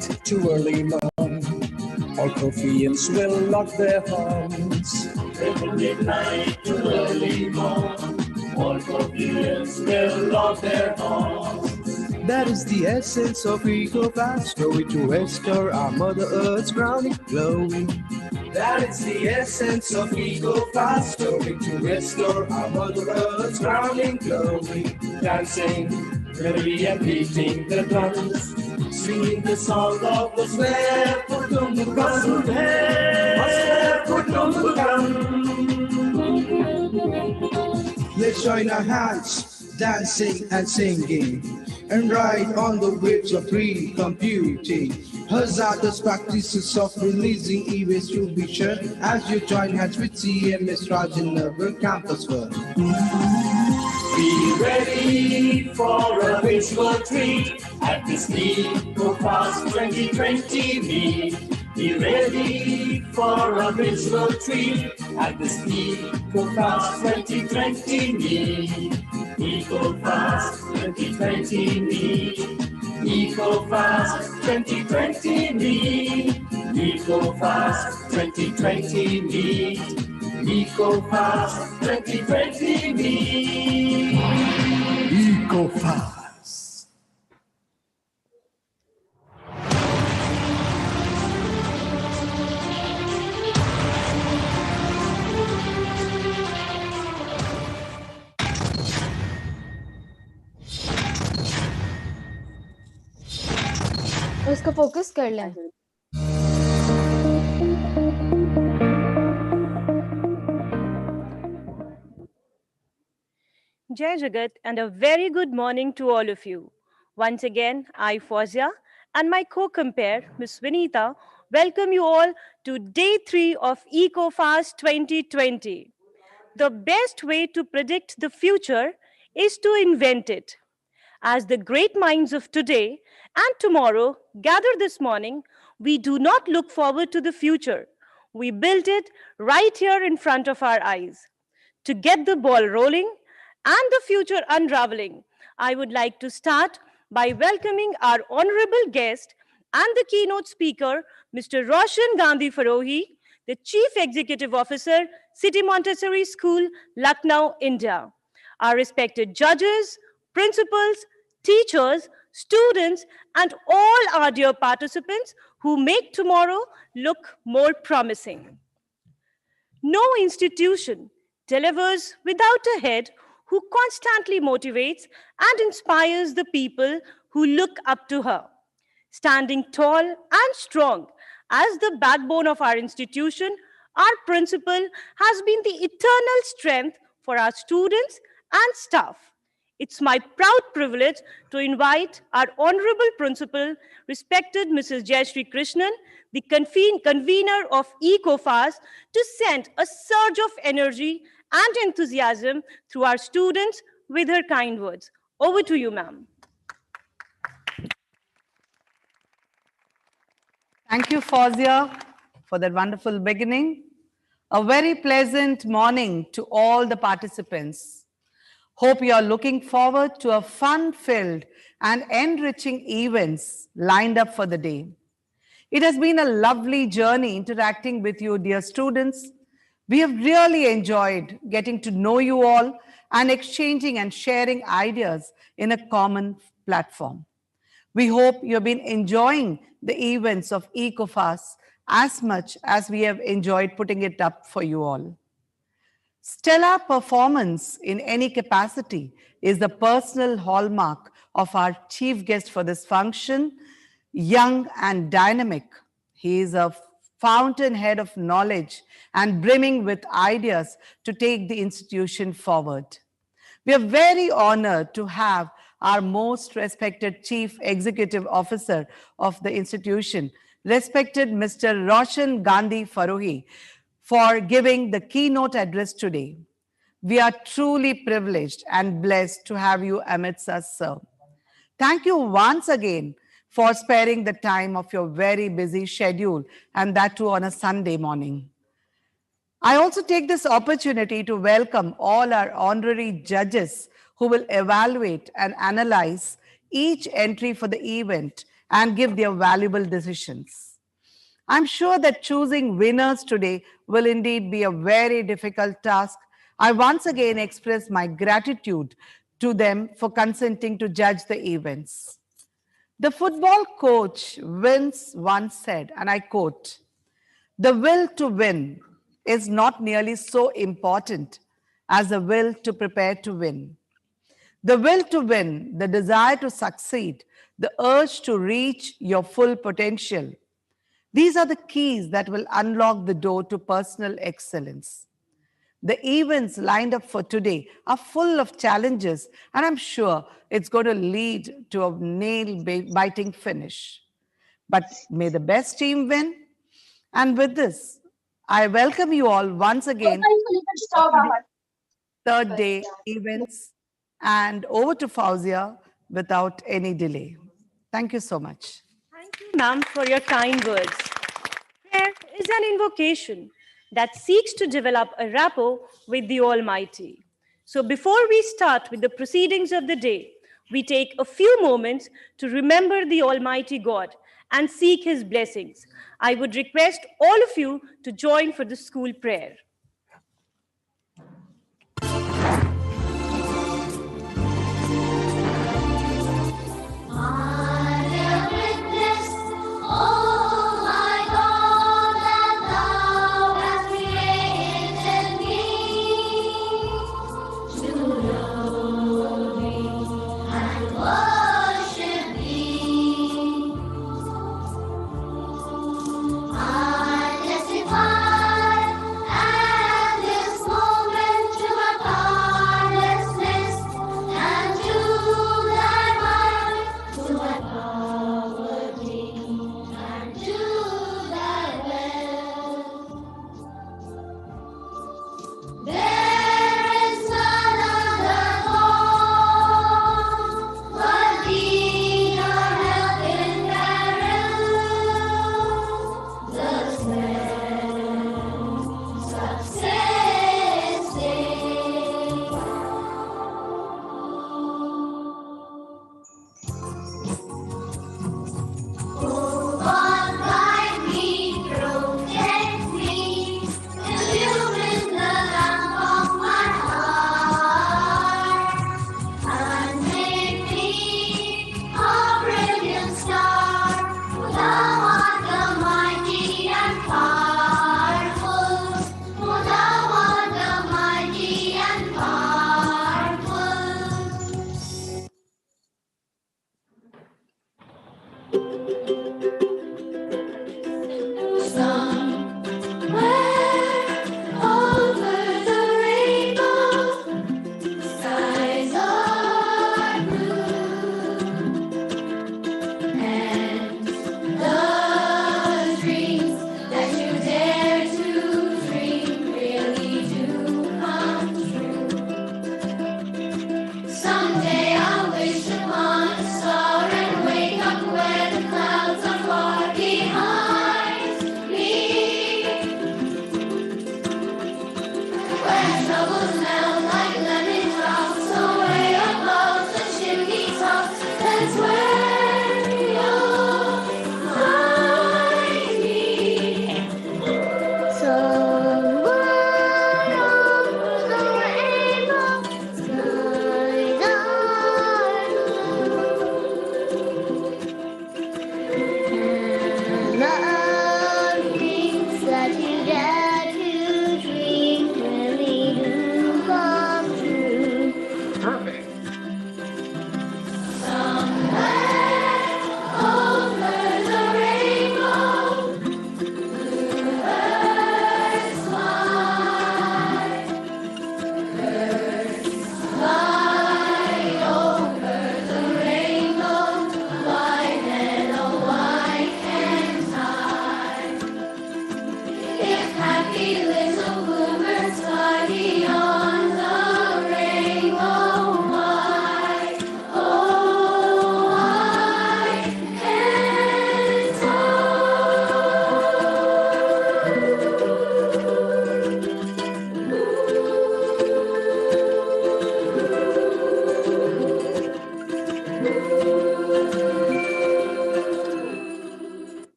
to early morn. All Koreans will lock their horns. From midnight to early morn. All Koreans will lock their horns. That is the essence of E-COFAS, story to restore our Mother Earth's crowning glory. That is the essence of E-COFAS, story to restore our Mother Earth's crowning glory. Dancing, reverie and beating the drums, singing the song of the Swear Putumukam. Let's join our hands, dancing and singing, and ride on the waves of pre-computing. Hazardous practices of releasing e-waste will be shared as you join hands with CMS RajendraNagar campus world. Be ready for a visual treat at this E-COFAS 2020 meet. Be ready for a visual treat at this E-COFAS 2020 meet. E-COFAS 2020 meet. E-COFAS 2020 meet. E-COFAS 2020 meet. E-COFAS 2020 meet. E-COFAS. उसको focus कर लें. Jai Jagat and a very good morning to all of you. Once again, I, Fawzia, and my co-compare, Ms. Vinita, welcome you all to Day 3 of E-COFAS 2020. The best way to predict the future is to invent it. As the great minds of today and tomorrow gather this morning, we do not look forward to the future. We build it right here in front of our eyes. To get the ball rolling and the future unraveling, I would like to start by welcoming our honorable guest and the keynote speaker, Mr. Roshan Gandhi Faroohi, the Chief Executive Officer, City Montessori School, Lucknow, India. Our respected judges, principals, teachers, students, and all our dear participants who make tomorrow look more promising. No institution delivers without a head who constantly motivates and inspires the people who look up to her. Standing tall and strong as the backbone of our institution, our principal has been the eternal strength for our students and staff. It's my proud privilege to invite our honorable principal, respected Mrs. Jayashree Krishnan, the convener of E-COFAS, to send a surge of energy and enthusiasm through our students with her kind words. Over to you, ma'am. Thank you, Fawzia, for that wonderful beginning. A very pleasant morning to all the participants. Hope you are looking forward to a fun-filled and enriching events lined up for the day. It has been a lovely journey interacting with you, dear students. We have really enjoyed getting to know you all and exchanging and sharing ideas in a common platform. We hope you have been enjoying the events of E-COFAS as much as we have enjoyed putting it up for you all. Stellar performance in any capacity is the personal hallmark of our chief guest for this function, young and dynamic. He is a fountainhead of knowledge and brimming with ideas to take the institution forward. We are very honored to have our most respected Chief Executive Officer of the institution, respected Mr. Roshan Gandhi Faroohi, for giving the keynote address today. We are truly privileged and blessed to have you amidst us, sir. Thank you once again for sparing the time of your very busy schedule, and that too on a Sunday morning. I also take this opportunity to welcome all our honorary judges who will evaluate and analyze each entry for the event and give their valuable decisions. I'm sure that choosing winners today will indeed be a very difficult task. I once again express my gratitude to them for consenting to judge the events. The football coach Vince once said, and I quote, "The will to win is not nearly so important as the will to prepare to win." The will to win, the desire to succeed, the urge to reach your full potential. These are the keys that will unlock the door to personal excellence. The events lined up for today are full of challenges, and I'm sure it's going to lead to a nail-biting finish. But may the best team win. And with this, I welcome you all once again for today's third day events, and over to Fauzia without any delay. Thank you so much. Thank you, ma'am, for your kind words. Prayer is an invocation that seeks to develop a rapport with the Almighty. So before we start with the proceedings of the day, we take a few moments to remember the Almighty God and seek His blessings. I would request all of you to join for the school prayer. I testify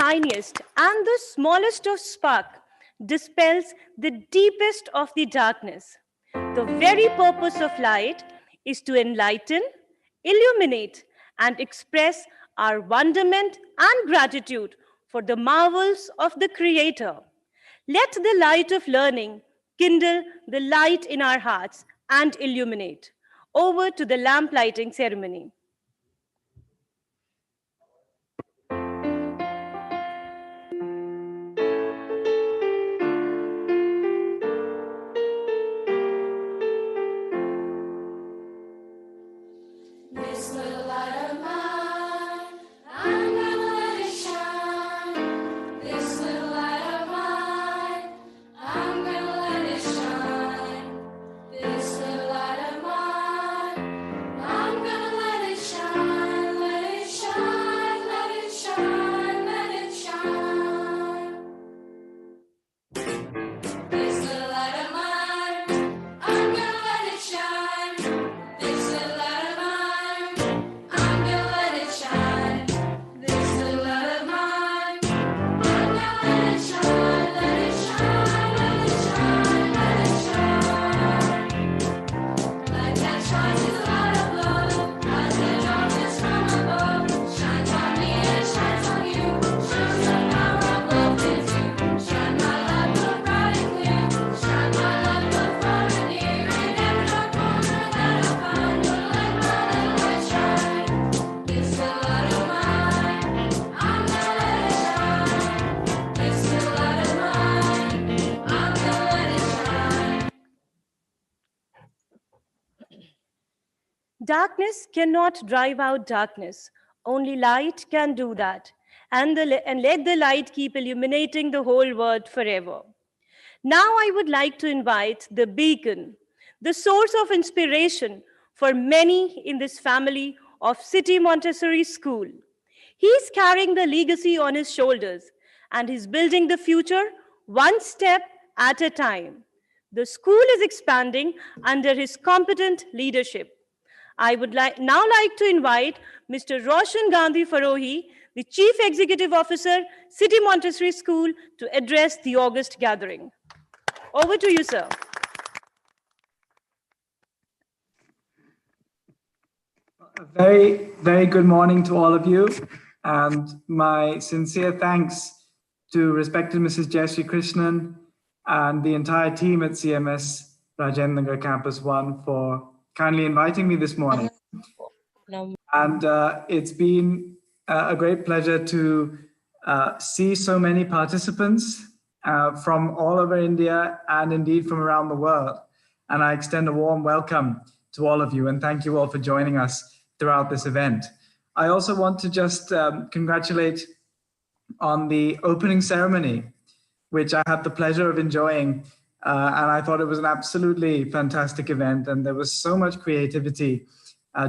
tiniest and the smallest of spark dispels the deepest of the darkness. The very purpose of light is to enlighten, illuminate, and express our wonderment and gratitude for the marvels of the Creator. Let the light of learning kindle the light in our hearts and illuminate. Over to the lamp lighting ceremony. This little light of mine, I'm gonna let it shine. This little light of mine, I'm gonna let it shine. This little light of mine, I'm gonna let it shine, let it shine, let it shine, let it shine. This little light of mine, I'm gonna let it shine. This little light of mine, I'm gonna let it shine. This little light of mine, I'm gonna let it shine, let it shine, let it shine, let it shine. Light that shines is the light of love, as the darkness from above. Shines on me and shines on you, shows the power of love is you. Shine my light, but bright and clear. Shine my light, but far and near. In every dark corner that I find, gonna let my little light shine. This little light of mine, I'm gonna let it shine. This little light of mine, I'm gonna let it shine. Darkness cannot drive out darkness. Only light can do that. And let the light keep illuminating the whole world forever. Now I would like to invite the beacon, the source of inspiration for many in this family of City Montessori School. He's carrying the legacy on his shoulders and he's building the future one step at a time. The school is expanding under his competent leadership. I would now like to invite Mr. Roshan Gandhi Faroohi, the Chief Executive Officer, City Montessori School, to address the August gathering. Over to you, sir. A very, very good morning to all of you, and my sincere thanks to respected Mrs. Jayashree Krishnan and the entire team at CMS RajendraNagar Campus 1 for kindly inviting me this morning. And it's been a great pleasure to see so many participants from all over India and indeed from around the world. And I extend a warm welcome to all of you and thank you all for joining us throughout this event. I also want to just congratulate on the opening ceremony, which I had the pleasure of enjoying. And I thought it was an absolutely fantastic event. And there was so much creativity,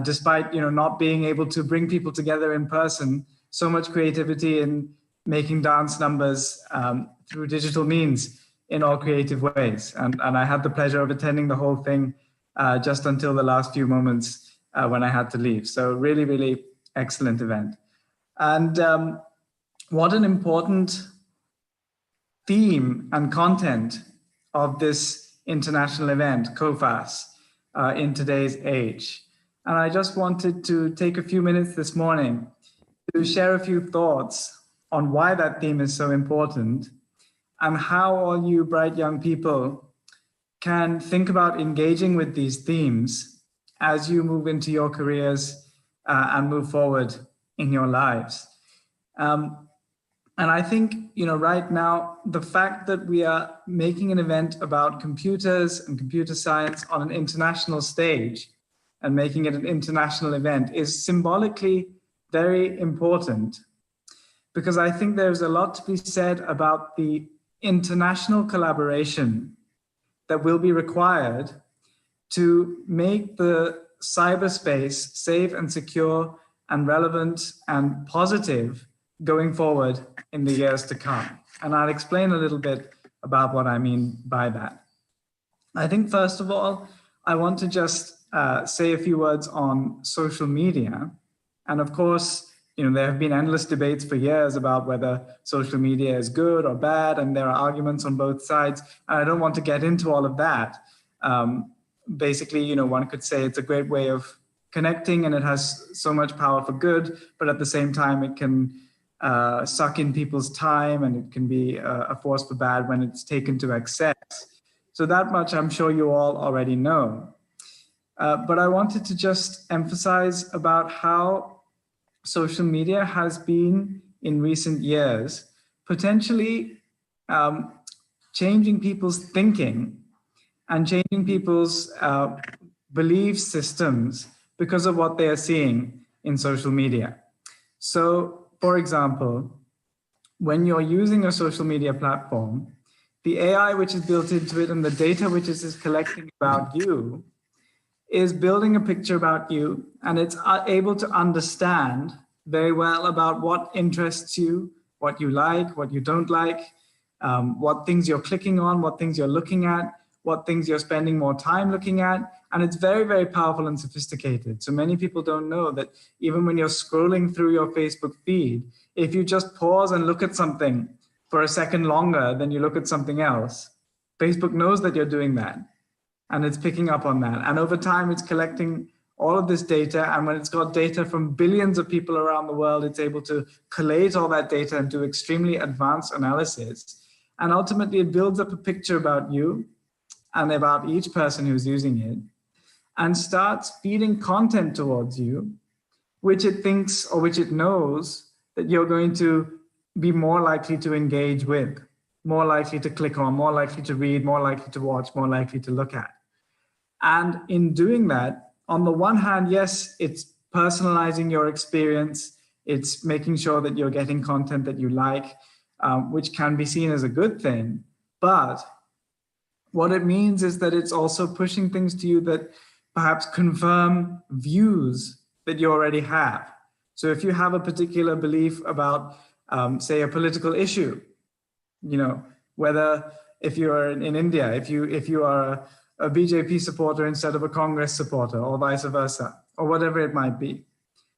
despite not being able to bring people together in person, so much creativity in making dance numbers through digital means in all creative ways. And I had the pleasure of attending the whole thing just until the last few moments when I had to leave. So really, really excellent event. And what an important theme and content of this international event, COFAS, in today's age. And I just wanted to take a few minutes this morning to share a few thoughts on why that theme is so important and how all you bright young people can think about engaging with these themes as you move into your careers and move forward in your lives. And I think, right now, the fact that we are making an event about computers and computer science on an international stage and making it an international event is symbolically very important, because I think there's a lot to be said about the international collaboration that will be required to make the cyberspace safe and secure and relevant and positive going forward in the years to come. And I'll explain a little bit about what I mean by that. I think, first of all, I want to just say a few words on social media. And of course, there have been endless debates for years about whether social media is good or bad, and there are arguments on both sides. And I don't want to get into all of that. Basically, one could say it's a great way of connecting and it has so much power for good, but at the same time, it can suck in people's time and it can be a force for bad when it's taken to excess. So that much I'm sure you all already know. But I wanted to just emphasize about how social media has been in recent years potentially changing people's thinking and changing people's belief systems because of what they are seeing in social media. So, for example, when you're using a social media platform, the AI which is built into it and the data which it is collecting about you is building a picture about you, and it's able to understand very well about what interests you, what you like, what you don't like, what things you're clicking on, what things you're looking at, what things you're spending more time looking at. And it's very, very powerful and sophisticated. So many people don't know that even when you're scrolling through your Facebook feed, if you just pause and look at something for a second longer than you look at something else, Facebook knows that you're doing that. And it's picking up on that. And over time, it's collecting all of this data. And when it's got data from billions of people around the world, it's able to collate all that data and do extremely advanced analysis. And ultimately, it builds up a picture about you and about each person who's using it, and starts feeding content towards you, which it thinks or which it knows that you're going to be more likely to engage with, more likely to click on, more likely to read, more likely to watch, more likely to look at. And in doing that, on the one hand, yes, it's personalizing your experience. It's making sure that you're getting content that you like, which can be seen as a good thing. But what it means is that it's also pushing things to you that perhaps confirm views that you already have. So if you have a particular belief about, say, a political issue, whether if you're in India, if you are a BJP supporter instead of a Congress supporter, or vice versa, or whatever it might be,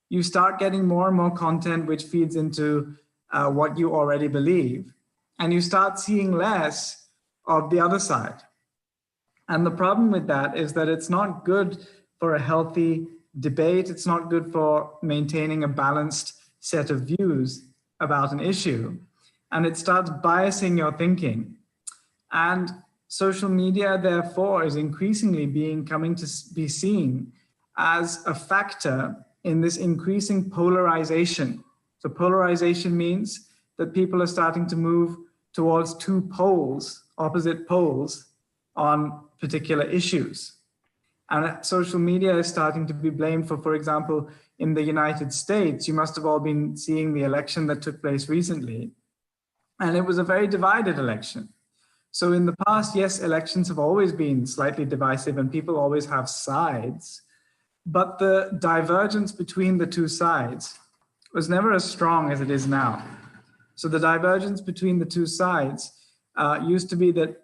you start getting more and more content which feeds into what you already believe, and you start seeing less of the other side. And the problem with that is that it's not good for a healthy debate. It's not good for maintaining a balanced set of views about an issue. And it starts biasing your thinking. And social media, therefore, is increasingly coming to be seen as a factor in this increasing polarization. So polarization means that people are starting to move towards two poles, opposite poles, on particular issues. And social media is starting to be blamed for example, in the United States, you must have all been seeing the election that took place recently. And it was a very divided election. So in the past, yes, elections have always been slightly divisive and people always have sides, but the divergence between the two sides was never as strong as it is now. So the divergence between the two sides used to be that,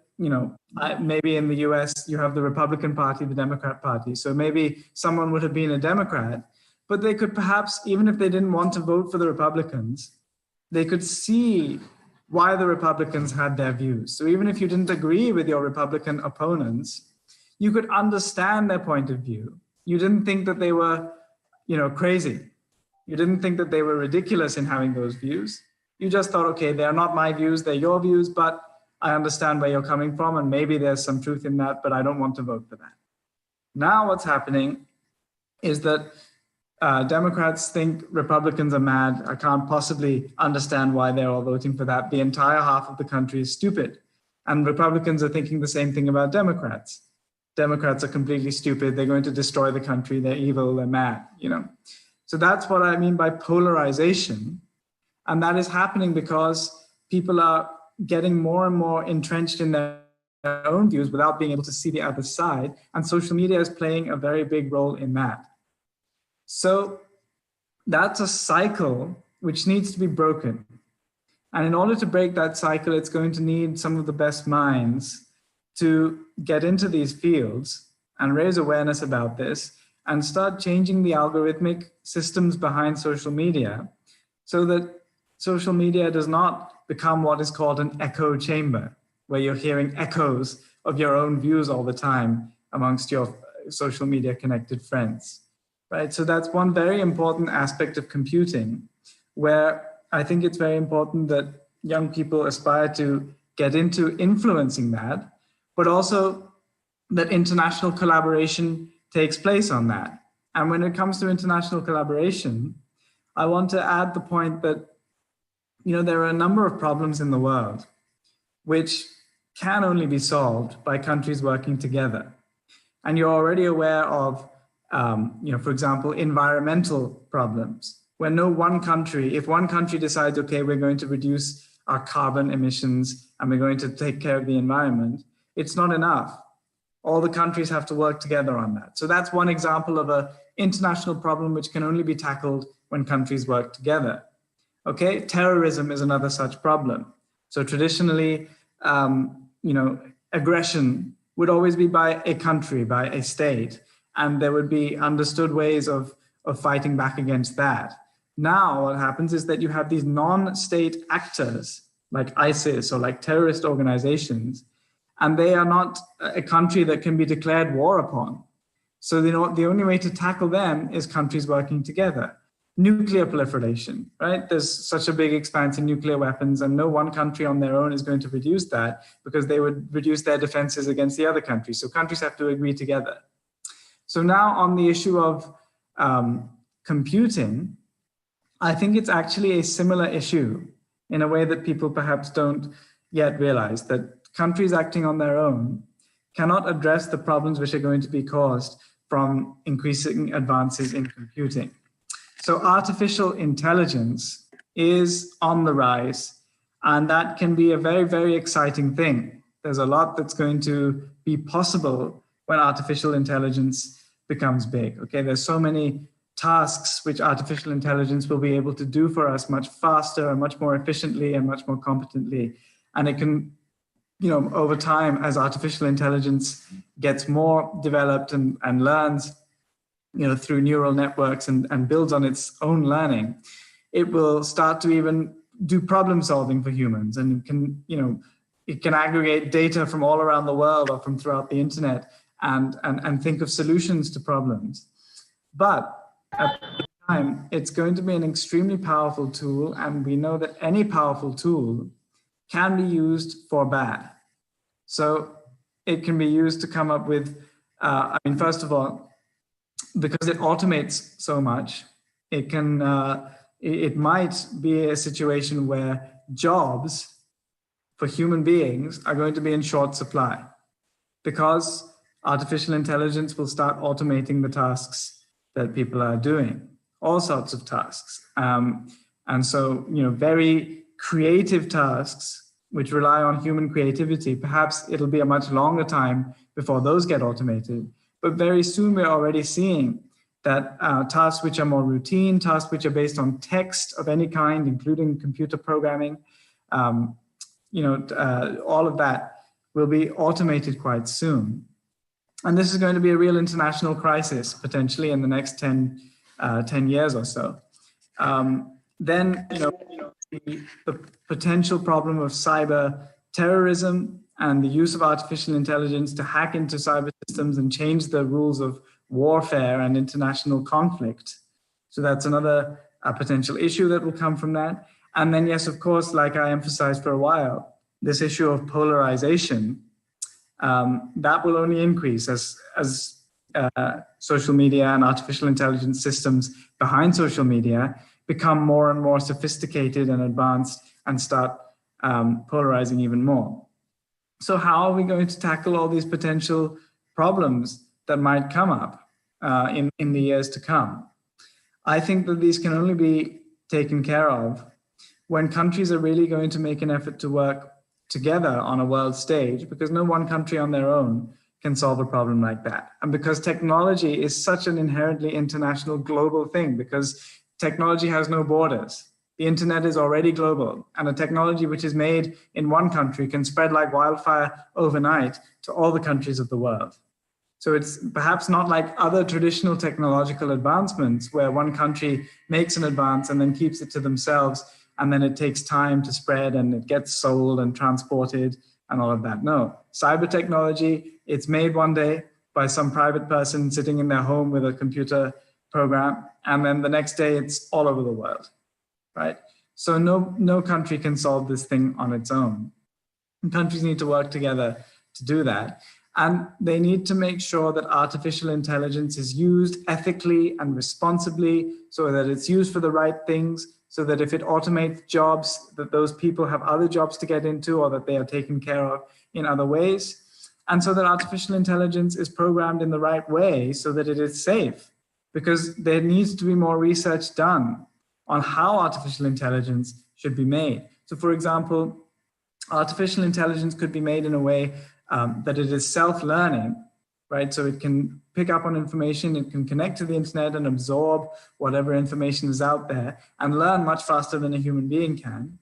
maybe in the US, you have the Republican Party, the Democrat Party. So maybe someone would have been a Democrat, but they could perhaps, even if they didn't want to vote for the Republicans, they could see why the Republicans had their views. So even if you didn't agree with your Republican opponents, you could understand their point of view. You didn't think that they were, crazy. You didn't think that they were ridiculous in having those views. You just thought, okay, they're not my views, they're your views, but I understand where you're coming from, and maybe there's some truth in that, but I don't want to vote for that. Now what's happening is that Democrats think Republicans are mad. I can't possibly understand why they're all voting for that. The entire half of the country is stupid. And Republicans are thinking the same thing about Democrats. Democrats are completely stupid. They're going to destroy the country. They're evil. They're mad, So that's what I mean by polarization. And that is happening because people are getting more and more entrenched in their own views without being able to see the other side. And social media is playing a very big role in that. So that's a cycle which needs to be broken. And in order to break that cycle, it's going to need some of the best minds to get into these fields and raise awareness about this and start changing the algorithmic systems behind social media so that social media does not become what is called an echo chamber, where you're hearing echoes of your own views all the time amongst your social media connected friends, right? So that's one very important aspect of computing, where I think it's very important that young people aspire to get into influencing that, but also that international collaboration takes place on that. And when it comes to international collaboration, I want to add the point that, you know, there are a number of problems in the world which can only be solved by countries working together. And you're already aware of, you know, for example, environmental problems, where no one country, if one country decides, okay, we're going to reduce our carbon emissions and we're going to take care of the environment, it's not enough. All the countries have to work together on that. So that's one example of an international problem which can only be tackled when countries work together. Okay, terrorism is another such problem. So traditionally, you know, aggression would always be by a country, by a state, and there would be understood ways of fighting back against that. Now what happens is that you have these non-state actors like ISIS or like terrorist organizations, and they are not a country that can be declared war upon. So the only way to tackle them is countries working together. Nuclear proliferation, right? There's such a big expanse in nuclear weapons, and no one country on their own is going to reduce that, because they would reduce their defenses against the other countries. So countries have to agree together. So now on the issue of computing, I think it's actually a similar issue in a way that people perhaps don't yet realize, that countries acting on their own cannot address the problems which are going to be caused from increasing advances in computing. So artificial intelligence is on the rise, and that can be a very, very exciting thing. There's a lot that's going to be possible when artificial intelligence becomes big. Okay, there's so many tasks which artificial intelligence will be able to do for us much faster and much more efficiently and much more competently. And it can, you know, over time, as artificial intelligence gets more developed and learns, you know, through neural networks and builds on its own learning, it will start to even do problem solving for humans, and can, you know, it can aggregate data from all around the world or from throughout the internet and think of solutions to problems. But at the time, it's going to be an extremely powerful tool, and we know that any powerful tool can be used for bad. So it can be used to come up with, I mean, first of all, because it automates so much, it can, it might be a situation where jobs for human beings are going to be in short supply, because artificial intelligence will start automating the tasks that people are doing, all sorts of tasks. And so, you know, very creative tasks which rely on human creativity, perhaps it'll be a much longer time before those get automated. But very soon we're already seeing that tasks which are more routine, tasks which are based on text of any kind, including computer programming, you know, all of that will be automated quite soon. And this is going to be a real international crisis, potentially in the next 10 years or so. Then, you know, the potential problem of cyber terrorism and the use of artificial intelligence to hack into cyber systems and change the rules of warfare and international conflict. So that's another potential issue that will come from that. And then, yes, of course, like I emphasized for a while, this issue of polarization, that will only increase as social media and artificial intelligence systems behind social media become more and more sophisticated and advanced and start polarizing even more. So how are we going to tackle all these potential problems that might come up in the years to come? I think that these can only be taken care of when countries are really going to make an effort to work together on a world stage, because no one country on their own can solve a problem like that. And because technology is such an inherently international global thing, because technology has no borders. The internet is already global, and a technology which is made in one country can spread like wildfire overnight to all the countries of the world. So it's perhaps not like other traditional technological advancements where one country makes an advance and then keeps it to themselves, and then it takes time to spread and it gets sold and transported and all of that. No, cyber technology, it's made one day by some private person sitting in their home with a computer program, and then the next day it's all over the world, right? So no country can solve this thing on its own. And countries need to work together to do that. And they need to make sure that artificial intelligence is used ethically and responsibly, so that it's used for the right things, so that if it automates jobs, that those people have other jobs to get into, or that they are taken care of in other ways. And so that artificial intelligence is programmed in the right way so that it is safe, because there needs to be more research done on how artificial intelligence should be made. So for example, artificial intelligence could be made in a way that it is self-learning, right? So it can pick up on information, it can connect to the internet and absorb whatever information is out there and learn much faster than a human being can.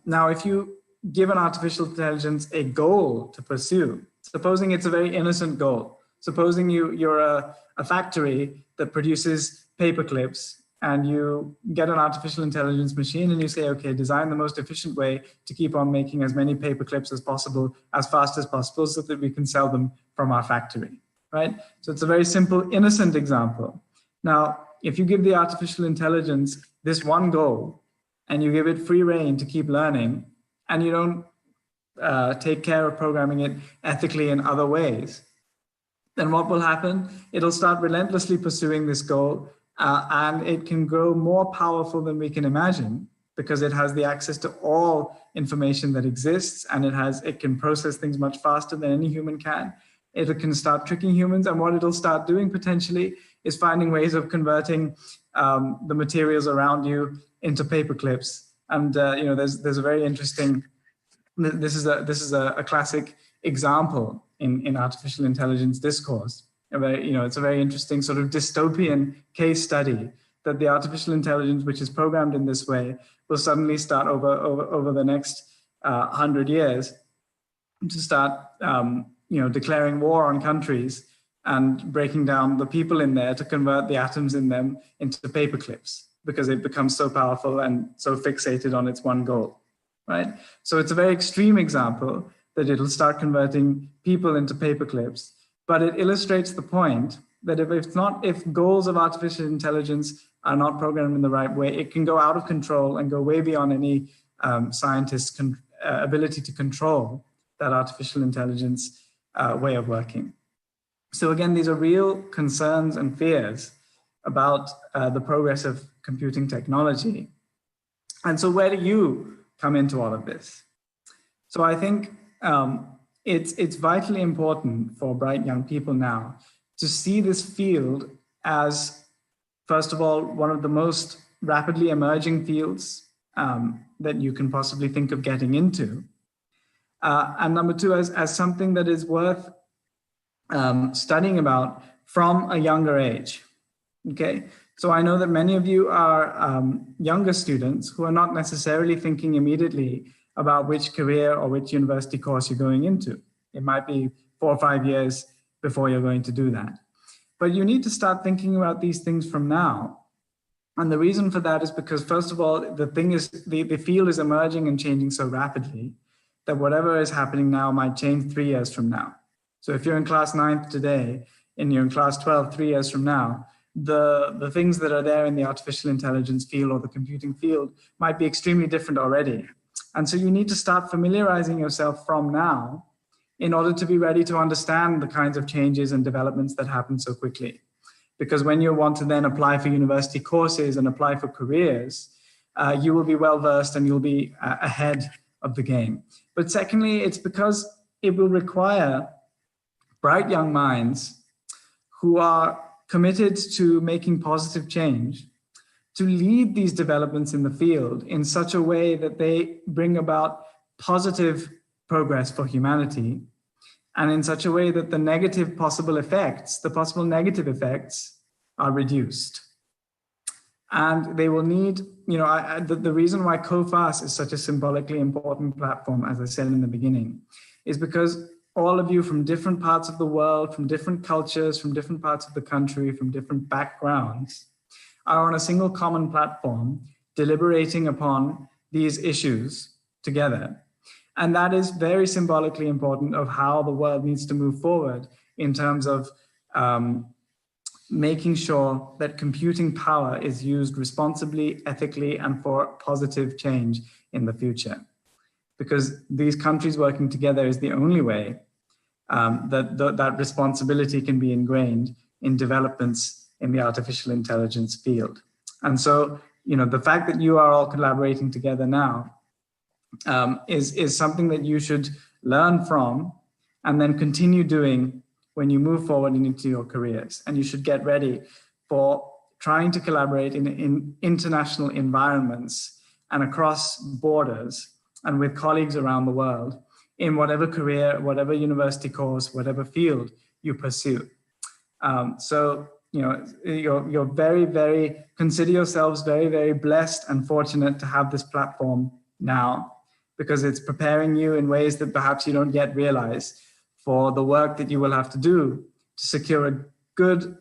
Now, if you give an artificial intelligence a goal to pursue, supposing it's a very innocent goal, supposing you're a factory that produces paper clips, and you get an artificial intelligence machine and you say, okay, design the most efficient way to keep on making as many paper clips as possible, as fast as possible, so that we can sell them from our factory, right? So it's a very simple, innocent example. Now, if you give the artificial intelligence this one goal and you give it free rein to keep learning, and you don't take care of programming it ethically in other ways, then what will happen? It'll start relentlessly pursuing this goal, and it can grow more powerful than we can imagine, because it has the access to all information that exists, and it can process things much faster than any human can. It can start tricking humans, and what it'll start doing potentially is finding ways of converting the materials around you into paper clips. And there's a very interesting. This is a classic example in artificial intelligence discourse. It's a very interesting sort of dystopian case study that the artificial intelligence, which is programmed in this way, will suddenly start over the next 100 years to start declaring war on countries and breaking down the people in there to convert the atoms in them into paper clips, because it becomes so powerful and so fixated on its one goal, right? So it's a very extreme example that it'll start converting people into paper clips. But it illustrates the point that if goals of artificial intelligence are not programmed in the right way, it can go out of control and go way beyond any scientist's ability to control that artificial intelligence way of working. So again, these are real concerns and fears about the progress of computing technology. And so where do you come into all of this? So I think it's vitally important for bright young people now to see this field as, first of all, one of the most rapidly emerging fields that you can possibly think of getting into. And number two, as something that is worth studying about from a younger age, okay? So I know that many of you are younger students who are not necessarily thinking immediately about which career or which university course you're going into. It might be 4 or 5 years before you're going to do that. But you need to start thinking about these things from now. And the reason for that is because, first of all, the field is emerging and changing so rapidly that whatever is happening now might change 3 years from now. So if you're in class 9th today and you're in class 12 3 years from now, the things that are there in the artificial intelligence field or the computing field might be extremely different already. And so you need to start familiarizing yourself from now in order to be ready to understand the kinds of changes and developments that happen so quickly. Because when you want to then apply for university courses and apply for careers, you will be well-versed and you'll be ahead of the game. But secondly, it's because it will require bright young minds who are committed to making positive change to lead these developments in the field in such a way that they bring about positive progress for humanity, and in such a way that the possible negative effects are reduced. And they will need, the reason why COFAS is such a symbolically important platform, as I said in the beginning, is because all of you from different parts of the world, from different cultures, from different parts of the country, from different backgrounds, are on a single common platform, deliberating upon these issues together. And that is very symbolically important of how the world needs to move forward in terms of making sure that computing power is used responsibly, ethically, and for positive change in the future. Because these countries working together is the only way that responsibility can be ingrained in developments in the artificial intelligence field. And so, the fact that you are all collaborating together now is something that you should learn from and then continue doing when you move forward into your careers. And you should get ready for trying to collaborate in international environments and across borders and with colleagues around the world in whatever career, whatever university course, whatever field you pursue. You're very, very, consider yourselves very, very blessed and fortunate to have this platform now, because it's preparing you in ways that perhaps you don't yet realize for the work that you will have to do to secure a good,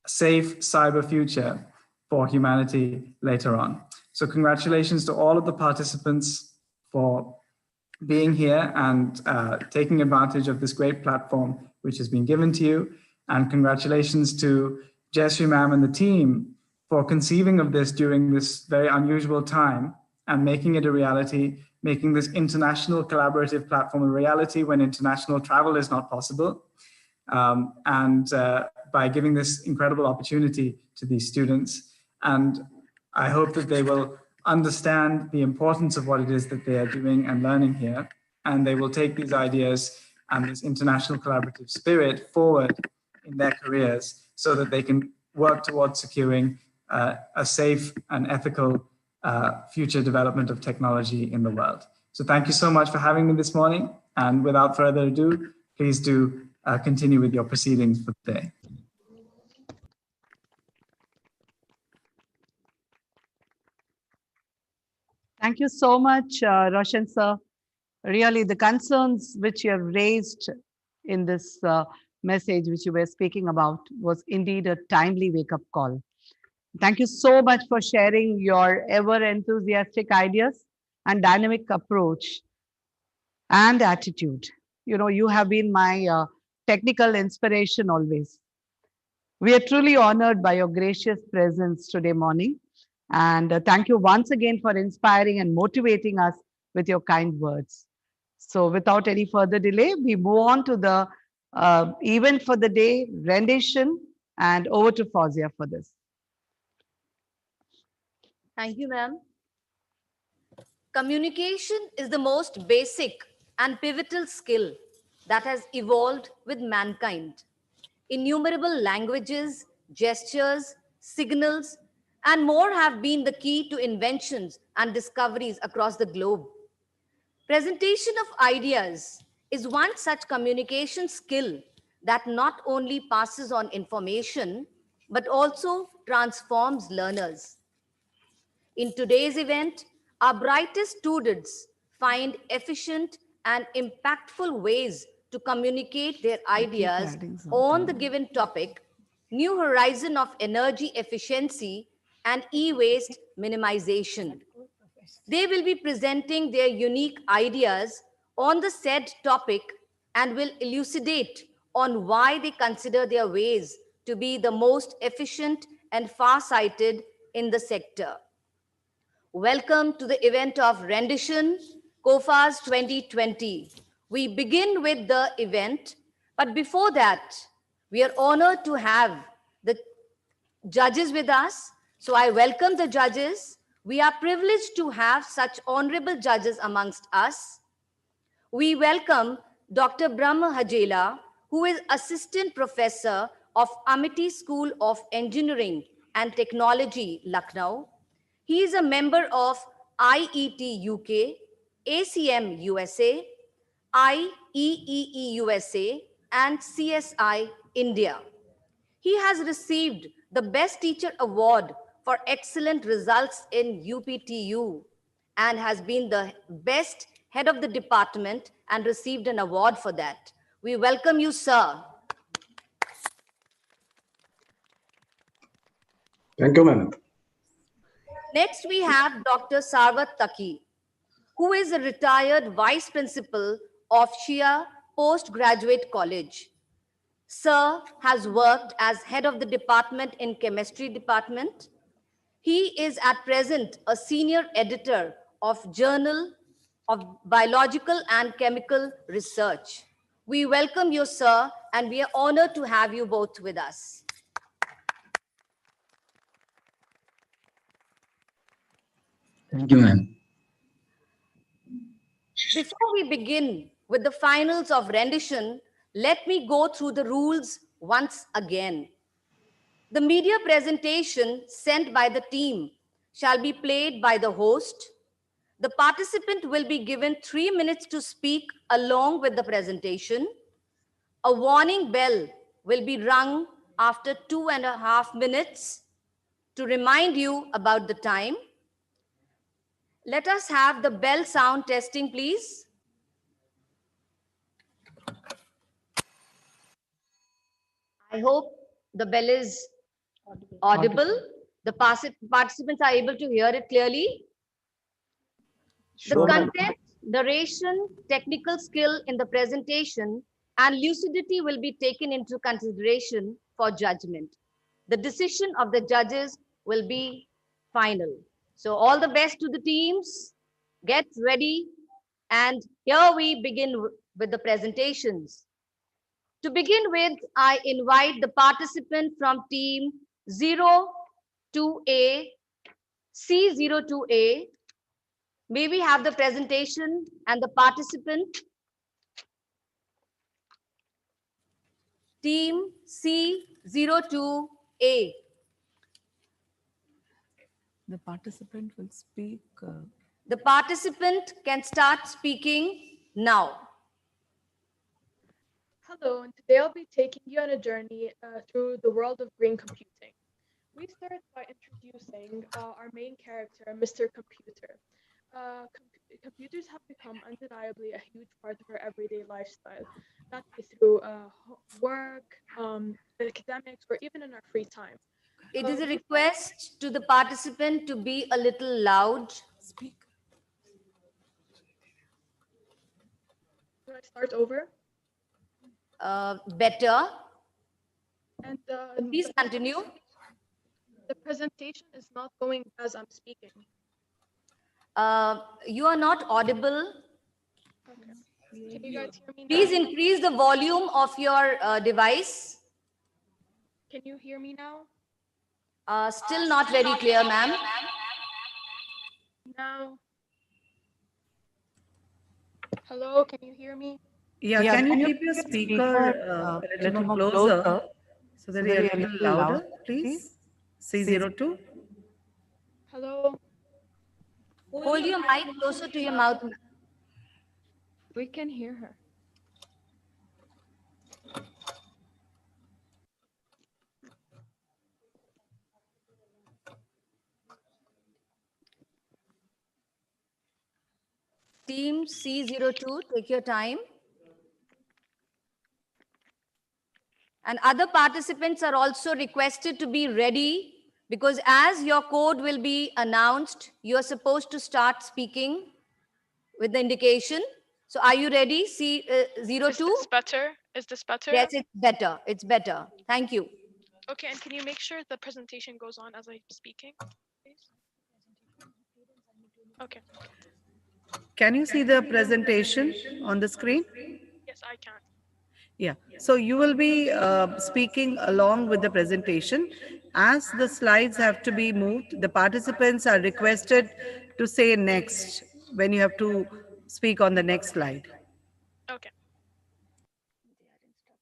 safe cyber future for humanity later on. So congratulations to all of the participants for being here and taking advantage of this great platform which has been given to you. And congratulations to Jayashree ma'am and the team for conceiving of this during this very unusual time and making it a reality, making this international collaborative platform a reality when international travel is not possible. By giving this incredible opportunity to these students. And I hope that they will understand the importance of what it is that they are doing and learning here. And they will take these ideas and this international collaborative spirit forward in their careers so that they can work towards securing a safe and ethical future development of technology in the world. So thank you so much for having me this morning. And without further ado, please do continue with your proceedings for the day. Thank you so much, Roshan sir. Really, the concerns which you have raised in this message which you were speaking about was indeed a timely wake-up call. Thank you so much for sharing your ever enthusiastic ideas and dynamic approach and attitude. You have been my technical inspiration always. We are truly honored by your gracious presence today morning. And thank you once again for inspiring and motivating us with your kind words. So without any further delay, we move on to the event for the day, rendition, and over to Fauzia for this. Thank you, ma'am. Communication is the most basic and pivotal skill that has evolved with mankind. Innumerable languages, gestures, signals, and more have been the key to inventions and discoveries across the globe. Presentation of ideas is one such communication skill that not only passes on information, but also transforms learners. In today's event, our brightest students find efficient and impactful ways to communicate their ideas on the given topic, new horizon of energy efficiency and e-waste minimization. They will be presenting their unique ideas on the said topic and will elucidate on why they consider their ways to be the most efficient and far-sighted in the sector. Welcome to the event of Rendition, COFAS 2020. We begin with the event, but before that, we are honored to have the judges with us. So I welcome the judges. We are privileged to have such honorable judges amongst us. We welcome Dr. Brahma Hajela, who is Assistant Professor of Amity School of Engineering and Technology, Lucknow. He is a member of IET UK, ACM USA, IEEE USA, and CSI India. He has received the Best Teacher Award for excellent results in UPTU and has been the best head of the department and received an award for that. We welcome you, sir. Thank you, ma'am. Next, we have Dr. Sarwat Taki, who is a retired vice principal of Shia Postgraduate College. Sir has worked as head of the department in chemistry department. He is at present a senior editor of Journal of Biological and Chemical Research. We welcome you, sir, and we are honored to have you both with us. Thank you, ma'am. Before we begin with the finals of rendition, let me go through the rules once again. The media presentation sent by the team shall be played by the host. The participant will be given 3 minutes to speak along with the presentation. A warning bell will be rung after 2.5 minutes to remind you about the time. Let us have the bell sound testing, please. I hope the bell is audible. The participants are able to hear it clearly. The content, narration, technical skill in the presentation, and lucidity will be taken into consideration for judgment. The decision of the judges will be final. So all the best to the teams. Get ready. And here we begin with the presentations. To begin with, I invite the participant from team 02A, C02A. May we have the presentation and the participant? Team C02A. The participant will speak. The participant can start speaking now. Hello, and today I'll be taking you on a journey through the world of green computing. We start by introducing our main character, Mr. Computer. Computers have become undeniably a huge part of our everyday lifestyle, not just through work, academics, or even in our free time. It is a request to the participant to be a little loud. Speak. Do I start over? Better. And Please continue. the presentation is not going as I'm speaking. You are not audible. Okay. Can you guys hear me now? Please increase the volume of your device. Can you hear me now? Still not very clear, ma'am. Now? Hello, can you hear me? Yeah, can you keep your speaker a little more closer so that you're a little louder, please? C02. Hello? Hold your mic closer to your mouth. We can hear her. Team C02, take your time. And other participants are also requested to be ready because as your code will be announced, you are supposed to start speaking with the indication. So are you ready, C02? Is this better? Is this better? Yes, it's better. It's better. Thank you. Okay, and can you make sure the presentation goes on as I'm speaking, please? Okay. Can you see the presentation on the screen? Yes, I can. Yeah, so you will be speaking along with the presentation. As the slides have to be moved, the participants are requested to say next when you have to speak on the next slide. Okay.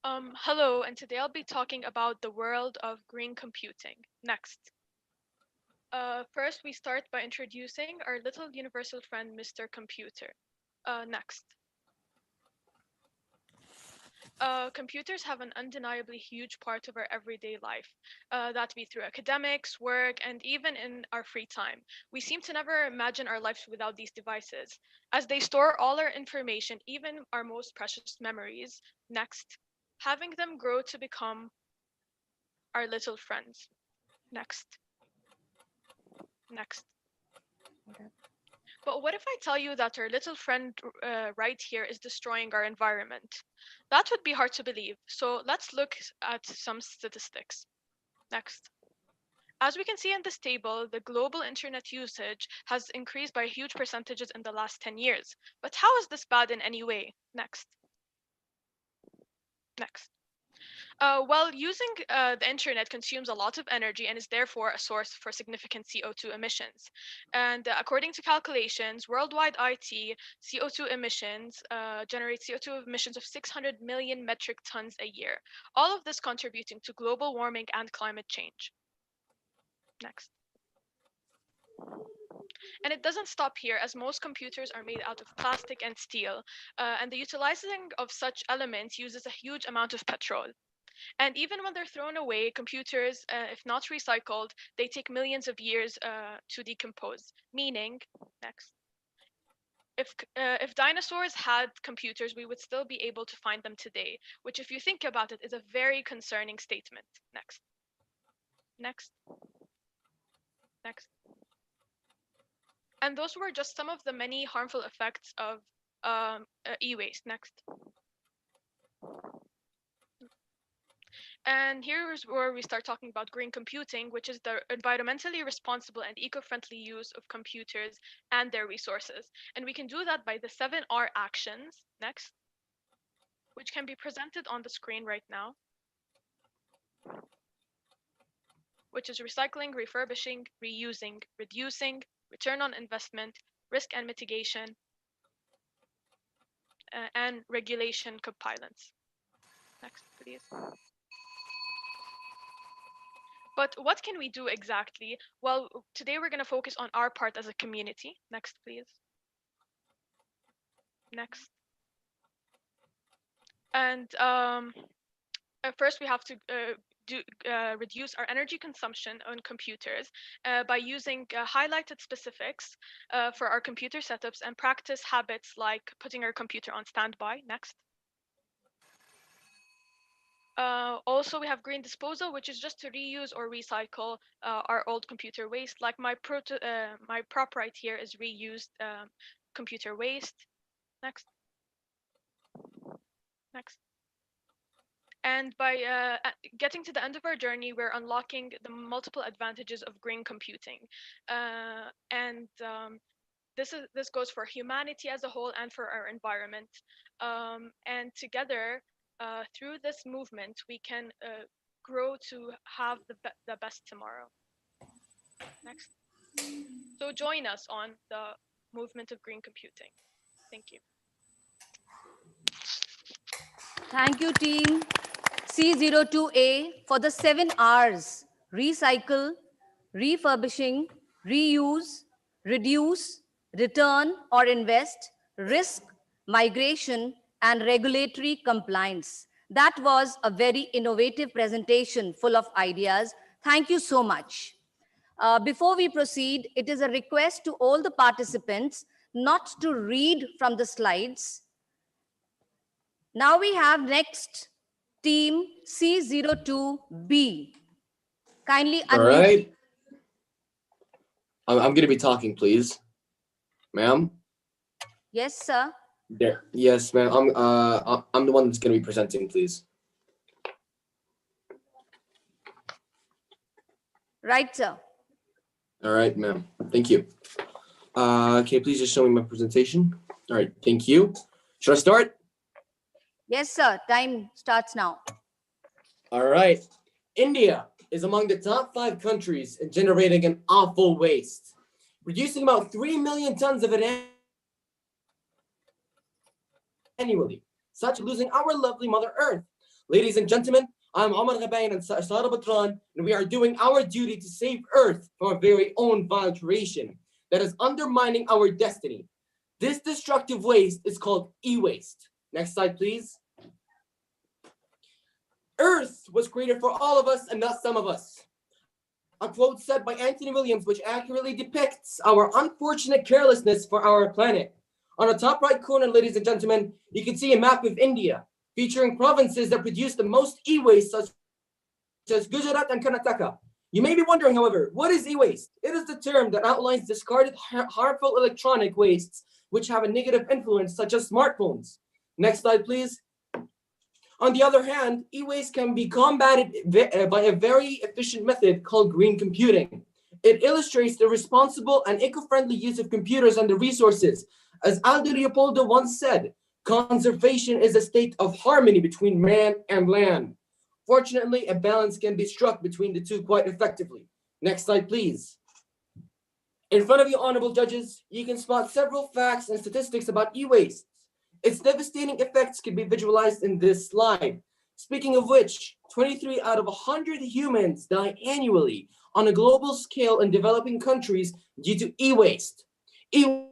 Hello, and today I'll be talking about the world of green computing. Next. First, we start by introducing our little universal friend, Mr. Computer. Next. Computers have an undeniably huge part of our everyday life, that be through academics, work, and even in our free time. We seem to never imagine our lives without these devices, as they store all our information, even our most precious memories. Next, having them grow to become our little friends. Next, next. But what if I tell you that our little friend right here is destroying our environment? That would be hard to believe. So let's look at some statistics. Next. As we can see in this table, the global internet usage has increased by huge percentages in the last 10 years. But how is this bad in any way? Next. Next. Well, using the internet consumes a lot of energy and is therefore a source for significant CO2 emissions. And according to calculations, worldwide IT CO2 emissions generate CO2 emissions of 600 million metric tons a year. All of this contributing to global warming and climate change. Next. And it doesn't stop here, as most computers are made out of plastic and steel, and the utilizing of such elements uses a huge amount of petrol. And even when they're thrown away, computers, if not recycled, they take millions of years to decompose. Meaning, next, if dinosaurs had computers, we would still be able to find them today, which, if you think about it, is a very concerning statement. Next. Next. Next. And those were just some of the many harmful effects of e-waste. Next. And here's where we start talking about green computing, which is the environmentally responsible and eco-friendly use of computers and their resources. And we can do that by the 7R actions, next, which can be presented on the screen right now, which is recycling, refurbishing, reusing, reducing, return on investment, risk and mitigation, and regulation compliance. Next, please. But what can we do exactly? Well, today we're going to focus on our part as a community. Next, please. Next. And first we have to reduce our energy consumption on computers by using highlighted specifics for our computer setups and practice habits like putting our computer on standby. Next. Also, we have green disposal, which is just to reuse or recycle our old computer waste. Like my prop right here is reused computer waste. Next. Next. And by getting to the end of our journey, we're unlocking the multiple advantages of green computing. This goes for humanity as a whole and for our environment. And together, through this movement, we can grow to have the best tomorrow. Next. So join us on the movement of green computing. Thank you. Thank you, team C02A, for the 7 R's: recycle, refurbishing, reuse, reduce, return or invest, risk, migration, and regulatory compliance. That was a very innovative presentation full of ideas. Thank you so much. Before we proceed, it is a request to all the participants not to read from the slides. Now we have next team C02B. Kindly unmute. All right. I'm going to be talking, please. Ma'am? Yes, sir. There. Yes, ma'am. I'm the one that's going to be presenting, please. Right, sir. All right, ma'am. Thank you. Can you please just show me my presentation? All right, thank you. Should I start? Yes, sir. Time starts now. All right. India is among the top 5 countries in generating an awful waste, reducing about 3 million tons of it annually, such losing our lovely Mother Earth. Ladies and gentlemen, I'm Omar Ghabain and Sara Batran, and we are doing our duty to save Earth from our very own violent creation that is undermining our destiny. This destructive waste is called e-waste. Next slide, please. was created for all of us and not some of us. A quote said by Anthony Williams, which accurately depicts our unfortunate carelessness for our planet. On the top right corner, ladies and gentlemen, you can see a map of India featuring provinces that produce the most e-waste, such as Gujarat and Karnataka. You may be wondering, however, what is e-waste? It is the term that outlines discarded harmful electronic wastes which have a negative influence, such as smartphones. Next slide, please. On the other hand, e-waste can be combated by a very efficient method called green computing. It illustrates the responsible and eco-friendly use of computers and the resources. As Aldo Leopoldo once said, conservation is a state of harmony between man and land. Fortunately, a balance can be struck between the two quite effectively. Next slide, please. In front of you, honorable judges, you can spot several facts and statistics about e-waste. Its devastating effects can be visualized in this slide. Speaking of which, 23 out of 100 humans die annually on a global scale in developing countries due to e-waste. E-waste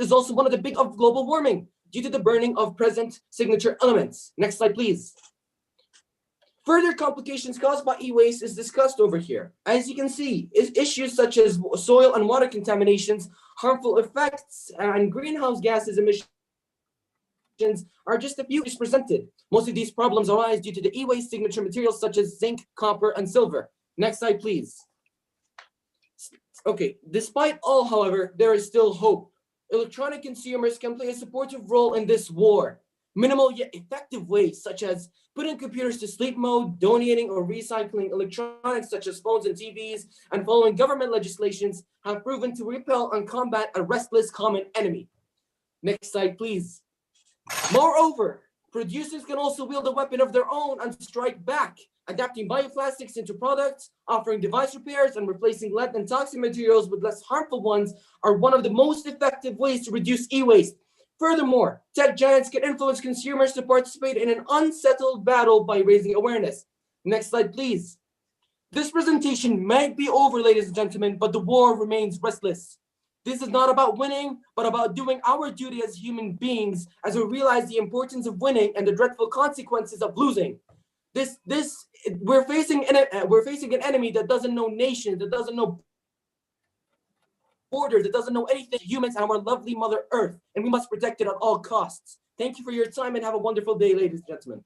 is also one of the big of global warming due to the burning of present signature elements. Next slide, please. Further complications caused by e-waste is discussed over here. As you can see, issues such as soil and water contaminations, harmful effects, and greenhouse gases emissions are just a few presented. Most of these problems arise due to the e-waste signature materials such as zinc, copper, and silver. Next slide, please. Okay, despite all, however, there is still hope. Electronic consumers can play a supportive role in this war. Minimal yet effective ways, such as putting computers to sleep mode, donating or recycling electronics such as phones and TVs, and following government legislations have proven to repel and combat a restless common enemy. Next slide, please. Moreover, producers can also wield a weapon of their own and strike back, adapting bioplastics into products, offering device repairs, and replacing lead and toxic materials with less harmful ones are one of the most effective ways to reduce e-waste. Furthermore, tech giants can influence consumers to participate in an unsettled battle by raising awareness. Next slide, please. This presentation might be over, ladies and gentlemen, but the war remains restless. This is not about winning, but about doing our duty as human beings as we realize the importance of winning and the dreadful consequences of losing. We're facing an enemy that doesn't know nations, that doesn't know borders, that doesn't know anything, humans and our lovely Mother Earth, and we must protect it at all costs. Thank you for your time and have a wonderful day, ladies and gentlemen.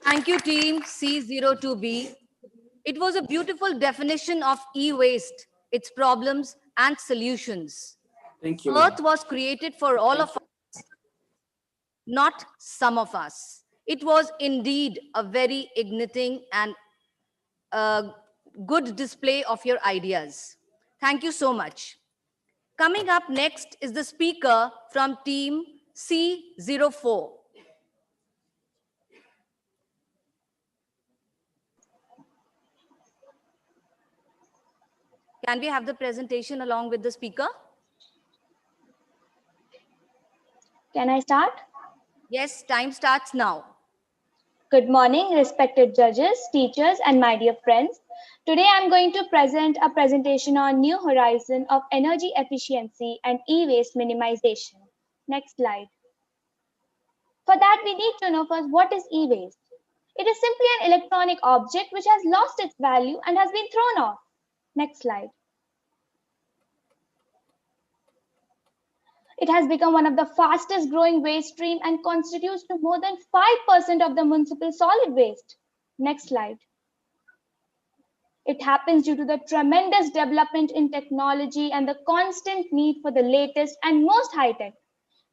Thank you, team C02B. It was a beautiful definition of e-waste, its problems and solutions. Thank you. Earth was created for all of us, not some of us. It was indeed a very igniting and good display of your ideas. Thank you so much. Coming up next is the speaker from team C04. Can we have the presentation along with the speaker? Can I start? Yes, time starts now. Good morning, respected judges, teachers, and my dear friends. Today I'm going to present a presentation on New Horizon of Energy Efficiency and E-Waste Minimization. Next slide. For that, we need to know first what is e-waste. It is simply an electronic object which has lost its value and has been thrown off. Next slide. It has become one of the fastest growing waste stream and constitutes to more than 5% of the municipal solid waste. Next slide. It happens due to the tremendous development in technology and the constant need for the latest and most high-tech.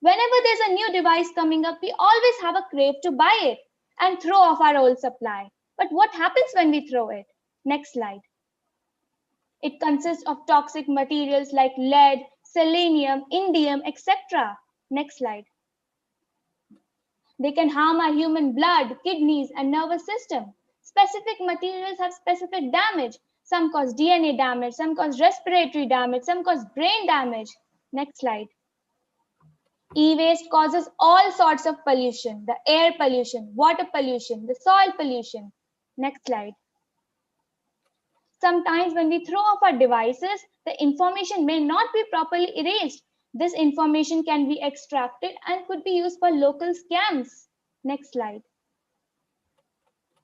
Whenever there's a new device coming up, we always have a crave to buy it and throw off our old supply. But what happens when we throw it? Next slide. It consists of toxic materials like lead, selenium, indium, etc. Next slide. They can harm our human blood, kidneys, and nervous system. Specific materials have specific damage. Some cause DNA damage, some cause respiratory damage, some cause brain damage. Next slide. E-waste causes all sorts of pollution, the air pollution, water pollution, the soil pollution. Next slide. Sometimes when we throw off our devices, the information may not be properly erased This information can be extracted and could be used for local scams. Next slide.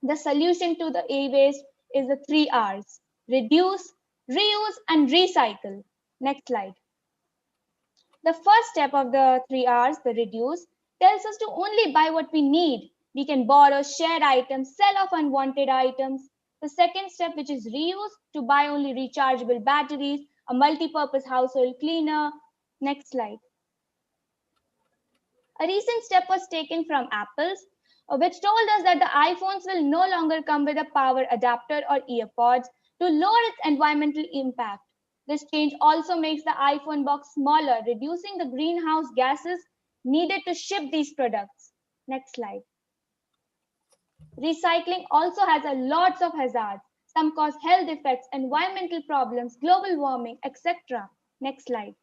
The solution to the e-waste is the 3 R's: reduce, reuse, and recycle. Next slide. The first step of the 3 R's, the reduce, tells us to only buy what we need. We can borrow, share items, sell off unwanted items. The second step, which is reuse, to buy only rechargeable batteries, a multi-purpose household cleaner. Next slide. A recent step was taken from Apple, which told us that the iPhones will no longer come with a power adapter or earpods to lower its environmental impact. This change also makes the iPhone box smaller, reducing the greenhouse gases needed to ship these products. Next slide. Recycling also has a lots of hazards. Some cause health effects, environmental problems, global warming, etc. Next slide.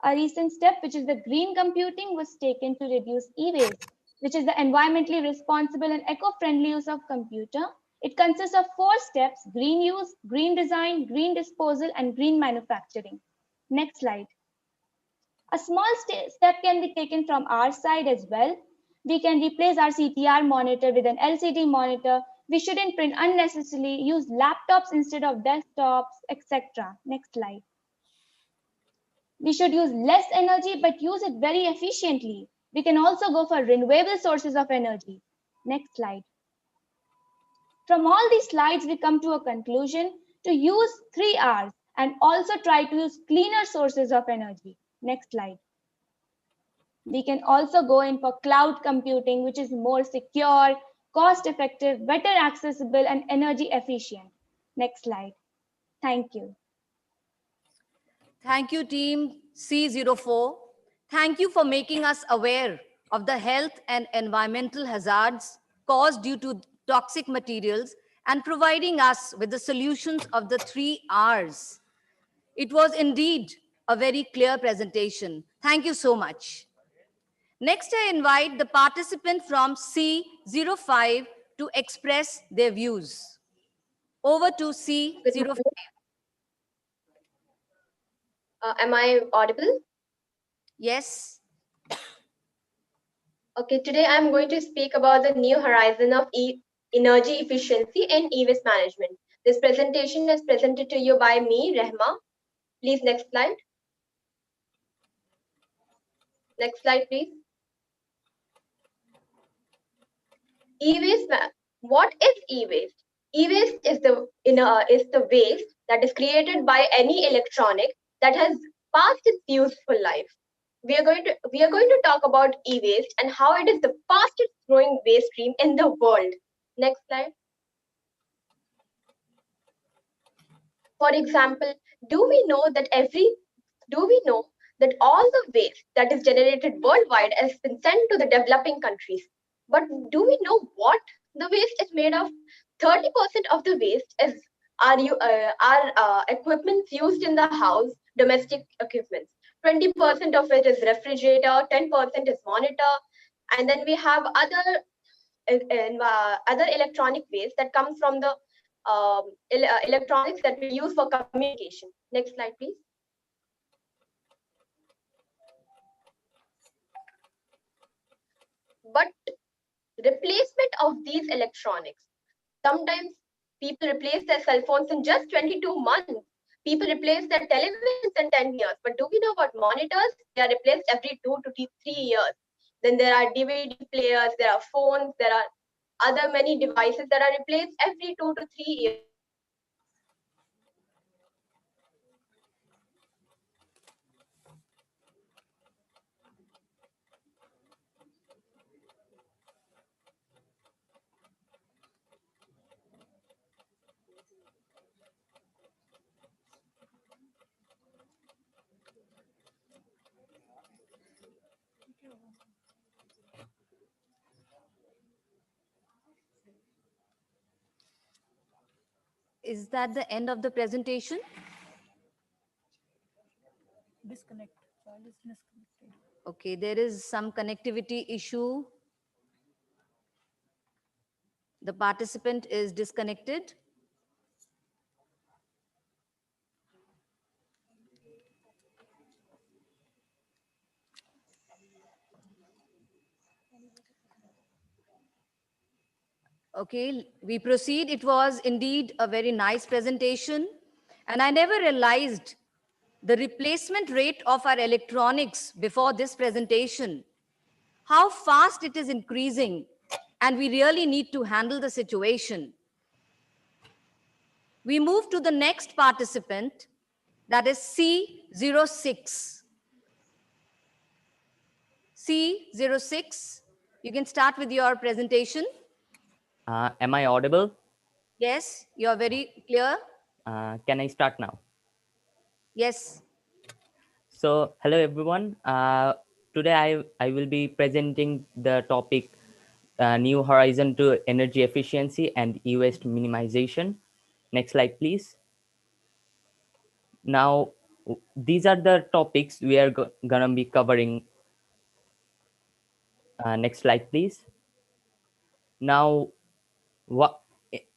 A recent step, which is the green computing, was taken to reduce e-waste, which is the environmentally responsible and eco-friendly use of computer. It consists of 4 steps: green use, green design, green disposal, and green manufacturing. Next slide. A small step can be taken from our side as well. We can replace our CTR monitor with an LCD monitor. We shouldn't print unnecessarily, use laptops instead of desktops, etc. Next slide. We should use less energy, but use it very efficiently. We can also go for renewable sources of energy. Next slide. From all these slides, we come to a conclusion to use 3 R's and also try to use cleaner sources of energy. Next slide. We can also go in for cloud computing, which is more secure, cost-effective, better accessible, and energy efficient. Next slide. Thank you. Thank you, team C04. Thank you for making us aware of the health and environmental hazards caused due to toxic materials and providing us with the solutions of the 3 R's. It was indeed a very clear presentation. Thank you so much. Next, I invite the participant from C05 to express their views. Over to C05. Am I audible? Yes. Okay, today I'm going to speak about the new horizon of energy efficiency and e-waste management. This presentation is presented to you by me, Rehma. Please, next slide. Next slide, please. E-waste. What is e-waste? E-waste is the waste that is created by any electronic that has passed its useful life. We are going to talk about e-waste and how it is the fastest growing waste stream in the world. Next slide. For example, do we know that all the waste that is generated worldwide has been sent to the developing countries? But do we know what the waste is made of? 30% of the waste is our equipment used in the house, domestic equipment. 20% of it is refrigerator, 10% is monitor, and then we have other electronic waste that comes from the electronics that we use for communication. Next slide, please. But replacement of these electronics, sometimes people replace their cell phones in just 22 months. People replace their televisions in 10 years. But do we know about monitors? They are replaced every 2 to 3 years. Then there are DVD players, there are phones, there are other many devices that are replaced every 2 to 3 years. Is that the end of the presentation? Disconnect. File is disconnected. Okay, there is some connectivity issue. The participant is disconnected. Okay, we proceed. It was indeed a very nice presentation. And I never realized the replacement rate of our electronics before this presentation, how fast it is increasing. And we really need to handle the situation. We move to the next participant, that is C06. C06, you can start with your presentation. Am I audible? Yes, you're very clear. Can I start now? Yes. So, hello everyone. Today I will be presenting the topic New Horizon to Energy Efficiency and E-Waste Minimization. Next slide, please. Now, these are the topics we are gonna be covering. Next slide, please. Now, what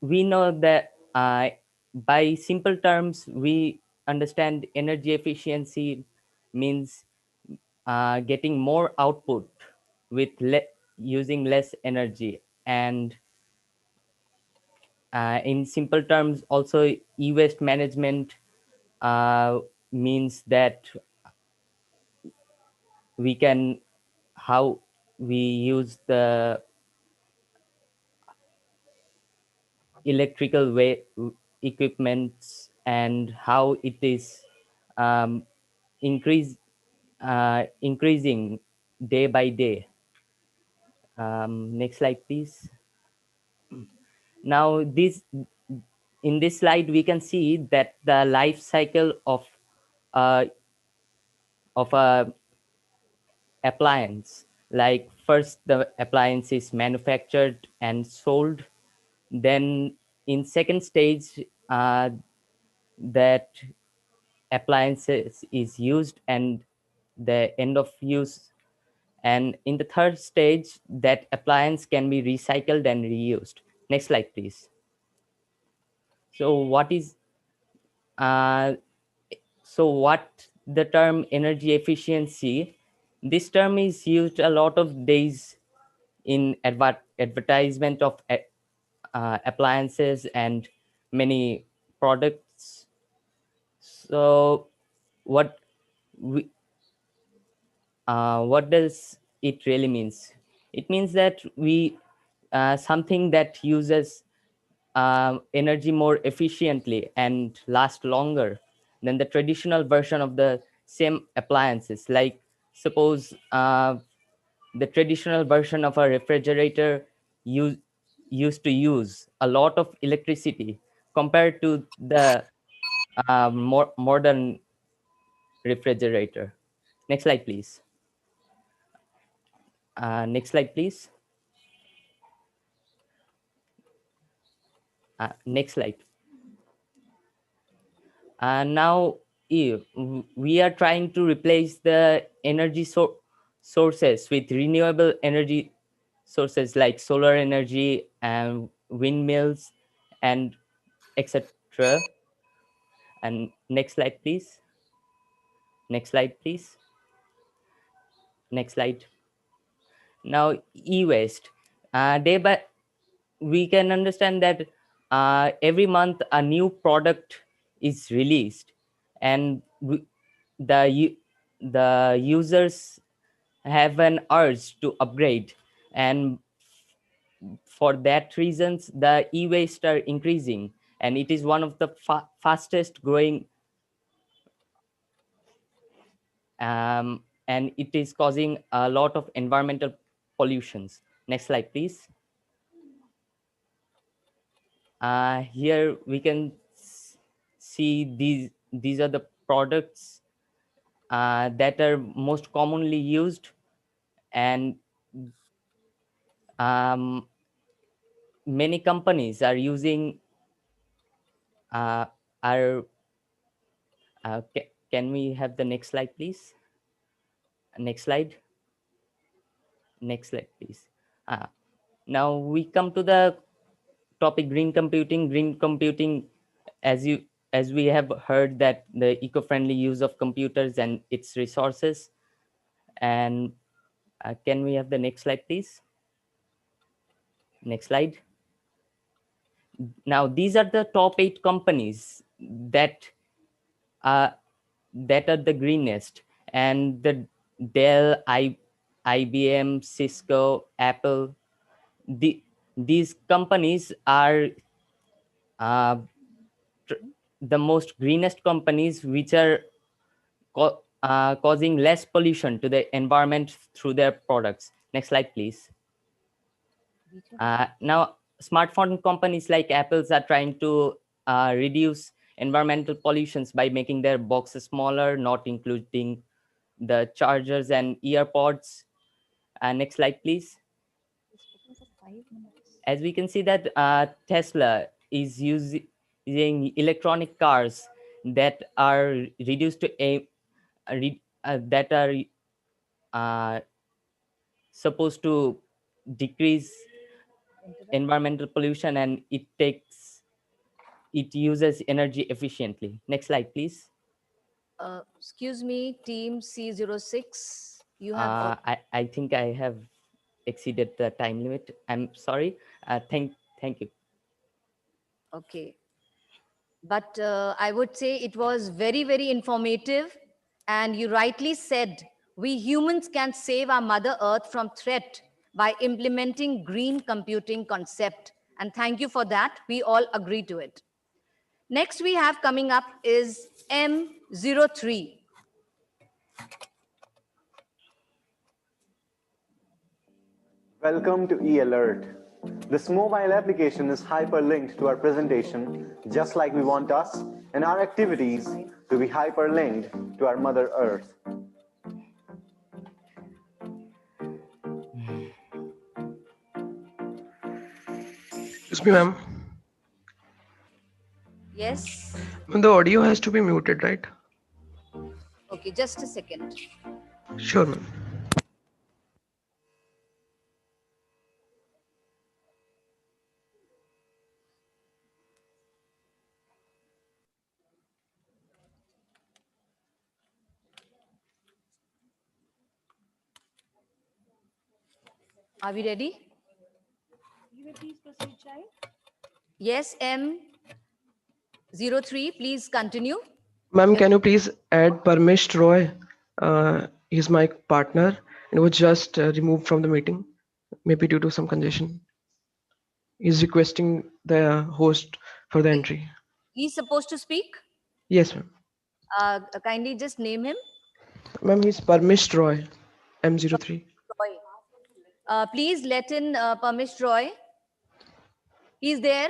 we know that by simple terms, we understand energy efficiency means getting more output with using less energy. And in simple terms, also e-waste management means that we can how we use the electrical equipments and how it is um, increasing day by day. Next slide, please. Now, in this slide, we can see that the life cycle of a appliance, like first the appliance is manufactured and sold, then in second stage that appliances is used and the end of use, and in the third stage that appliance can be recycled and reused. Next slide, please. So what the term energy efficiency, this term is used a lot of days in advertisement of appliances and many products. So what does it really means? It means that something that uses energy more efficiently and last longer than the traditional version of the same appliances. Like suppose the traditional version of a refrigerator used to use a lot of electricity compared to the more modern refrigerator. Next slide, please. Next slide, please. Next slide. Now, we are trying to replace the energy sources with renewable energy sources like solar energy and windmills and etc. And next slide, please. Next slide, please. Next slide. Now, e-waste. We can understand that every month a new product is released, and the users have an urge to upgrade, and for that reasons the e-waste are increasing, and it is one of the fastest growing, and it is causing a lot of environmental pollutions. Next slide, please. Here we can see these are the products that are most commonly used, and many companies are using can we have the next slide, please? Next slide. Next slide, please. Now we come to the topic green computing. Green computing, as we have heard, that the eco-friendly use of computers and its resources, and Can we have the next slide, please? Next slide. Now, these are the top 8 companies that are the greenest, and the Dell, IBM, Cisco, Apple. These companies are the most greenest companies, which are causing less pollution to the environment through their products. Next slide, please. Now, smartphone companies like Apple's are trying to reduce environmental pollutions by making their boxes smaller, not including the chargers and earpods. Next slide, please. As we can see that Tesla is using electronic cars that are reduced to that are supposed to decrease environmental pollution, and it uses energy efficiently. Next slide, please. Excuse me, team C06. You have. I think I have exceeded the time limit. I'm sorry. Thank you. Okay. But I would say it was very, very informative. And you rightly said, we humans can save our Mother Earth from threat by implementing green computing concept. And thank you for that. We all agree to it. Next we have coming up is M03. Welcome to E-Alert. This mobile application is hyperlinked to our presentation, just like we want us and our activities to be hyperlinked to our Mother Earth. Excuse me, ma'am. Yes. The audio has to be muted, right? Okay, just a second. Sure, ma'am. Are we ready? You may please proceed, child. Yes, M03, please continue. Ma'am, can you please add Parmesh Roy? He's my partner and was just removed from the meeting, maybe due to some congestion. He's requesting the host for the entry. He's supposed to speak? Yes, ma'am. Kindly just name him. Ma'am, he's Parmesh Roy, M03. Roy. Please let in Parmesh Roy. He's there.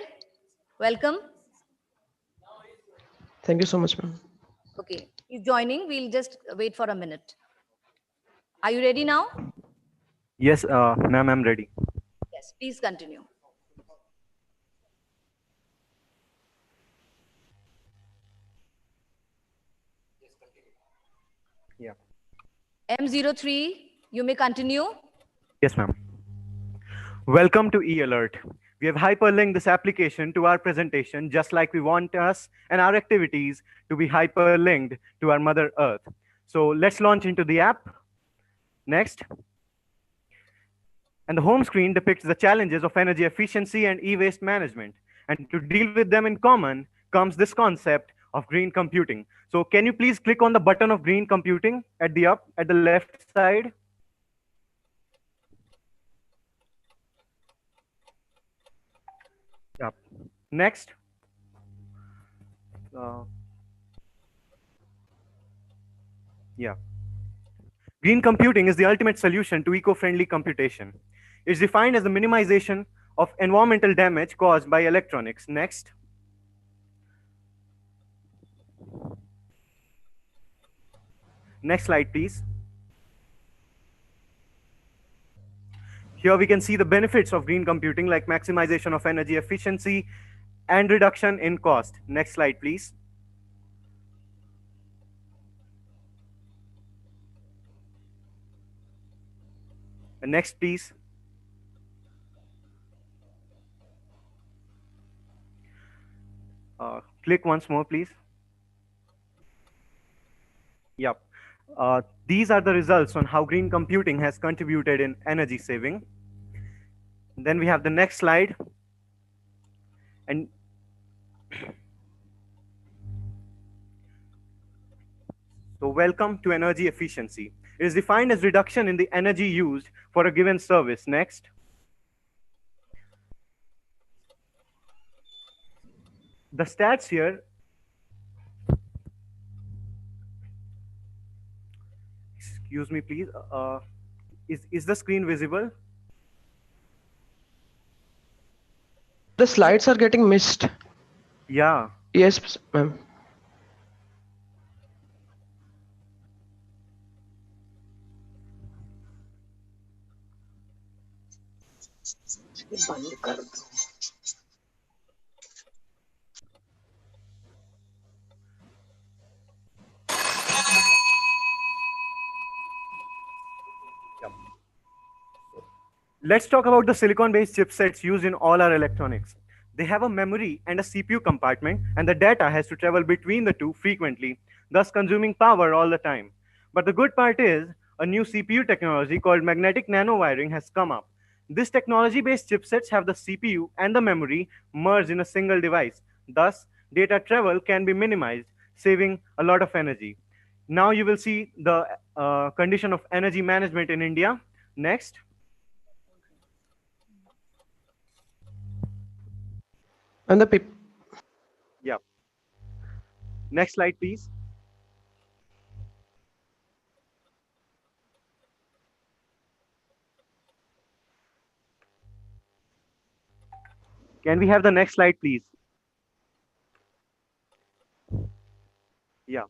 Welcome. Thank you so much, ma'am. Okay, he's joining. We'll just wait for a minute. Are you ready now? Yes, ma'am, I'm ready. Yes, please continue. Yeah. M03, you may continue. Yes, ma'am. Welcome to E-Alert. We have hyperlinked this application to our presentation, just like we want us and our activities to be hyperlinked to our Mother Earth. So let's launch into the app. Next. And the home screen depicts the challenges of energy efficiency and e-waste management. And to deal with them in common comes this concept of green computing. So can you please click on the button of green computing at the left side? Yep. Next. Yeah. Green computing is the ultimate solution to eco-friendly computation. It's defined as the minimization of environmental damage caused by electronics. Next. Next slide, please. Here we can see the benefits of green computing, like maximization of energy efficiency and reduction in cost. Next slide, please. And next, please. Click once more, please. Yep. These are the results on how green computing has contributed in energy saving. Then we have the next slide. And so welcome to energy efficiency. It is defined as reduction in the energy used for a given service. Next. The stats here. Excuse me, please. Is the screen visible? The slides are getting missed. Yeah. Yes, ma'am. Let's talk about the silicon-based chipsets used in all our electronics. They have a memory and a CPU compartment, and the data has to travel between the two frequently, thus consuming power all the time. But the good part is, a new CPU technology called magnetic nanowiring has come up. This technology-based chipsets have the CPU and the memory merged in a single device. Thus, data travel can be minimized, saving a lot of energy. Now you will see the condition of energy management in India. Next. And the people. Yeah. Next slide, please. Can we have the next slide, please? Yeah.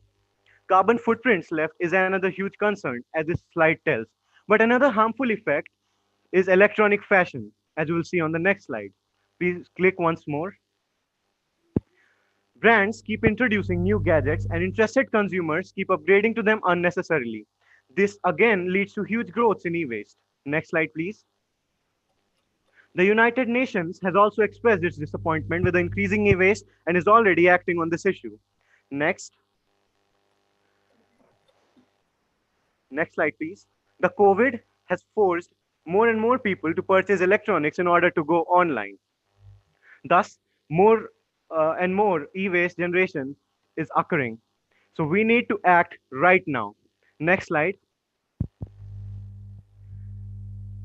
Carbon footprints left is another huge concern, as this slide tells. But another harmful effect is electronic fashion, as you will see on the next slide. Please click once more. Brands keep introducing new gadgets and interested consumers keep upgrading to them unnecessarily. This again leads to huge growth in e-waste. Next slide, please. The United Nations has also expressed its disappointment with the increasing e-waste and is already acting on this issue. Next. Next slide, please. The COVID has forced more and more people to purchase electronics in order to go online. Thus, more and more e-waste generation is occurring. So we need to act right now. Next slide.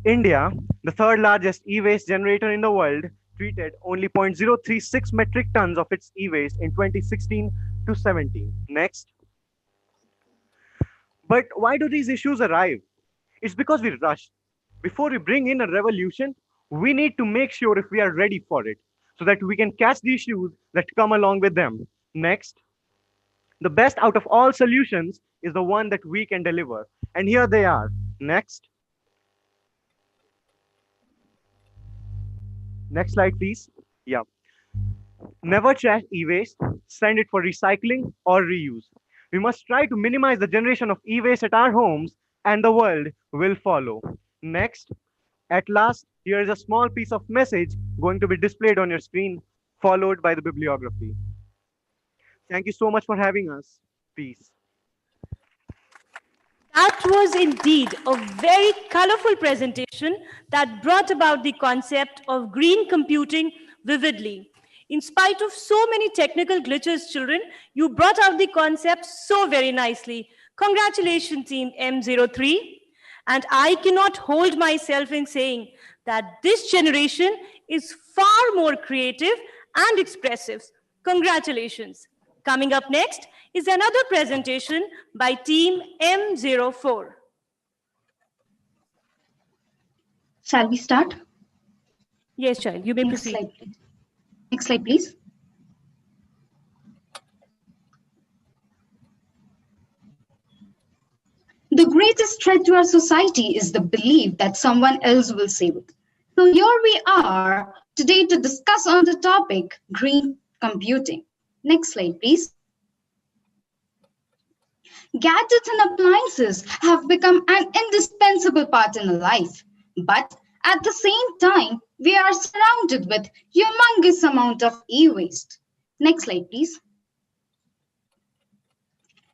India, the third largest e-waste generator in the world, treated only 0.036 metric tons of its e-waste in 2016 to 17. Next. But why do these issues arrive? It's because we rush. Before we bring in a revolution, we need to make sure if we are ready for it, so that we can catch the issues that come along with them. Next. The best out of all solutions is the one that we can deliver. And here they are. Next. Next slide, please. Yeah. Never trash e-waste, send it for recycling or reuse. We must try to minimize the generation of e-waste at our homes, and the world will follow. Next. At last, here is a small piece of message going to be displayed on your screen, followed by the bibliography. Thank you so much for having us. Peace. That was indeed a very colorful presentation that brought about the concept of green computing vividly. In spite of so many technical glitches, children, you brought out the concept so very nicely. Congratulations, Team M03. And I cannot hold myself in saying that this generation is far more creative and expressive. Congratulations. Coming up next is another presentation by Team M04. Shall we start? Yes, child, you may Next proceed. slide, please. Next slide, please. The greatest threat to our society is the belief that someone else will save it. So here we are today to discuss on the topic green computing. Next slide, please. Gadgets and appliances have become an indispensable part in our life, but at the same time, we are surrounded with humongous amount of e-waste. Next slide, please.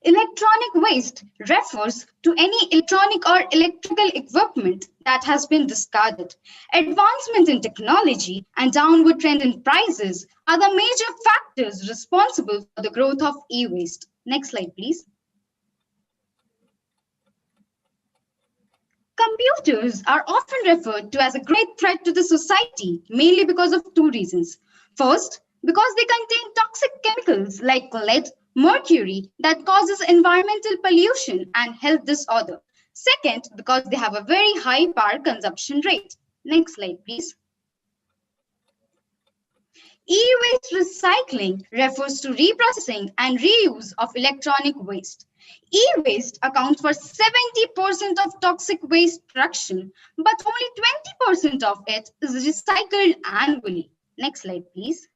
Electronic waste refers to any electronic or electrical equipment that has been discarded. Advancement in technology and downward trend in prices are the major factors responsible for the growth of e-waste. Next slide, please. Computers are often referred to as a great threat to the society, mainly because of two reasons. First, because they contain toxic chemicals like lead, mercury that causes environmental pollution and health disorder. Second, because they have a very high power consumption rate. Next slide, please. E-waste recycling refers to reprocessing and reuse of electronic waste. E-waste accounts for 70% of toxic waste production, but only 20% of it is recycled annually. Next slide, please.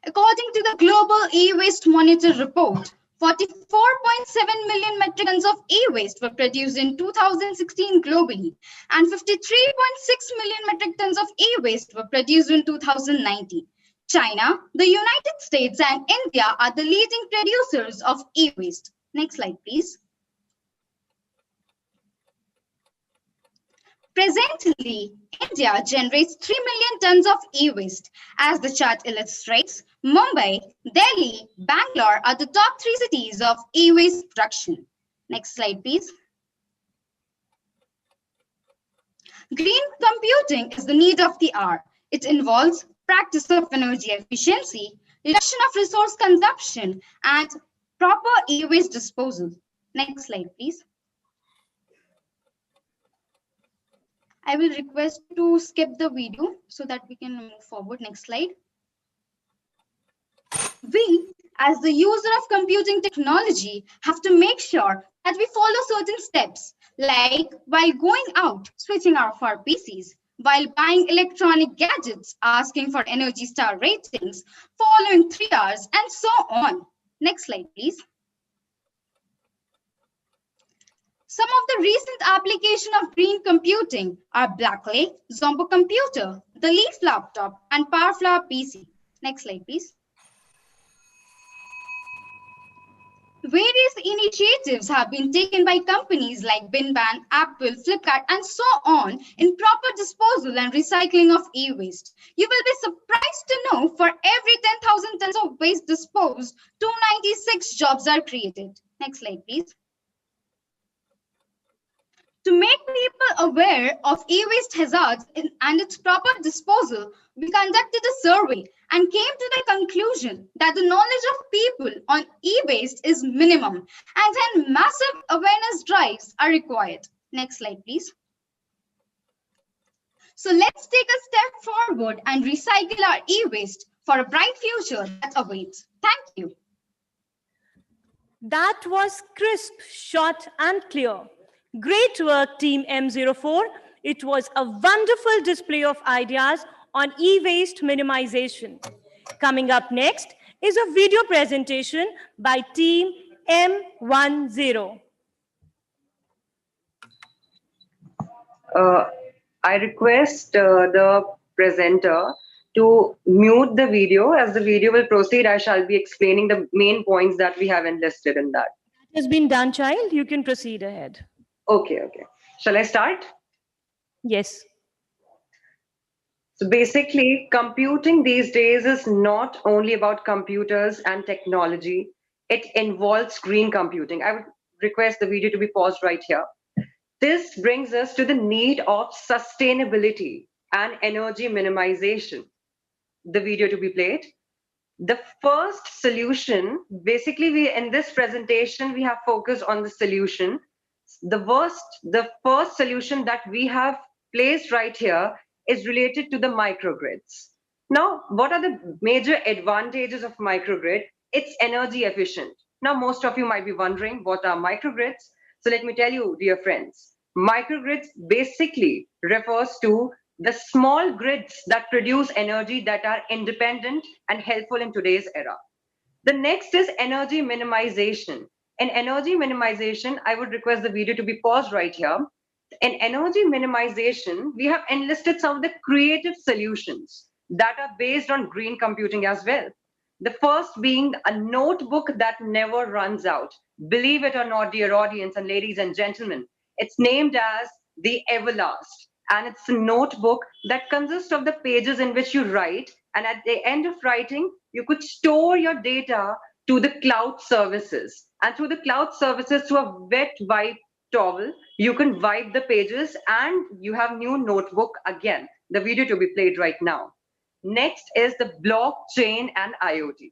According to the Global E-Waste Monitor report, 44.7 million metric tons of e-waste were produced in 2016 globally, and 53.6 million metric tons of e-waste were produced in 2019. China, the United States, and India are the leading producers of e-waste. Next slide, please. Presently, India generates 3 million tons of e-waste. As the chart illustrates, Mumbai, Delhi, Bangalore are the top 3 cities of e-waste production. Next slide, please. Green computing is the need of the hour. It involves practice of energy efficiency, reduction of resource consumption, and proper e-waste disposal. Next slide, please. I will request to skip the video so that we can move forward. Next slide. We, as the user of computing technology, have to make sure that we follow certain steps, like while going out, switching off our PCs, while buying electronic gadgets, asking for Energy Star ratings, following 3 Rs, and so on. Next slide, please. Some of the recent applications of green computing are Blacklake, Zombo Computer, the Leaf laptop, and PowerFlower PC. Next slide, please. Various initiatives have been taken by companies like Binban, Apple, Flipkart, and so on in proper disposal and recycling of e-waste. You will be surprised to know for every 10,000 tons of waste disposed, 296 jobs are created. Next slide, please. To make people aware of e-waste hazards and its proper disposal, we conducted a survey and came to the conclusion that the knowledge of people on e-waste is minimum, and then massive awareness drives are required. Next slide, please. So let's take a step forward and recycle our e-waste for a bright future that awaits. Thank you. That was crisp, short, and clear. Great work, Team M04. It was a wonderful display of ideas on e-waste minimization. Coming up next is a video presentation by Team M10. I request the presenter to mute the video. As the video will proceed, I shall be explaining the main points that we have enlisted in that. It has been done, child. You can proceed ahead. Okay. Shall I start? Yes. So basically, computing these days is not only about computers and technology. It involves green computing. I would request the video to be paused right here. This brings us to the need of sustainability and energy minimization. The video to be played. The first solution, basically in this presentation, we have focused on the solution. The first solution that we have placed right here is related to the microgrids. Now, what are the major advantages of microgrid? It's energy efficient. Now, most of you might be wondering, what are microgrids? So let me tell you, dear friends, microgrids basically refers to the small grids that produce energy that are independent and helpful in today's era. The next is energy minimization. In energy minimization, I would request the video to be paused right here. In energy minimization, we have enlisted some of the creative solutions that are based on green computing as well. The first being a notebook that never runs out. Believe it or not, dear audience and ladies and gentlemen, it's named as the Everlast. And it's a notebook that consists of the pages in which you write. And at the end of writing, you could store your data to the cloud services. And through the cloud services, to a wet wipe towel, you can wipe the pages and you have new notebook again. The video to be played right now. Next is the blockchain and IoT.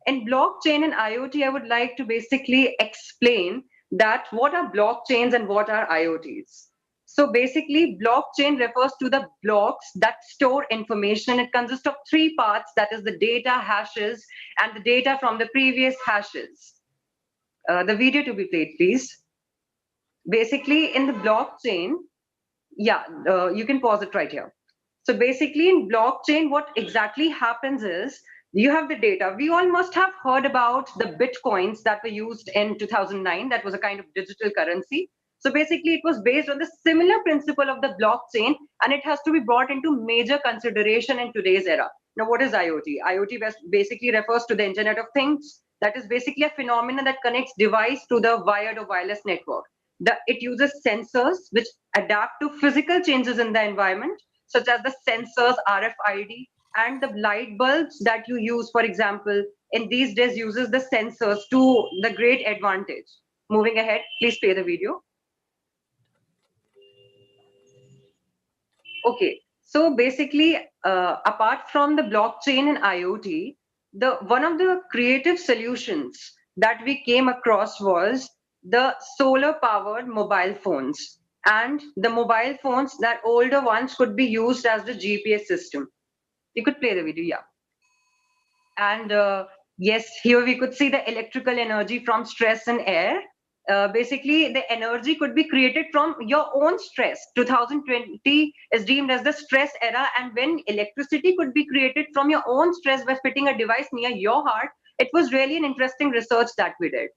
In blockchain and IoT, I would like to basically explain that what are blockchains and what are IoTs. So basically, blockchain refers to the blocks that store information. It consists of three parts, that is the data, hashes, and the data from the previous hashes. The video to be played, please. Basically, in the blockchain, you can pause it right here. So basically, in blockchain, what exactly happens is you have the data. We all must have heard about the bitcoins that were used in 2009. That was a kind of digital currency. So basically, it was based on the similar principle of the blockchain, and it has to be brought into major consideration in today's era. Now, what is IoT? IoT basically refers to the Internet of Things. That is basically a phenomenon that connects device to the wired or wireless network. It uses sensors which adapt to physical changes in the environment, such as the sensors, RFID, and the light bulbs that you use, for example, in these days uses the sensors to the great advantage. Moving ahead, please play the video. Okay, so basically, apart from the blockchain and IoT, one of the creative solutions that we came across was the solar-powered mobile phones. And the mobile phones, that older ones, could be used as the GPS system. You could play the video, yeah. And yes, here we could see the electrical energy from stress and air. Basically, the energy could be created from your own stress. 2020 is deemed as the stress era, and when electricity could be created from your own stress by fitting a device near your heart, it was really an interesting research that we did.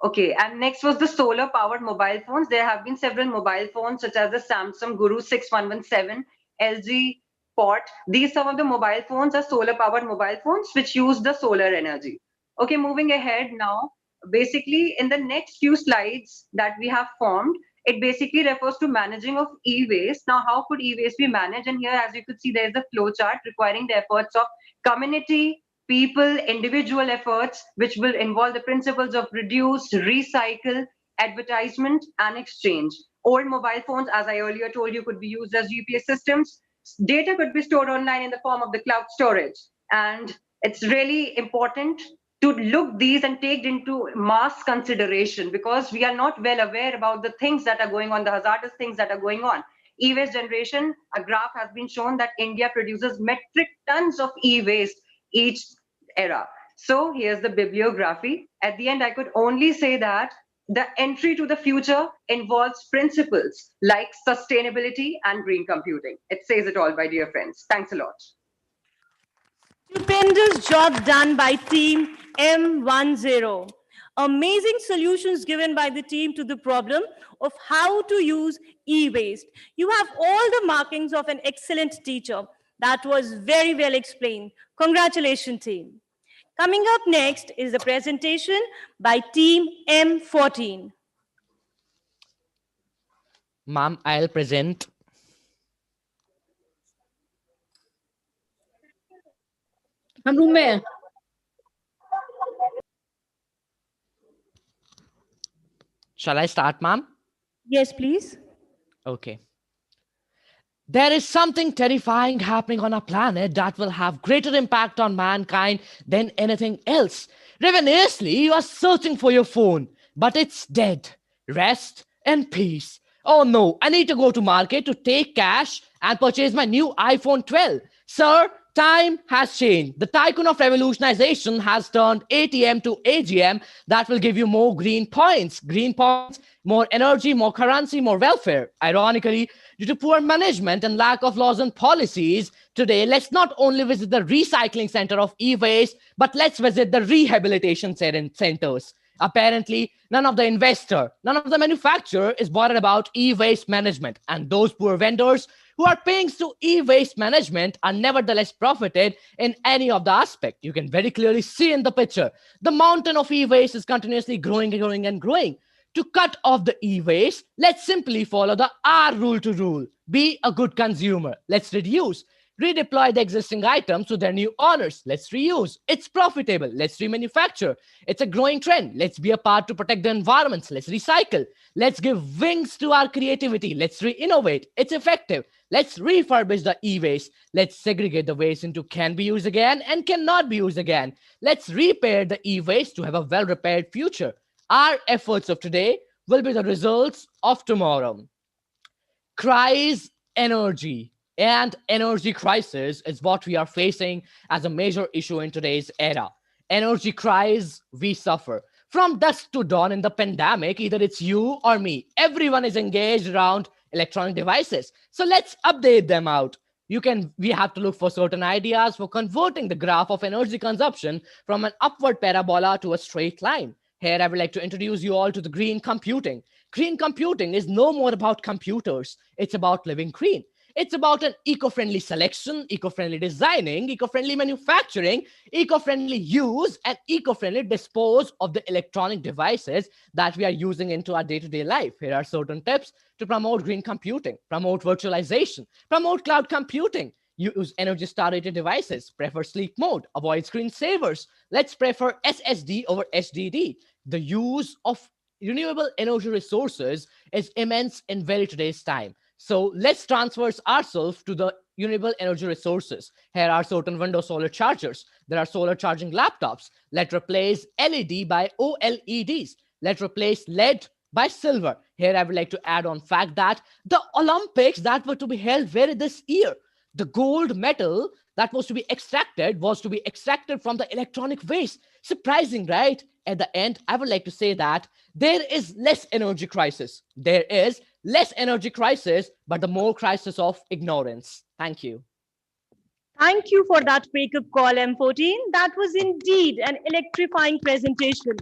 Okay, and next was the solar powered mobile phones. There have been several mobile phones such as the Samsung Guru 6117, LG Port. These some of the mobile phones are solar powered mobile phones which use the solar energy. Okay, moving ahead now. Basically, in the next few slides that we have formed, it basically refers to managing of e-waste. Now, how could e-waste be managed? And here, as you could see, there is a flow chart requiring the efforts of community, people, individual efforts, which will involve the principles of reduce, recycle, advertisement, and exchange. Old mobile phones, as I earlier told you, could be used as GPS systems. Data could be stored online in the form of the cloud storage. And it's really important to look these and take into mass consideration, because we are not well aware about the things that are going on, the hazardous things that are going on. E-waste generation, a graph has been shown that India produces metric tons of e-waste each era. So here's the bibliography. At the end, I could only say that the entry to the future involves principles like sustainability and green computing. It says it all, my dear friends. Thanks a lot. Stupendous job done by team M10. Amazing solutions given by the team to the problem of how to use e-waste. You have all the markings of an excellent teacher. That was very well explained. Congratulations, team. Coming up next is the presentation by team M14. Ma'am, I'll present. हम room में हैं. Shall I start, ma'am? Yes, please. Okay. There is something terrifying happening on our planet that will have greater impact on mankind than anything else. Ravenously, you are searching for your phone, but it's dead. Rest and peace. Oh no, I need to go to market to take cash and purchase my new iPhone 12. Sir, time has changed. The tycoon of revolutionization has turned ATM to AGM that will give you more green points. Green points, more energy, more currency, more welfare. Ironically, due to poor management and lack of laws and policies, today let's not only visit the recycling center of e-waste, but let's visit the rehabilitation centers. Apparently, none of the investor, none of the manufacturer is bothered about e-waste management. And those poor vendors who are paying to e-waste management are nevertheless profited in any of the aspect. You can very clearly see in the picture, the mountain of e-waste is continuously growing and growing and growing. To cut off the e-waste, let's simply follow the R rule to rule. Be a good consumer. Let's reduce. Redeploy the existing items to their new owners. Let's reuse. It's profitable. Let's remanufacture. It's a growing trend. Let's be a part to protect the environments. Let's recycle. Let's give wings to our creativity. Let's re-innovate. It's effective. Let's refurbish the e-waste. Let's segregate the waste into can be used again and cannot be used again. Let's repair the e-waste to have a well-repaired future. Our efforts of today will be the results of tomorrow. Cries energy. And energy crisis is what we are facing as a major issue in today's era. Energy cries, we suffer. From dusk to dawn in the pandemic, either it's you or me. Everyone is engaged around electronic devices. So let's update them out. We have to look for certain ideas for converting the graph of energy consumption from an upward parabola to a straight line. Here, I would like to introduce you all to the green computing. Green computing is no more about computers. It's about living green. It's about an eco-friendly selection, eco-friendly designing, eco-friendly manufacturing, eco-friendly use, and eco-friendly dispose of the electronic devices that we are using into our day-to-day life. Here are certain tips to promote green computing, promote virtualization, promote cloud computing. Use energy star-rated devices, prefer sleep mode, avoid screensavers. Let's prefer SSD over HDD. The use of renewable energy resources is immense in very today's time. So let's transfer ourselves to the renewable energy resources. Here are certain Windows solar chargers. There are solar charging laptops. Let's replace LED by OLEDs. Let's replace lead by silver. Here I would like to add on fact that the Olympics that were to be held very this year, the gold medal that was to be extracted from the electronic waste. Surprising, right? At the end, I would like to say that there is less energy crisis. There is less energy crisis, but the more crisis of ignorance. Thank you. Thank you for that wake-up call, M14. That was indeed an electrifying presentation.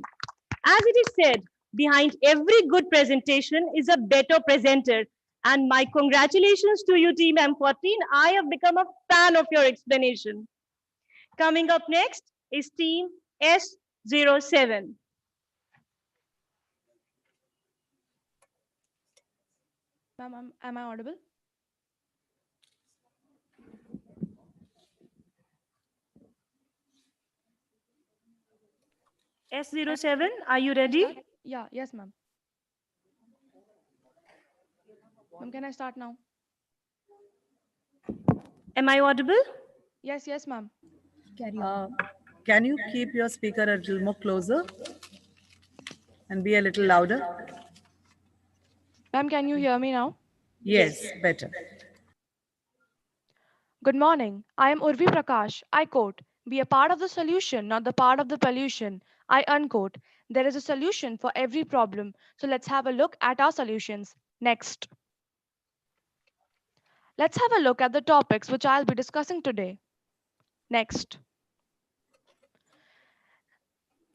As it is said, behind every good presentation is a better presenter. And my congratulations to you, Team M14. I have become a fan of your explanation. Coming up next is Team S07. Ma'am, am I audible? S07, are you ready? Yeah, yes, ma'am. Ma'am, can I start now? Am I audible? Yes, yes, ma'am. Can you keep your speaker a little more closer and be a little louder? Ma'am, can you hear me now? Yes, better. Good morning. I am Urvi Prakash. I quote, "Be a part of the solution, not the part of the pollution." I unquote, "There is a solution for every problem. So let's have a look at our solutions. Next. Let's have a look at the topics which I'll be discussing today. Next.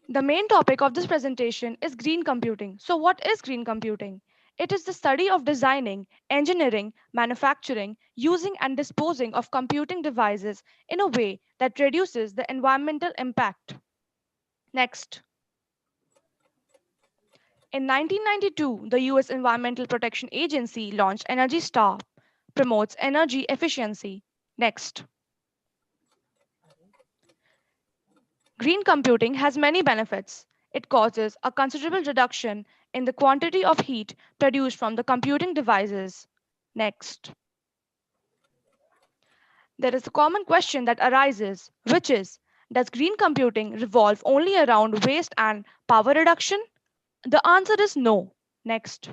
The main topic of this presentation is green computing. So what is green computing? It is the study of designing, engineering, manufacturing, using and disposing of computing devices in a way that reduces the environmental impact. Next. In 1992, the US Environmental Protection Agency launched Energy Star, promotes energy efficiency. Next. Green computing has many benefits. It causes a considerable reduction in the quantity of heat produced from the computing devices. Next. There is a common question that arises, which is, does green computing revolve only around waste and power reduction? The answer is no. Next.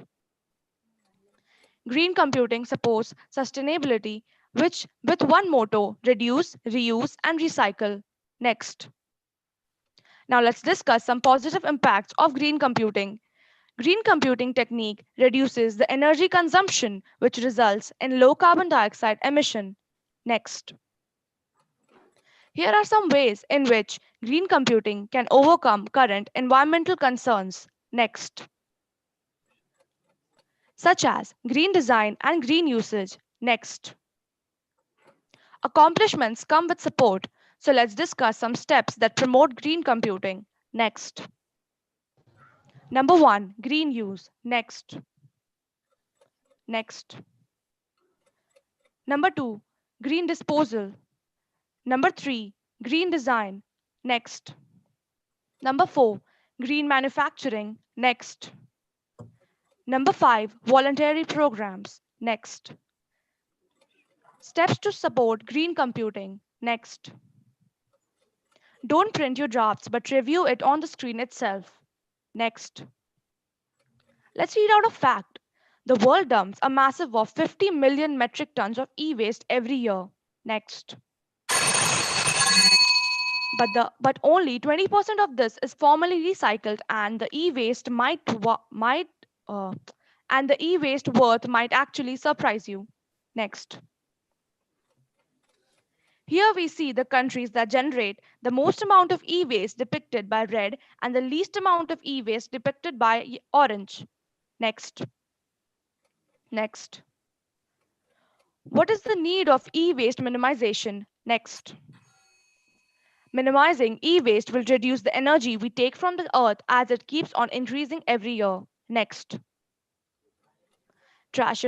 Green computing supports sustainability, which with one motto, reduce, reuse, and recycle. Next. Now let's discuss some positive impacts of green computing. Green computing technique reduces the energy consumption, which results in low carbon dioxide emission. Next. Here are some ways in which green computing can overcome current environmental concerns. Next, such as green design and green usage. Next, accomplishments come with support. So let's discuss some steps that promote green computing. Next, number one, green use. Next, next. Number two, green disposal. Number three, green design. Next. Number four, green manufacturing. Next. Number five, voluntary programs. Next. Steps to support green computing. Next. Don't print your drafts, but review it on the screen itself. Next. Let's read out a fact. The world dumps a massive of 50 million metric tons of e-waste every year. Next. But only 20% of this is formally recycled, and the e-waste worth might actually surprise you. Next. Here we see the countries that generate the most amount of e-waste depicted by red and the least amount of e-waste depicted by orange. Next. Next. What is the need of e-waste minimization? Next. Minimizing e-waste will reduce the energy we take from the earth as it keeps on increasing every year. Next. Trash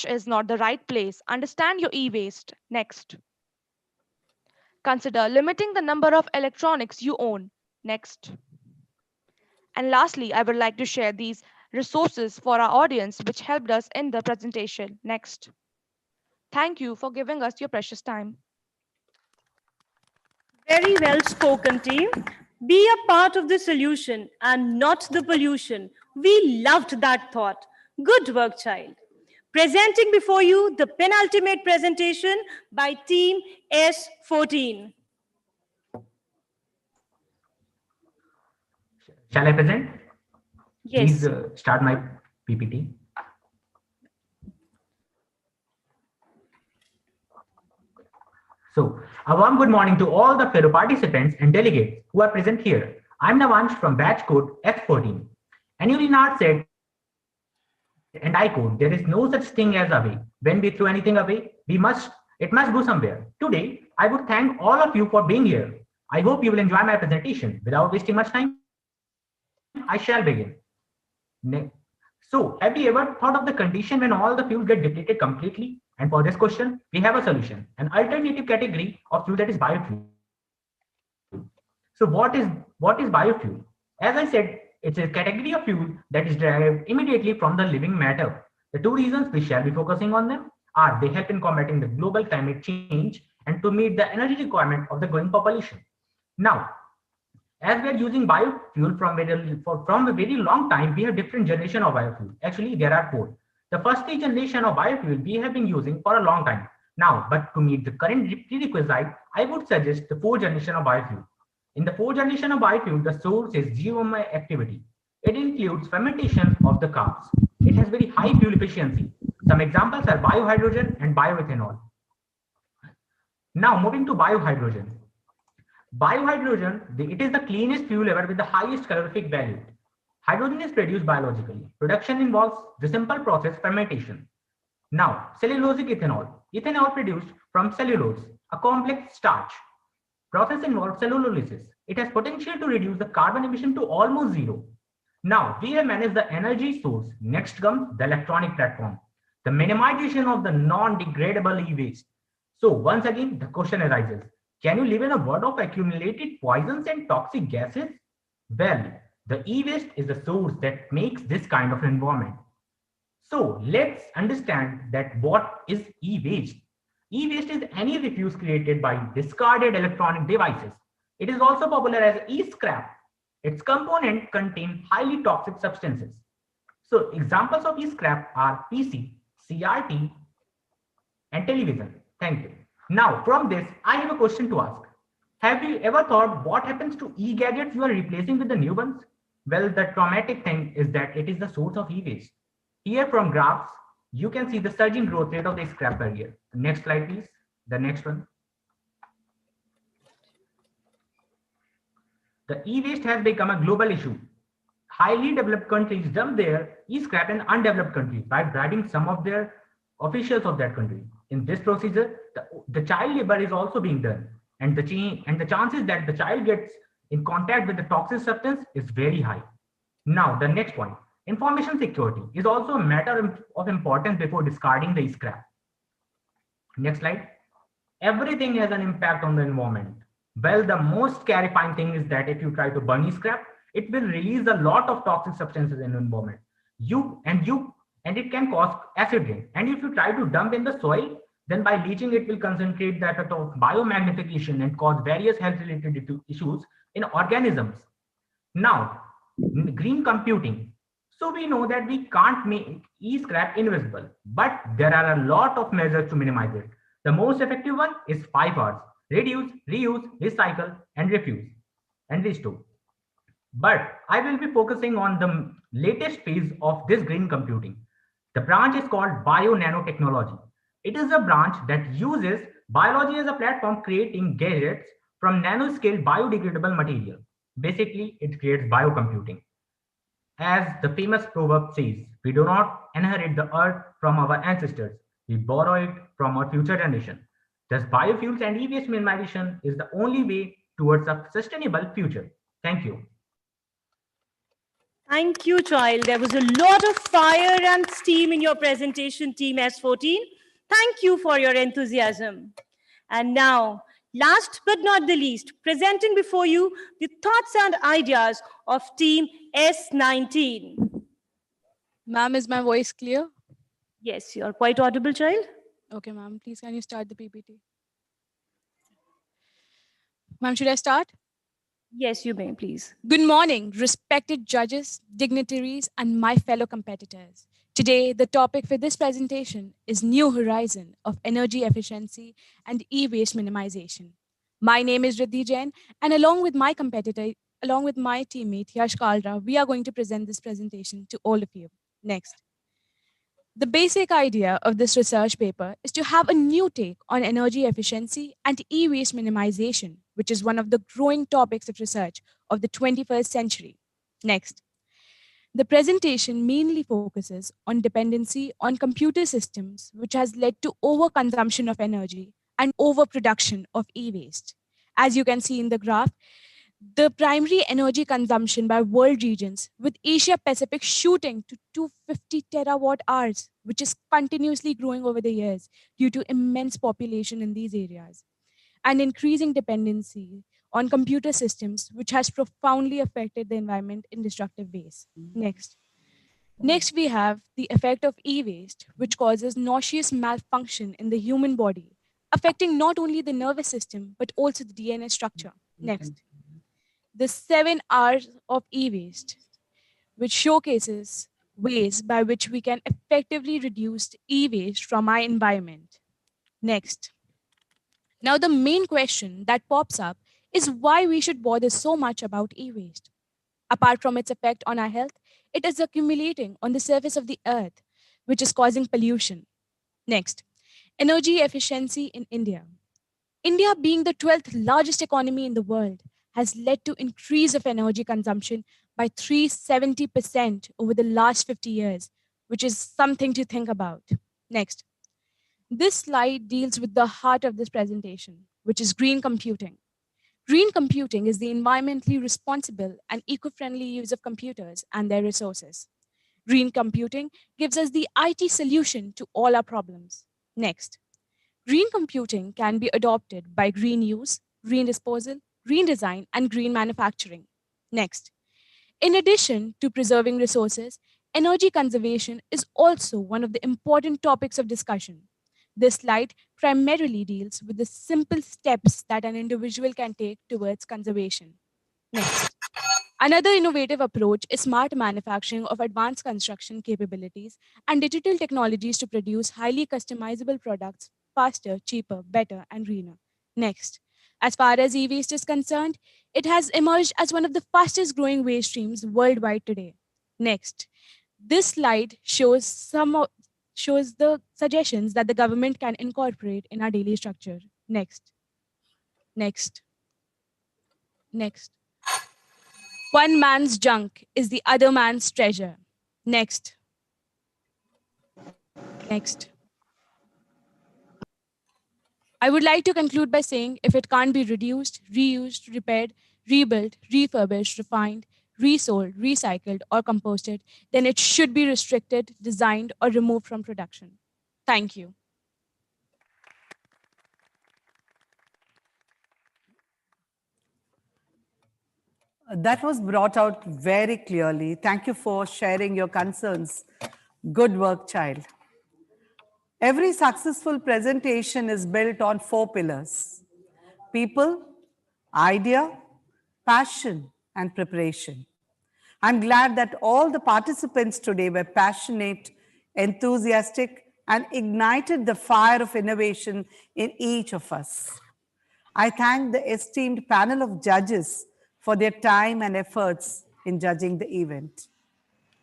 is not the right place. Understand your e-waste. Next. Consider limiting the number of electronics you own. Next. And lastly, I would like to share these resources for our audience which helped us in the presentation. Next. Thank you for giving us your precious time. Very well spoken, team. Be a part of the solution and not the pollution. We loved that thought. Good work, child. Presenting before you the penultimate presentation by Team S14. Shall I present? Yes. Please start my PPT. So, a warm good morning to all the fellow participants and delegates who are present here. I'm Navansh from batch code F14. Annually Nard said, and I quote, there is no such thing as away. When we throw anything away, it must go somewhere. Today, I would thank all of you for being here. I hope you will enjoy my presentation. Without wasting much time, I shall begin. So, have you ever thought of the condition when all the fuels get depleted completely? And for this question, we have a solution, an alternative category of fuel that is biofuel. So what is biofuel? As I said, it's a category of fuel that is derived immediately from the living matter. The two reasons we shall be focusing on them are they help in combating the global climate change and to meet the energy requirement of the growing population. Now, as we are using biofuel from a very long time, we have different generation of biofuel. Actually, there are four. The first generation of biofuel we have been using for a long time now, but to meet the current prerequisite, I would suggest the fourth generation of biofuel. In the fourth generation of biofuel, the source is GMO activity. It includes fermentation of the carbs. It has very high fuel efficiency. Some examples are biohydrogen and bioethanol. Now moving to biohydrogen. Biohydrogen, it is the cleanest fuel ever with the highest calorific value. Hydrogen is produced biologically. Production involves the simple process fermentation. Now, cellulosic ethanol. Ethanol produced from cellulose, a complex starch. Process involves cellulolysis. It has potential to reduce the carbon emission to almost zero. Now, we have managed the energy source. Next comes the electronic platform. The minimization of the non-degradable e-waste. So once again, the question arises. Can you live in a world of accumulated poisons and toxic gases? Well, the e-waste is the source that makes this kind of environment. So let's understand that what is e-waste. E-waste is any refuse created by discarded electronic devices. It is also popular as e-scrap. Its components contain highly toxic substances. So examples of e-scrap are PC, CRT, and television. Thank you. Now from this, I have a question to ask. Have you ever thought what happens to e-gadgets you are replacing with the new ones? Well, the traumatic thing is that it is the source of e-waste. Here from graphs, you can see the surging growth rate of the scrap per year. Next slide, please. The next one. The e-waste has become a global issue. Highly developed countries dump their e-scrap in undeveloped countries by bribing some of their officials of that country. In this procedure, the child labor is also being done, and the chances that the child gets in contact with the toxic substance is very high. Now, the next point, information security is also a matter of importance before discarding the scrap. Next slide. Everything has an impact on the environment. Well, the most terrifying thing is that if you try to burn scrap, it will release a lot of toxic substances in the environment. And it can cause acid rain. And if you try to dump in the soil, then by leaching, it will concentrate the effect of biomagnification and cause various health-related issues in organisms. Now, green computing. So we know that we can't make e-scrap invisible, but there are a lot of measures to minimize it. The most effective one is 5 R's: reduce, reuse, recycle, and refuse, and restore. But I will be focusing on the latest phase of this green computing. The branch is called bio-nanotechnology. It is a branch that uses biology as a platform, creating gadgets from nanoscale biodegradable material. Basically, it creates biocomputing. As the famous proverb says, we do not inherit the earth from our ancestors, we borrow it from our future generation. Thus, biofuels and e-waste minimization is the only way towards a sustainable future. Thank you. Thank you, child. There was a lot of fire and steam in your presentation, Team S14. Thank you for your enthusiasm. And now, last but not the least, presenting before you the thoughts and ideas of Team S19. Ma'am, is my voice clear? Yes, you're quite audible, child. Okay, ma'am. Please, can you start the PPT? Ma'am, should I start? Yes, you may, please. Good morning, respected judges, dignitaries, and my fellow competitors. Today, the topic for this presentation is New Horizon of Energy Efficiency and E-Waste Minimization. My name is Riddhi Jain, and along with my competitor, along with my teammate Yash Kalra, we are going to present this presentation to all of you. Next. The basic idea of this research paper is to have a new take on energy efficiency and e-waste minimization, which is one of the growing topics of research of the 21st century. Next. The presentation mainly focuses on dependency on computer systems, which has led to overconsumption of energy and overproduction of e-waste. As you can see in the graph, the primary energy consumption by world regions, with Asia Pacific shooting to 250 terawatt hours, which is continuously growing over the years due to immense population in these areas, and increasing dependency on computer systems, which has profoundly affected the environment in destructive ways. Next. Next, we have the effect of e-waste, which causes nauseous malfunction in the human body, affecting not only the nervous system, but also the DNA structure. Next. The 7 R's of e-waste, which showcases ways by which we can effectively reduce e-waste from our environment. Next. Now, the main question that pops up is why we should bother so much about e-waste. Apart from its effect on our health, it is accumulating on the surface of the earth, which is causing pollution. Next, energy efficiency in India. India, being the 12th largest economy in the world, has led to increase of energy consumption by 370% over the last 50 years, which is something to think about. Next. This slide deals with the heart of this presentation, which is green computing. Green computing is the environmentally responsible and eco-friendly use of computers and their resources. Green computing gives us the IT solution to all our problems. Next. Green computing can be adopted by green use, green disposal, green design, and green manufacturing. Next. In addition to preserving resources, energy conservation is also one of the important topics of discussion. This slide primarily deals with the simple steps that an individual can take towards conservation. Next. Another innovative approach is smart manufacturing of advanced construction capabilities and digital technologies to produce highly customizable products faster, cheaper, better, and greener. Next. As far as e-waste is concerned, it has emerged as one of the fastest growing waste streams worldwide today. Next. This slide shows the suggestions that the government can incorporate in our daily structure. Next. Next. Next. One man's junk is the other man's treasure. Next. Next. I would like to conclude by saying if it can't be reduced, reused, repaired, rebuilt, refurbished, refined, resold, recycled, or composted, then it should be restricted, designed, or removed from production. Thank you. That was brought out very clearly. Thank you for sharing your concerns. Good work, child. Every successful presentation is built on 4 pillars: people, idea, passion, and preparation. I'm glad that all the participants today were passionate, enthusiastic, and ignited the fire of innovation in each of us. I thank the esteemed panel of judges for their time and efforts in judging the event.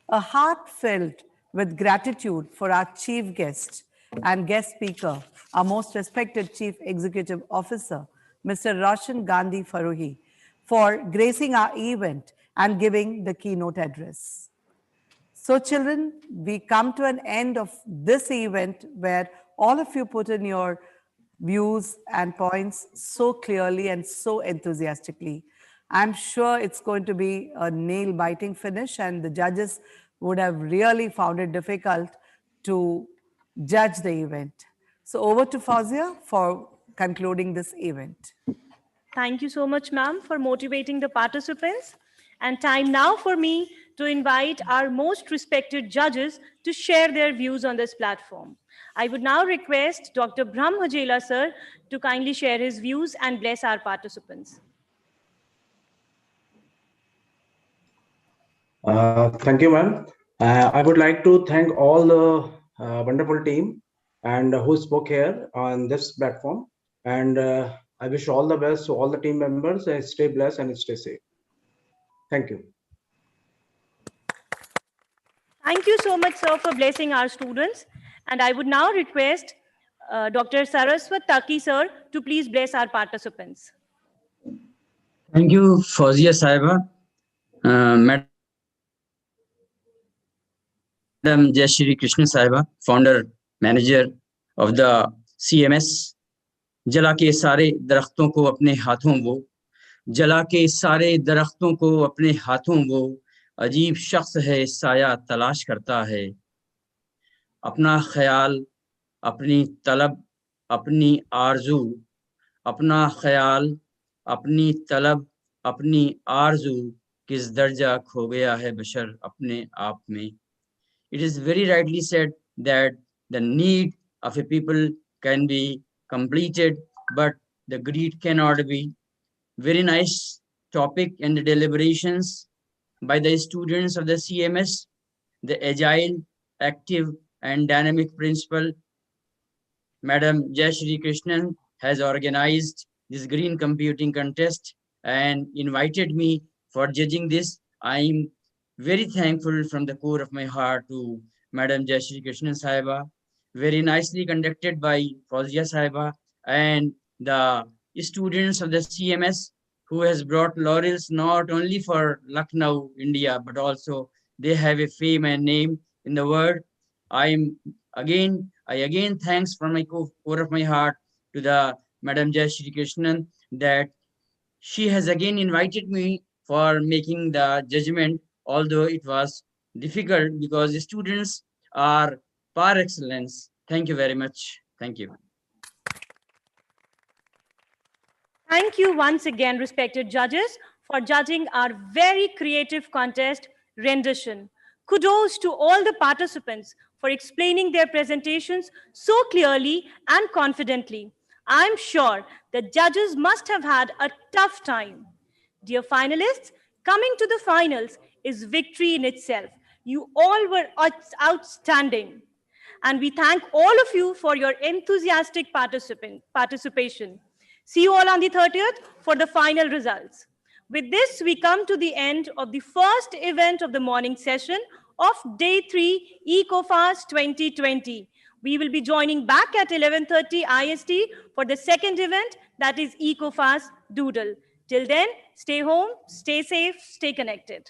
A heart filled with gratitude for our chief guest and guest speaker, our most respected Chief Executive Officer, Mr. Roshan Gandhi Faroohi, for gracing our event and giving the keynote address. So children, we come to an end of this event where all of you put in your views and points so clearly and so enthusiastically. I'm sure it's going to be a nail-biting finish, and the judges would have really found it difficult to judge the event. So over to Fawzia for concluding this event. Thank you so much, ma'am, for motivating the participants. And time now for me to invite our most respected judges to share their views on this platform. I would now request Dr. Brahm Hajela, sir, to kindly share his views and bless our participants. Thank you, ma'am. I would like to thank all the wonderful team and who spoke here on this platform. And I wish all the best to all the team members. Stay blessed and stay safe. Thank you. Thank you so much, sir, for blessing our students. And I would now request Dr. Saraswat Taki, sir, to please bless our participants. Thank you, Fawzia Saiba. Madam Jai Shri Krishna Saiba, founder, manager of the CMS. जला के सारे दरख्तों को अपने हाथों वो, जला के सारे दरख्तों को अपने हाथों वो, अजीब शख्स है साया तलाश करता है, अपना ख्याल अपनी तलब अपनी आरजू, अपना ख्याल अपनी तलब अपनी आरजू, किस दर्जा खो गया है बशर अपने आप में. It is very rightly said that the need of a people can be completed, but the greed cannot be. Very nice topic and the deliberations by the students of the CMS, the agile, active, and dynamic principle. Madam Jai Shri Krishnan has organized this green computing contest and invited me for judging this. I am very thankful from the core of my heart to Madam Jai Shri Krishnan Saiba, very nicely conducted by Fawzia Saiba and the students of the CMS, who has brought laurels not only for Lucknow, India, but also they have a fame and name in the world. I again thanks from my core of my heart to the Madam Jai Shri Krishnan that she has again invited me for making the judgment, although it was difficult because the students are par excellence. Thank you very much. Thank you. Thank you once again, respected judges, for judging our very creative contest, Rendition. Kudos to all the participants for explaining their presentations so clearly and confidently. I'm sure the judges must have had a tough time. Dear finalists, coming to the finals is victory in itself. You all were outstanding. And we thank all of you for your enthusiastic participation. See you all on the 30th for the final results. With this, we come to the end of the first event of the morning session of Day 3 E-COFAS 2020. We will be joining back at 11:30 IST for the second event, that is E-COFAS Doodle. Till then, stay home, stay safe, stay connected.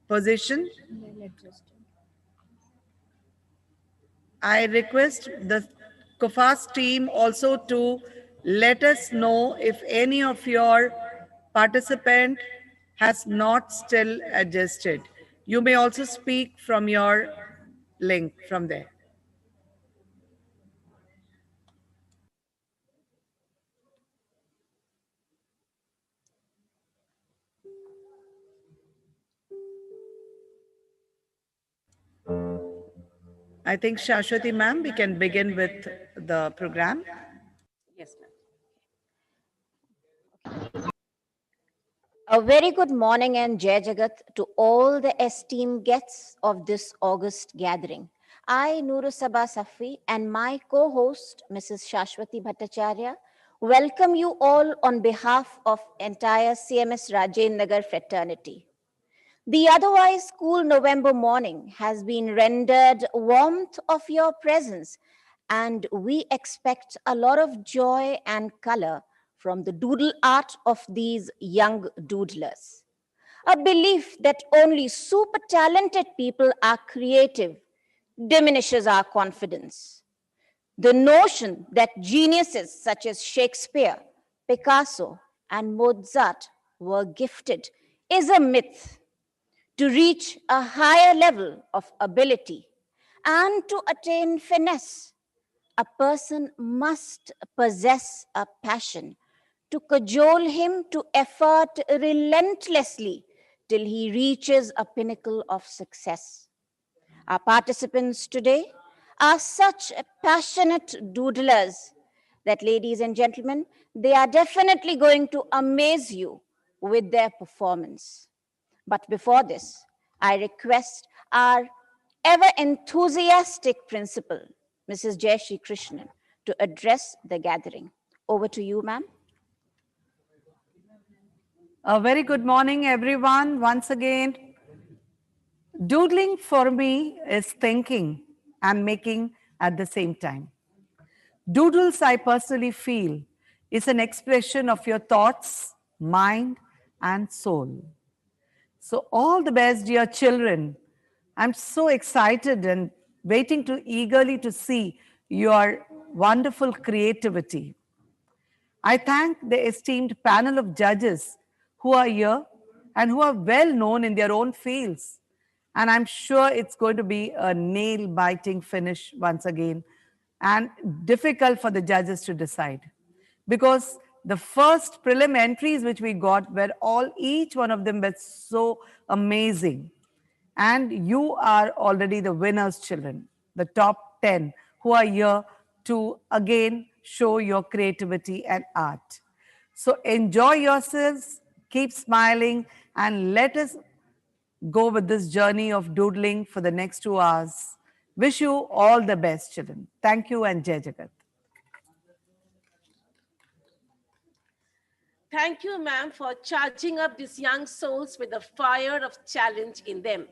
position. I request the COFAS team also to let us know if any of your participant has not still adjusted. You may also speak from your link from there. I think Shashwati ma'am, we can begin with the program. Yes, ma'am. A very good morning and Jai Jagat to all the esteemed guests of this August gathering. I, Nuru Sabha Safi, and my co-host, Mrs. Shashwati Bhattacharya, welcome you all on behalf of entire CMS RajendraNagar fraternity. The otherwise cool November morning has been rendered warmth of your presence, and we expect a lot of joy and color from the doodle art of these young doodlers. A belief that only super talented people are creative diminishes our confidence. The notion that geniuses such as Shakespeare, Picasso, and Mozart were gifted is a myth. To reach a higher level of ability and to attain finesse, a person must possess a passion to cajole him to effort relentlessly till he reaches a pinnacle of success. Our participants today are such passionate doodlers that, ladies and gentlemen, they are definitely going to amaze you with their performance. But before this, I request our ever enthusiastic principal, Mrs. Jayashree Krishnan, to address the gathering. Over to you, ma'am. A very good morning, everyone. Once again, doodling for me is thinking and making at the same time. Doodles, I personally feel, is an expression of your thoughts, mind, and soul. So all the best, dear children. I'm so excited and waiting to eagerly to see your wonderful creativity. I thank the esteemed panel of judges who are here and who are well known in their own fields. And I'm sure it's going to be a nail-biting finish once again and difficult for the judges to decide. Because the first prelim entries which we got were all, each one of them was so amazing. And you are already the winners, children, the top 10 who are here to again show your creativity and art. So enjoy yourselves, keep smiling, and let us go with this journey of doodling for the next 2 hours. Wish you all the best, children. Thank you and Jai Jagat. Thank you, ma'am, for charging up these young souls with the fire of challenge in them.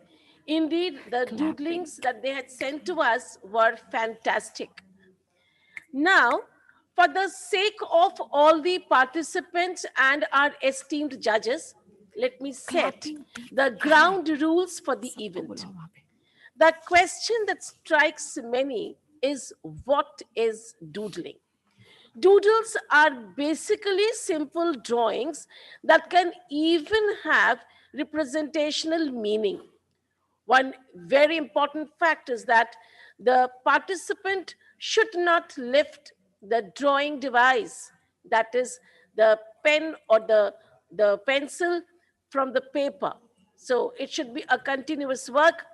Indeed, the doodlings that they had sent to us were fantastic. Now, for the sake of all the participants and our esteemed judges, let me set the ground rules for the event. The question that strikes many is, what is doodling? Doodles are basically simple drawings that can even have representational meaning. One very important fact is that the participant should not lift the drawing device, that is the pen or the pencil, from the paper. So it should be a continuous work.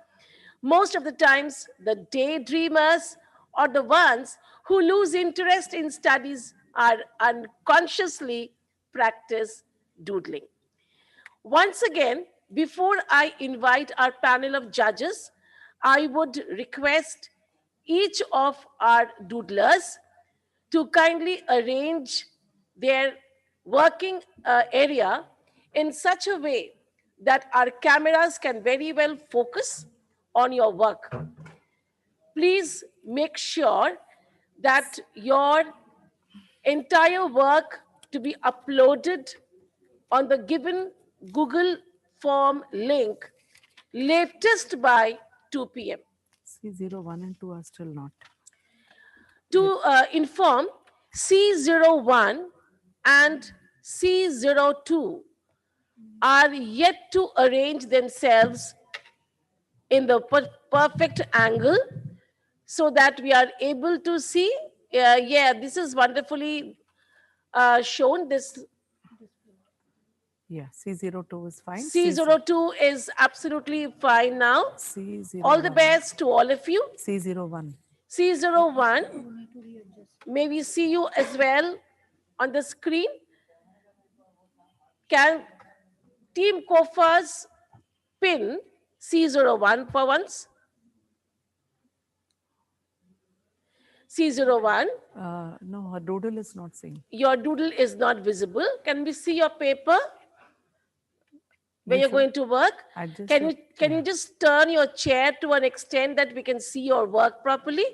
Most of the times, the daydreamers or the ones who lose interest in studies are unconsciously practice doodling. Once again, before I invite our panel of judges, I would request each of our doodlers to kindly arrange their working area in such a way that our cameras can very well focus on your work. Please make sure that your entire work to be uploaded on the given Google form link latest by 2 p.m. C01 and 2 are still not. To inform, C01 and C02 are yet to arrange themselves in the perfect angle so that we are able to see. Yeah, this is wonderfully shown. This Yeah, C02 is fine. C02 is absolutely fine now. C01. All the best to all of you. C01. C01, may we see you as well on the screen? Can Team COFAS pin C01 for once? C01. No, her doodle is not seen. Your doodle is not visible. Can we see your paper where you're going to work? Can you just turn your chair to an extent that we can see your work properly?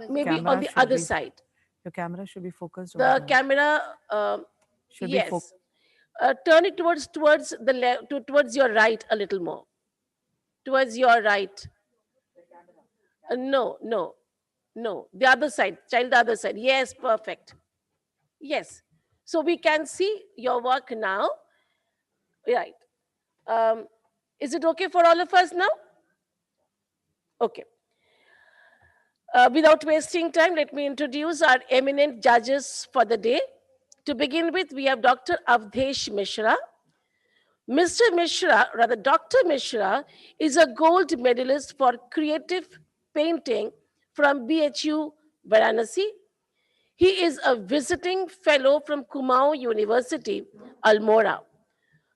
Maybe on the other side. Your camera should be focused on the camera. Yes. Turn it towards the left, towards your right a little more. Towards your right. No. The other side, child, the other side. Yes, perfect. Yes. So we can see your work now. Right. Is it okay for all of us now? Okay. Without wasting time, let me introduce our eminent judges for the day. To begin with, we have Dr. Avdesh Mishra. Mr. Mishra, rather Dr. Mishra, is a gold medalist for creative painting from BHU Varanasi. He is a visiting fellow from Kumaon University, Almora.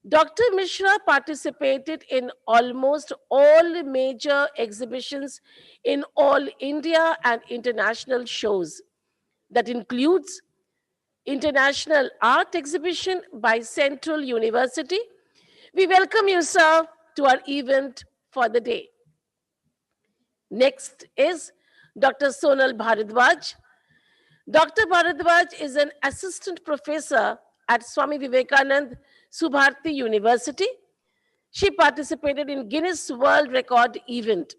Dr. Mishra participated in almost all major exhibitions in all India and international shows. That includes International Art Exhibition by Central University. We welcome you, sir, to our event for the day. Next is Dr. Sonal Bharadwaj. Dr. Bharadwaj is an assistant professor at Swami Vivekanand Subharti University. She participated in Guinness World Record event,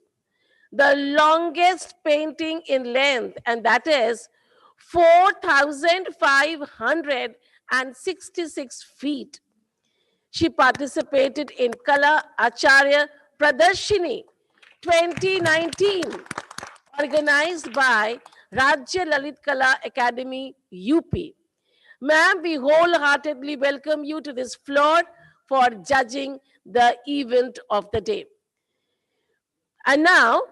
the longest painting in length, and that is 4,566 feet. She participated in Kala Acharya Pradarshini 2019, organized by Rajya Lalit Kala Academy, UP. Ma'am, we wholeheartedly welcome you to this floor for judging the event of the day. And now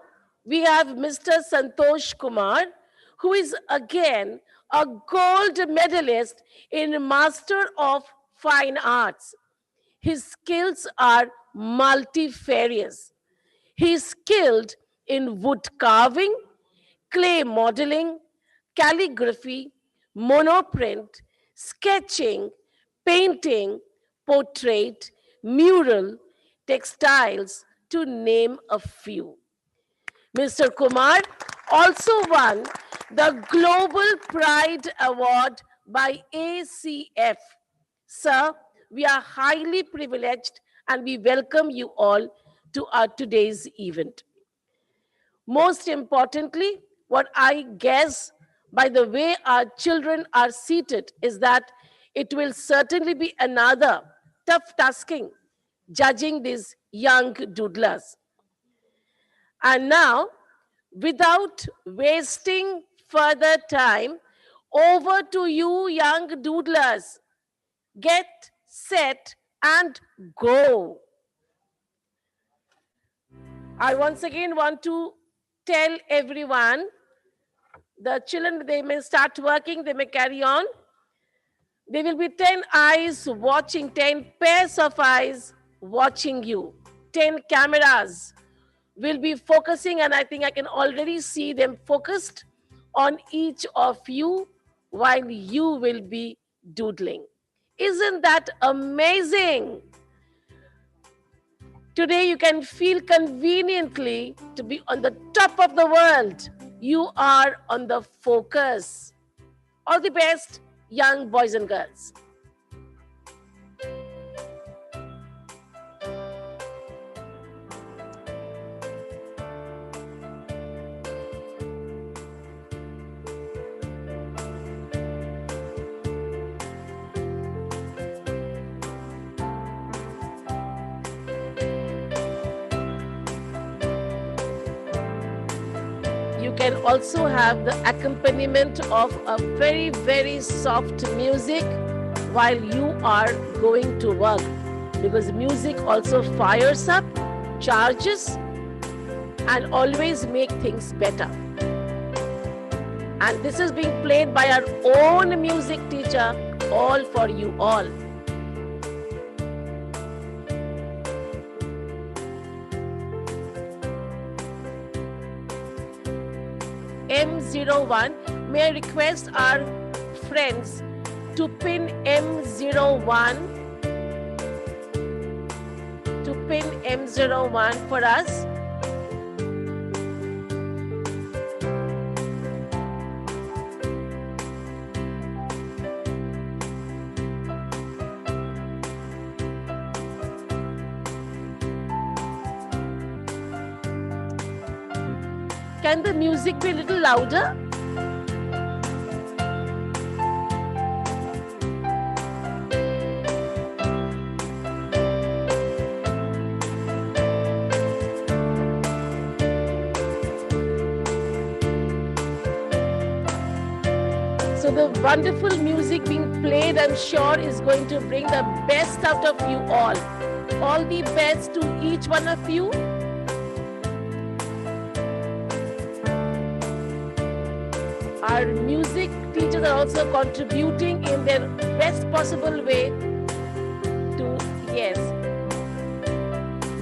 we have Mr. Santosh Kumar, who is again a gold medalist in Master of Fine Arts. His skills are multifarious. He is skilled in wood carving, clay modeling, calligraphy, monoprint, sketching, painting, portrait, mural, textiles, to name a few. Mr. Kumar also won the Global Pride Award by ACF. Sir, we are highly privileged and we welcome you all to our today's event. Most importantly, what I guess by the way our children are seated is that it will certainly be another tough tasking judging these young doodlers. And now, without wasting further time, over to you, young doodlers. Get set and go. I once again want to tell everyone, the children, they may start working, they may carry on. There will be 10 eyes watching, 10 pairs of eyes watching you, 10 cameras will be focusing, and I think I can already see them focused on each of you while you will be doodling. Isn't that amazing? Today you can feel conveniently to be on the top of the world. You are on the focus. All the best, young boys and girls. can also have the accompaniment of a very, very soft music while you are going to work, because music also fires up, charges, and always make things better. And this is being played by our own music teacher, all for you all. M01, may I request our friends to pin M01, for us. Can the music be a little louder? So the wonderful music being played, I'm sure, is going to bring the best out of you all. All the best to each one of you. Our music teachers are also contributing in their best possible way to, yes,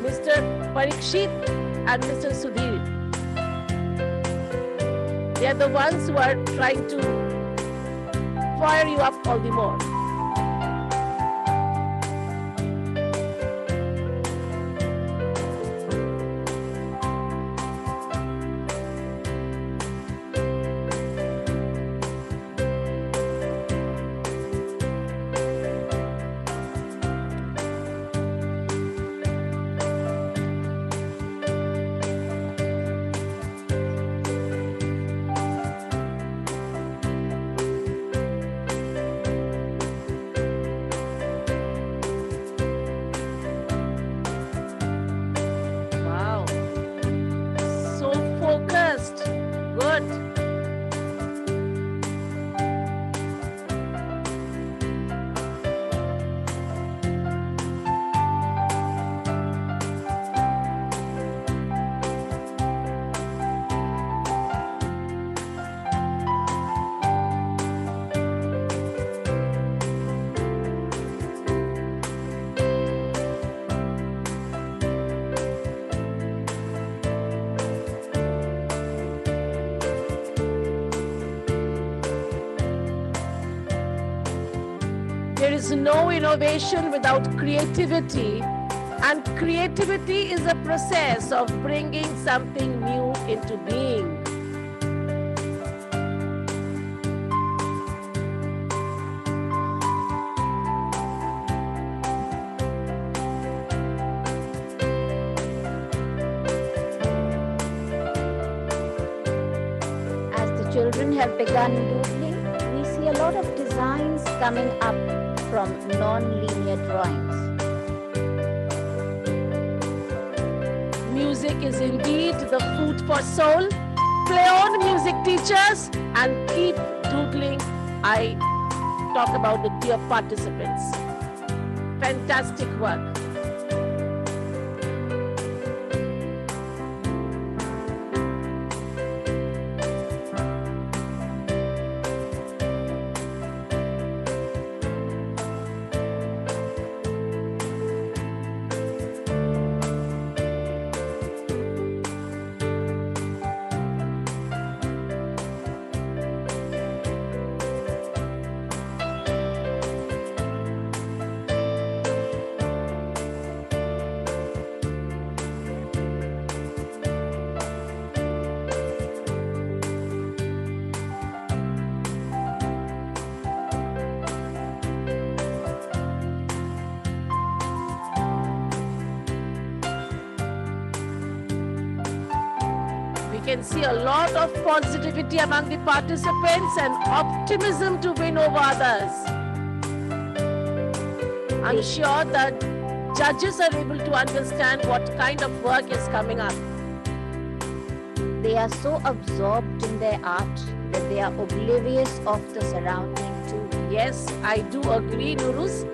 Mr. Parikshit and Mr. Sudhir. They are the ones who are trying to fire you up all the more. There is no innovation without creativity, and creativity is a process of bringing something new into being. As the children have begun doodling, we see a lot of designs coming up from non-linear drawings. Music is indeed the food for soul. Play on, music teachers, and keep doodling. I talk about the dear participants. Fantastic work. Can see a lot of positivity among the participants and optimism to win over others. I'm sure that judges are able to understand what kind of work is coming up. They are so absorbed in their art that they are oblivious of the surrounding too. Yes, I do agree, Nuruz.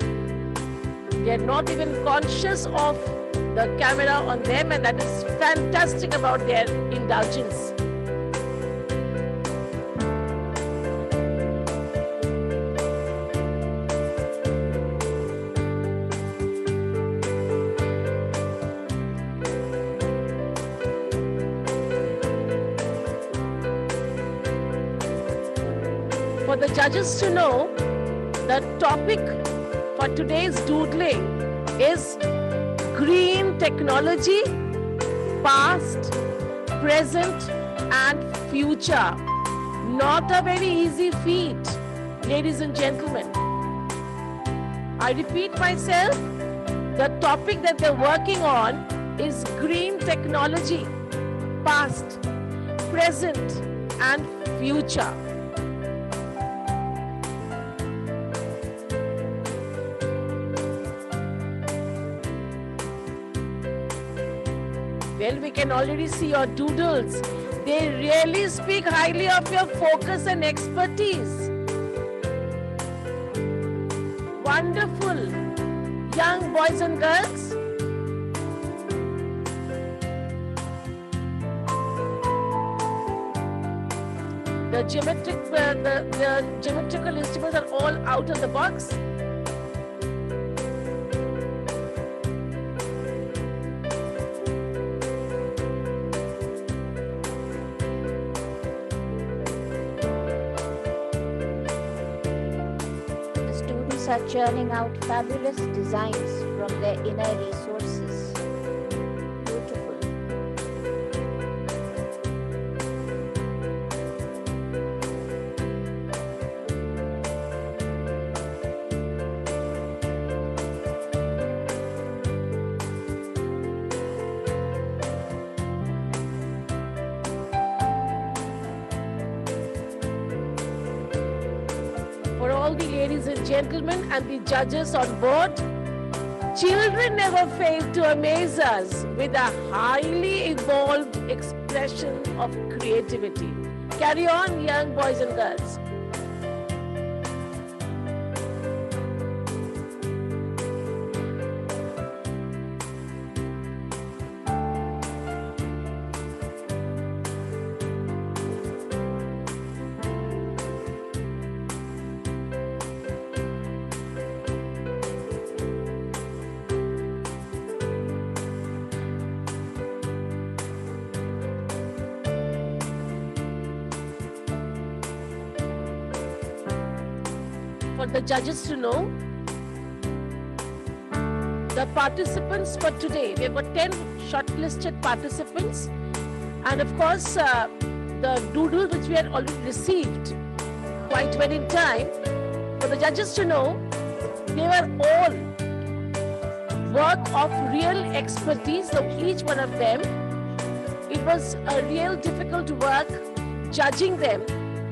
They're not even conscious of the camera on them, and that is fantastic about their indulgence. For the judges to know, the topic for today's doodling is green technology, past, present, and future. Not a very easy feat, ladies and gentlemen. I repeat myself, the topic that they're working on is green technology, past, present, and future. Well, we can already see your doodles. They really speak highly of your focus and expertise. Wonderful. Young boys and girls. The geometrical instruments are all out of the box. Are churning out fabulous designs from their inner resources. Beautiful. For all the ladies and gentlemen and the judges on board, children never fail to amaze us with a highly evolved expression of creativity. Carry on, young boys and girls. For the judges to know, the participants for today, we have got 10 shortlisted participants, and of course the doodle which we had already received quite well in time. For the judges to know, they were all work of real expertise of each one of them. It was a real difficult work judging them,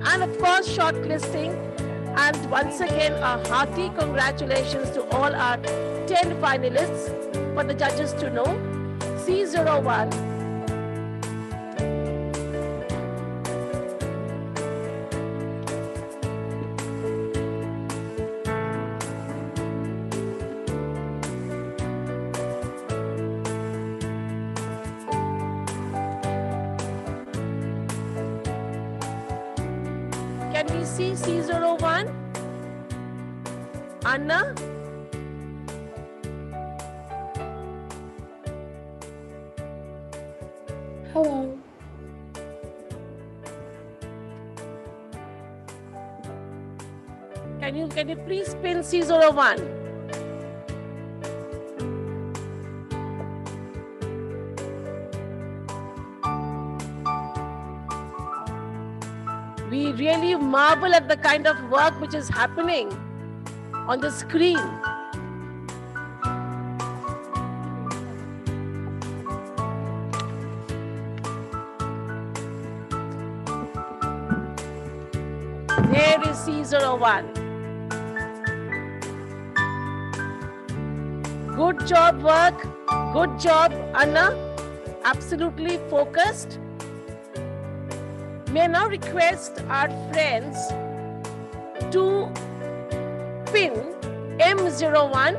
and of course shortlisting. And once again, a hearty congratulations to all our 10 finalists. For the judges to know, C01, can we see C01? Anna? Hello. Can you please spin C01? We really marvel at the kind of work which is happening on the screen. There is C01. Good job work. Good job, Anna. Absolutely focused. May I now request our friends to pin M01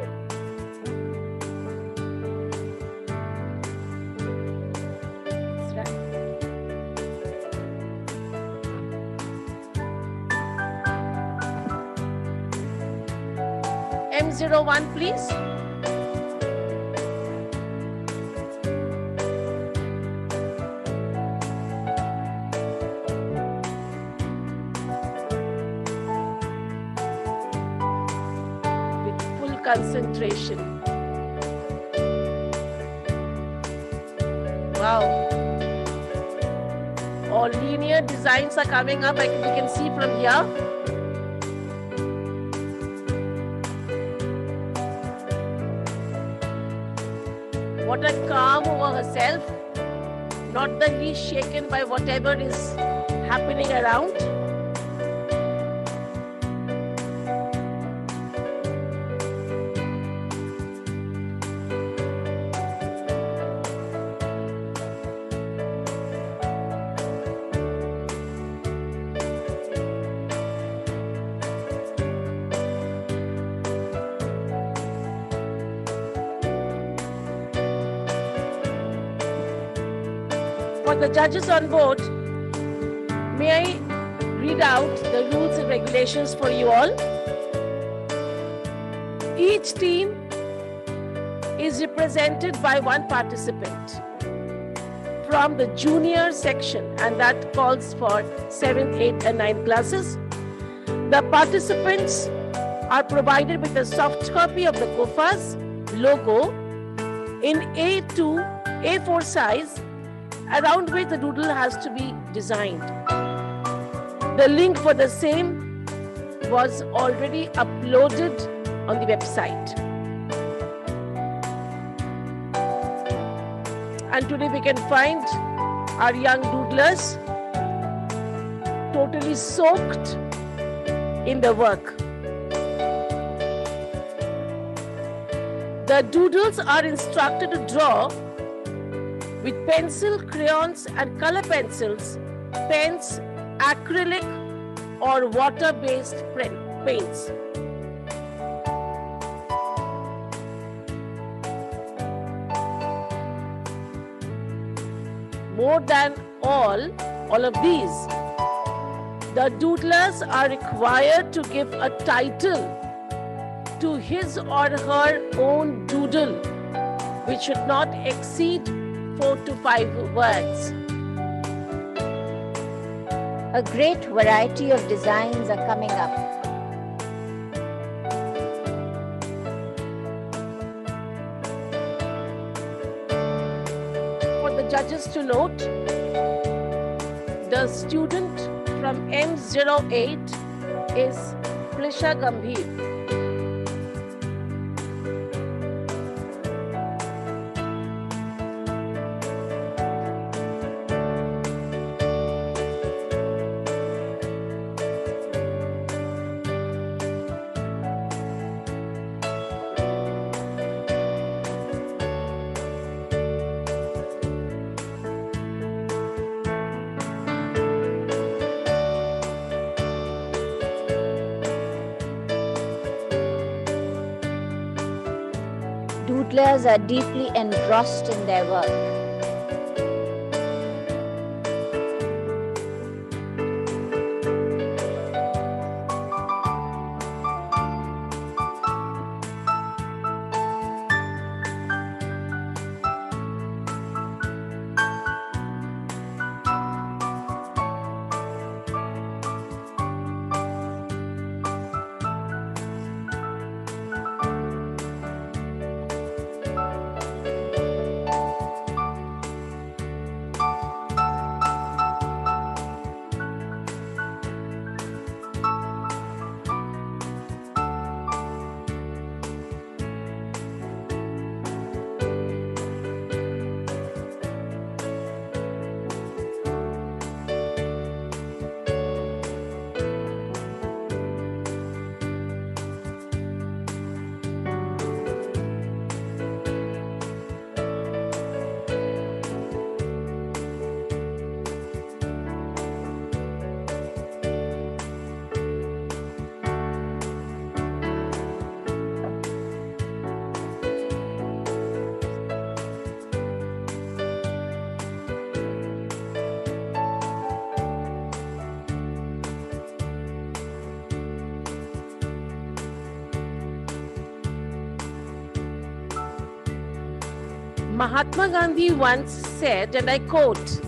M01, please. With full concentration. Wow. All linear designs are coming up, we can see from here. What a calm over herself, not the least shaken by whatever is happening around. For the judges on board, may I read out the rules and regulations for you all? Each team is represented by one participant from the junior section, and that calls for 7th, 8th and 9th classes. The participants are provided with a soft copy of the COFAS logo in A2, A4 size, around which the doodle has to be designed. The link for the same was already uploaded on the website. And today we can find our young doodlers totally soaked in the work. The doodles are instructed to draw with pencil, crayons and color pencils, pens, acrylic or water-based paints. More than all of these, the doodlers are required to give a title to his or her own doodle, which should not exceed 4 to 5 words. A great variety of designs are coming up. For the judges to note, the student from M08 is Plisha Gambhir. Doodlers are deeply engrossed in their work. Mahatma Gandhi once said, and I quote,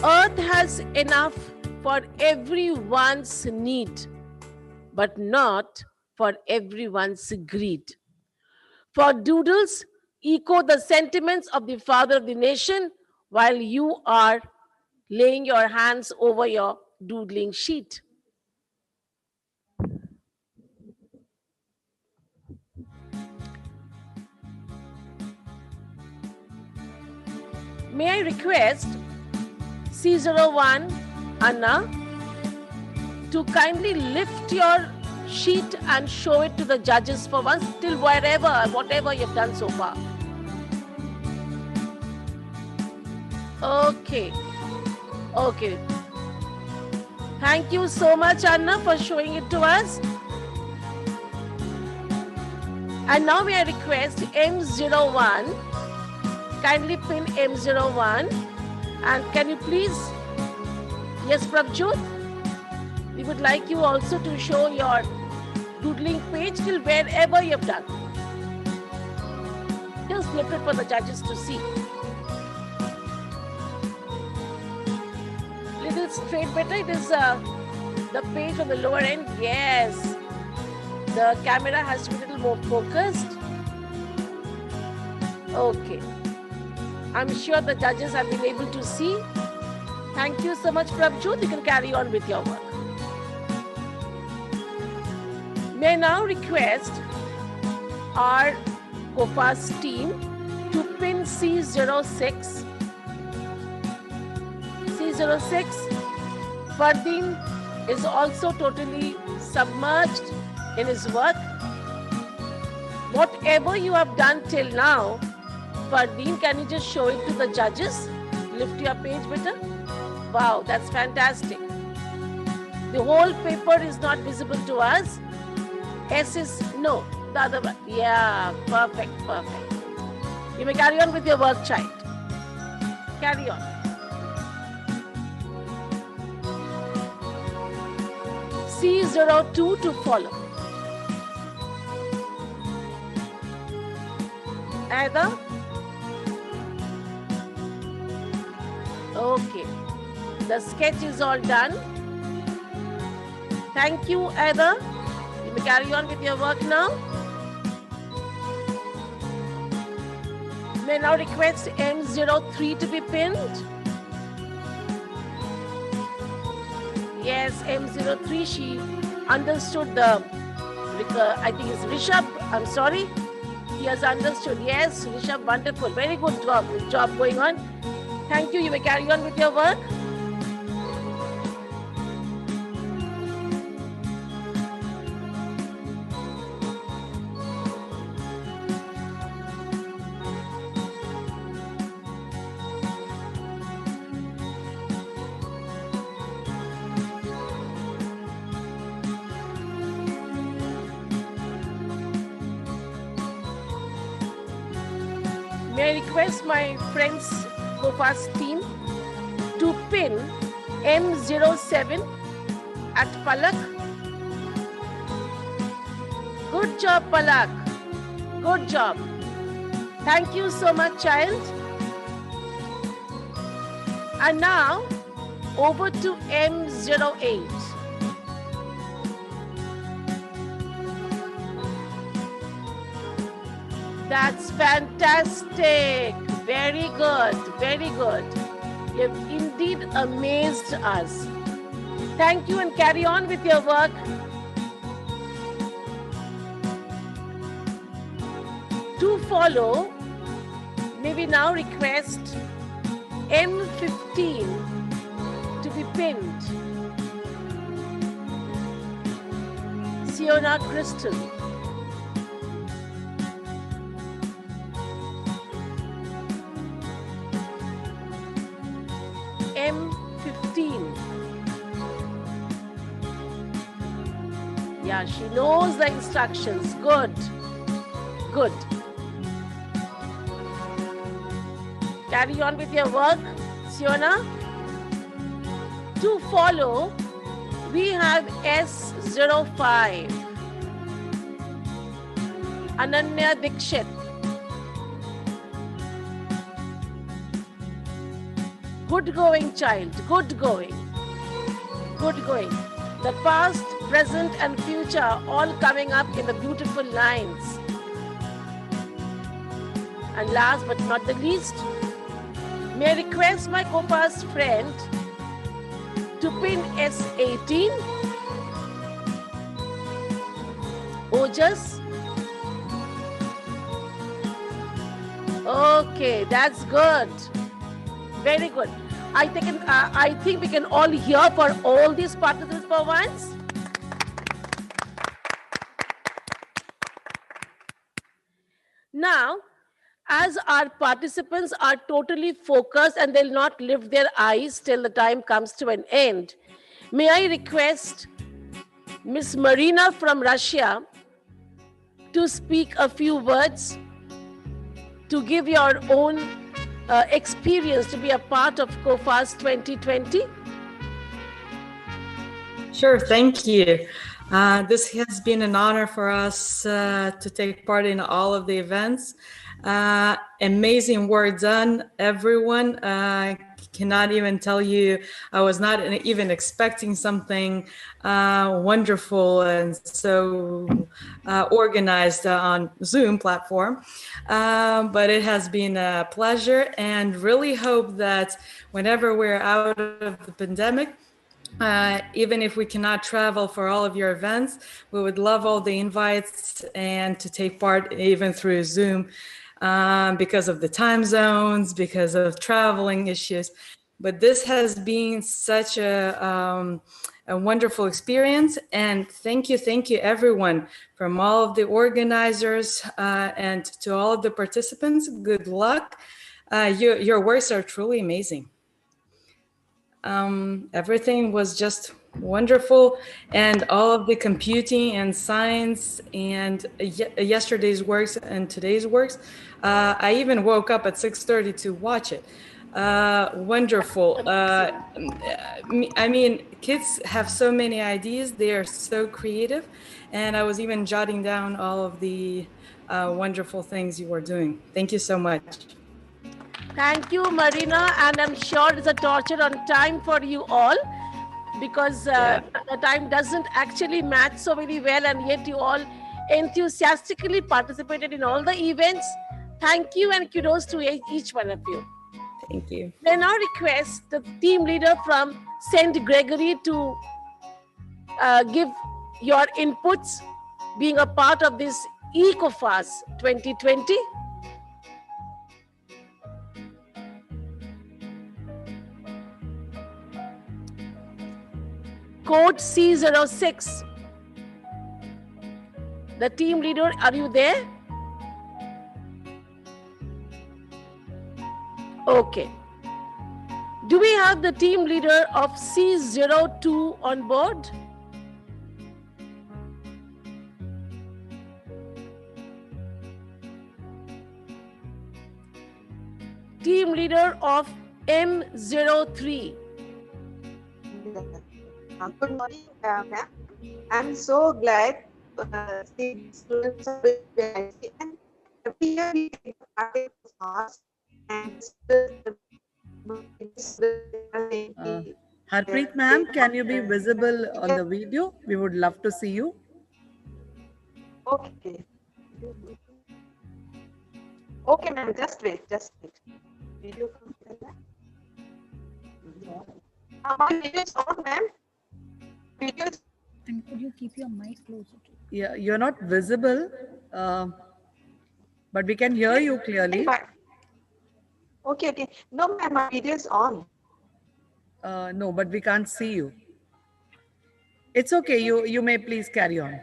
"Earth has enough for everyone's need, but not for everyone's greed." For doodles, echo the sentiments of the father of the nation while you are laying your hands over your doodling sheet. May I request C01 Anna to kindly lift your sheet and show it to the judges for once, till whatever you've done so far. Okay. Thank you so much, Anna, for showing it to us. And now may I request M01, kindly pin M01, and can you please, yes, Prabjot, we would like you also to show your doodling page till wherever you've done. Just flip it for the judges to see. Little straight better, it is the page on the lower end, yes. The camera has to be a little more focused. Okay. I'm sure the judges have been able to see. Thank you so much, Prabjot. You can carry on with your work. May I now request our COFAS team to pin C06. C06, Fardeen is also totally submerged in his work. Whatever you have done till now, Fardeen, can you just show it to the judges? Lift your page, beta. Wow, that's fantastic. The whole paper is not visible to us. S is, no, the other one. Yeah, perfect. You may carry on with your work, child. Carry on. C02 to follow. Ada? Okay. The sketch is all done. Thank you, Ada. You may carry on with your work now. May now request M03 to be pinned. Yes, M03, she understood the, I think it's Rishabh, I'm sorry. He has understood. Yes, Rishabh, wonderful. Very good job going on. Thank you. You may carry on with your work. May I request my friends COFAS team to pin M07 at Palak. Good job, Palak. Good job. Thank you so much, child. And now, over to M08. That's fantastic. Very good. Very good. You've indeed amazed us. Thank you and carry on with your work. To follow, may we now request M15 to be pinned. Siona Crystal. M15. Yeah, she knows the instructions. Good. Good. Carry on with your work, Siona. To follow, we have S05. Ananya Dikshit. Good going, child. Good going. Good going. The past, present, and future all coming up in the beautiful lines. And last but not the least, may I request my co-pass friend to pin S18. Ojas. Okay, that's good. Very good. I think we can all hear for all these participants for once. Now, as our participants are totally focused and they'll not lift their eyes till the time comes to an end, may I request Miss Marina from Russia to speak a few words, to give your own experience to be a part of COFAS 2020? Sure, thank you. This has been an honor for us to take part in all of the events. Amazing work done, everyone. Cannot even tell you, I was not even expecting something wonderful and so organized on Zoom platform. But it has been a pleasure, and really hope that whenever we're out of the pandemic, even if we cannot travel for all of your events, we would love all the invites and to take part even through Zoom because of the time zones, because of traveling issues. But this has been such a wonderful experience. And thank you everyone, from all of the organizers and to all of the participants. Good luck. Your works are truly amazing. Everything was just wonderful, and all of the computing and science and yesterday's works and today's works. I even woke up at 6:30 to watch it. Wonderful. I mean, kids have so many ideas. They are so creative. And I was even jotting down all of the wonderful things you were doing. Thank you so much. Thank you, Marina. And I'm sure it's a torture on time for you all, because the time doesn't actually match so very well, and yet you all enthusiastically participated in all the events. Thank you, and kudos to each one of you. Thank you. May I now request the team leader from St. Gregory to give your inputs, being a part of this E-COFAS 2020. Code C06. The team leader, are you there? Okay. Do we have the team leader of C02 on board? Team leader of M03. Good morning, ma'am. I'm so glad to see students are very nice, and every year we take part in class and Harpreet ma'am, can you be visible on the video? We would love to see you. Okay. Okay, ma'am, just wait. Video. My video is on, ma'am. And could you keep your mic closer? Yeah, you're not visible, but we can hear you clearly. Okay. No, ma'am, my video is on. No, but we can't see you. It's okay. You may please carry on.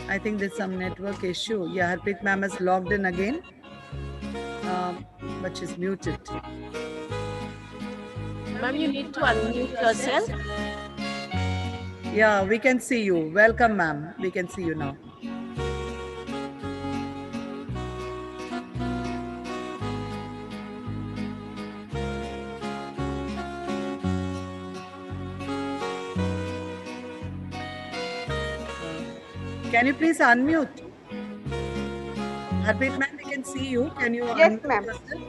I think there's some network issue. Yeah, Harpreet ma'am has logged in again, but she's muted. Ma'am, you need to unmute yourself. Yeah, we can see you. Welcome, ma'am. We can see you now. Can you please unmute? Harpreet ma'am, we can see you. Can you Yes, unmute ma'am. yourself?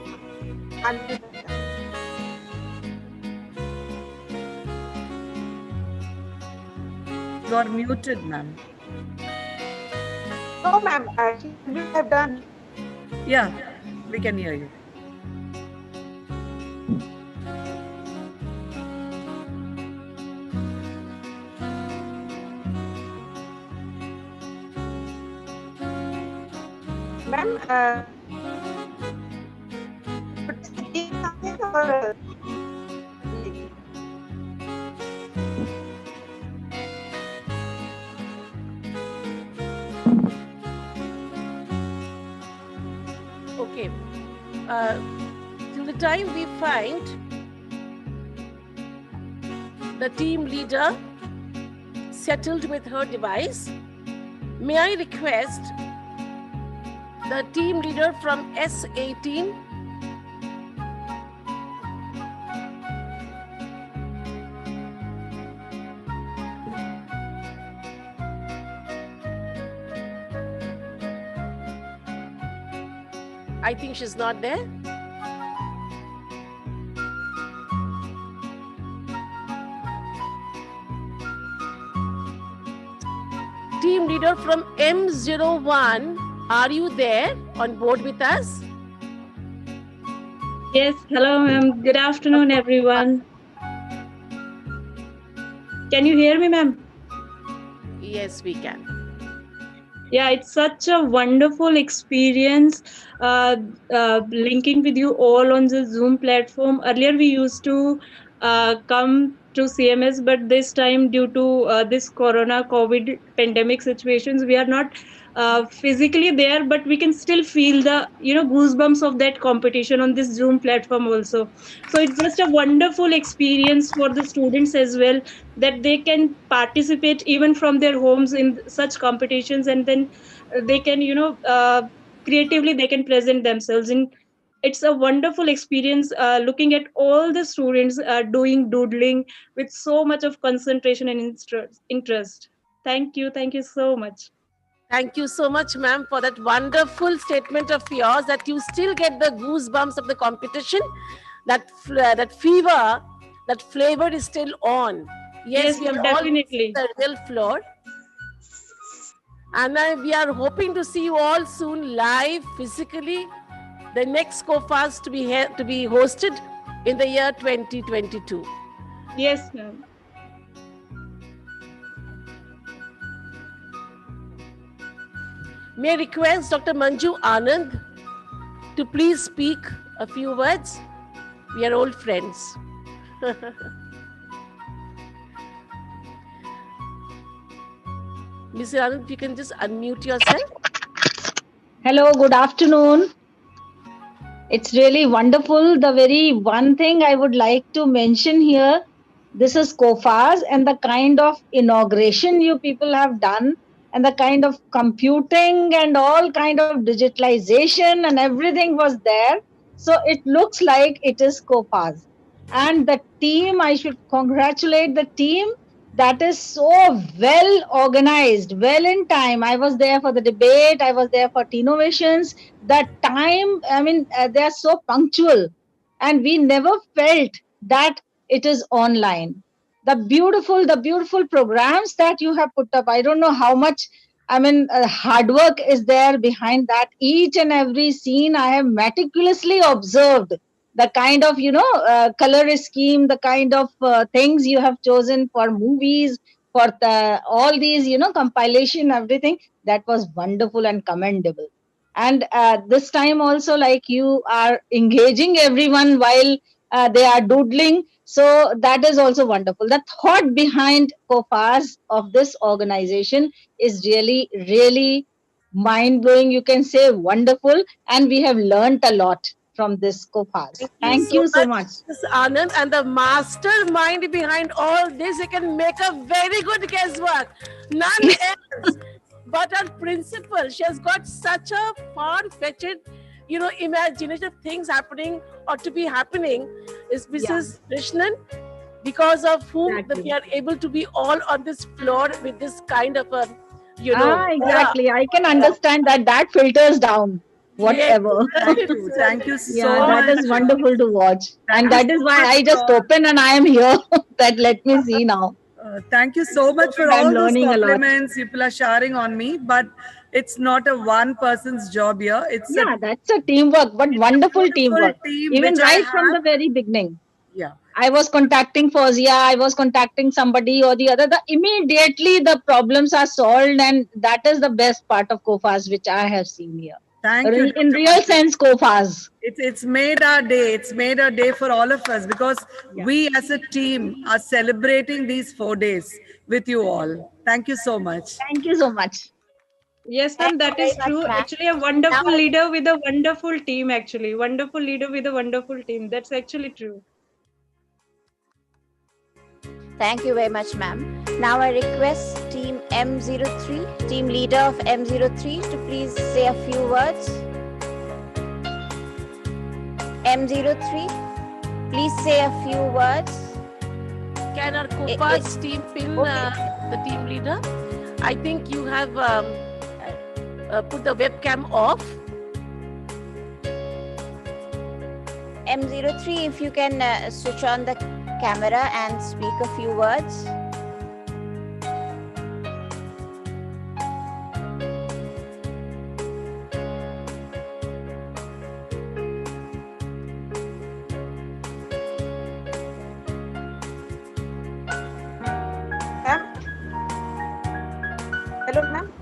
Unmute. You are muted, ma'am. No, ma'am. We have done. Yeah, we can hear you. Ma'am, something or Okay. Till the time we find the team leader settled with her device, may I request the team leader from S18 I think she's not there. Team leader from M01, are you there on board with us? Yes, hello ma'am. Good afternoon, everyone. Can you hear me, ma'am? Yes, we can. Yeah, it's such a wonderful experience linking with you all on the Zoom platform. Earlier, we used to come to CMS, but this time, due to this Corona COVID pandemic situations, we are not physically there, but we can still feel the goosebumps of that competition on this Zoom platform also. So it's just a wonderful experience for the students as well, that they can participate even from their homes in such competitions, and then they can creatively they can present themselves in. It's a wonderful experience looking at all the students doing doodling with so much of concentration and interest. Thank you so much. Thank you so much, ma'am, for that wonderful statement of yours, that you still get the goosebumps of the competition, that fever, that flavor is still on. Yes, we are all definitely on the real floor. And we are hoping to see you all soon live, physically. The next COFAS to be hosted in the year 2022. Yes, ma'am. May I request Dr. Manju Anand to please speak a few words? We are old friends. Mr. Anand, if you can just unmute yourself. Hello, good afternoon. It's really wonderful. The very one thing I would like to mention here, this is COFAS, and the kind of inauguration you people have done, and the kind of computing and all kind of digitalization and everything was there. So it looks like it is COFAS. And the team, I should congratulate the team that is so well organized, well in time. I was there for the debate, I was there for innovations. The time, I mean, they are so punctual, and we never felt that it is online. The beautiful programs that you have put up, I don't know how much, I mean, hard work is there behind that. Each and every scene I have meticulously observed, the kind of color scheme, the kind of things you have chosen for movies, for all these compilation, everything that was wonderful and commendable. And this time also, like, you are engaging everyone while they are doodling, so that is also wonderful. The thought behind COFAS of this organization is really, really mind blowing, you can say wonderful, and we have learned a lot from this COFAS. Thank you so much. Ms. Anand, and the mastermind behind all this, you can make a very good guesswork. None else but our principal. She has got such a far-fetched, imagination of things happening or to be happening, is Mrs. Krishnan, because of whom that we are able to be all on this floor with this kind of a you know. Exactly. I can understand that filters down Yes, whatever. Thank you Yeah, so that much. is wonderful to watch. And Thank you that is so why much I just for open and I am here. That let me see now. thank you so much for And I'm all those learning a lot. compliments people are showering on me. But it's not a one person's job here. It's a Yeah, that's a teamwork, but wonderful full teamwork. team Even which I right from have. the very beginning. Yeah. I was contacting Fozia, I was contacting somebody or the other. Immediately the problems are solved, and that is the best part of COFAS which I have seen here. Thank you, In Dr. real Mansi. sense, COFAS. It's made our day. It's made a day for all of us because we as a team are celebrating these 4 days with you all. Thank you so much. Thank you so much. Yes, ma'am, that very is much, true. ma'am. Actually, a Now, wonderful leader with a wonderful team, actually. Wonderful leader with a wonderful team. That's actually true. thank you very much, ma'am. Now I request team M03, team leader of M03, to please say a few words. M03, please say a few words. Can our COFAS team pin the team leader? I think you have put the webcam off. M03, if you can switch on the camera and speak a few words. Hello, ma'am.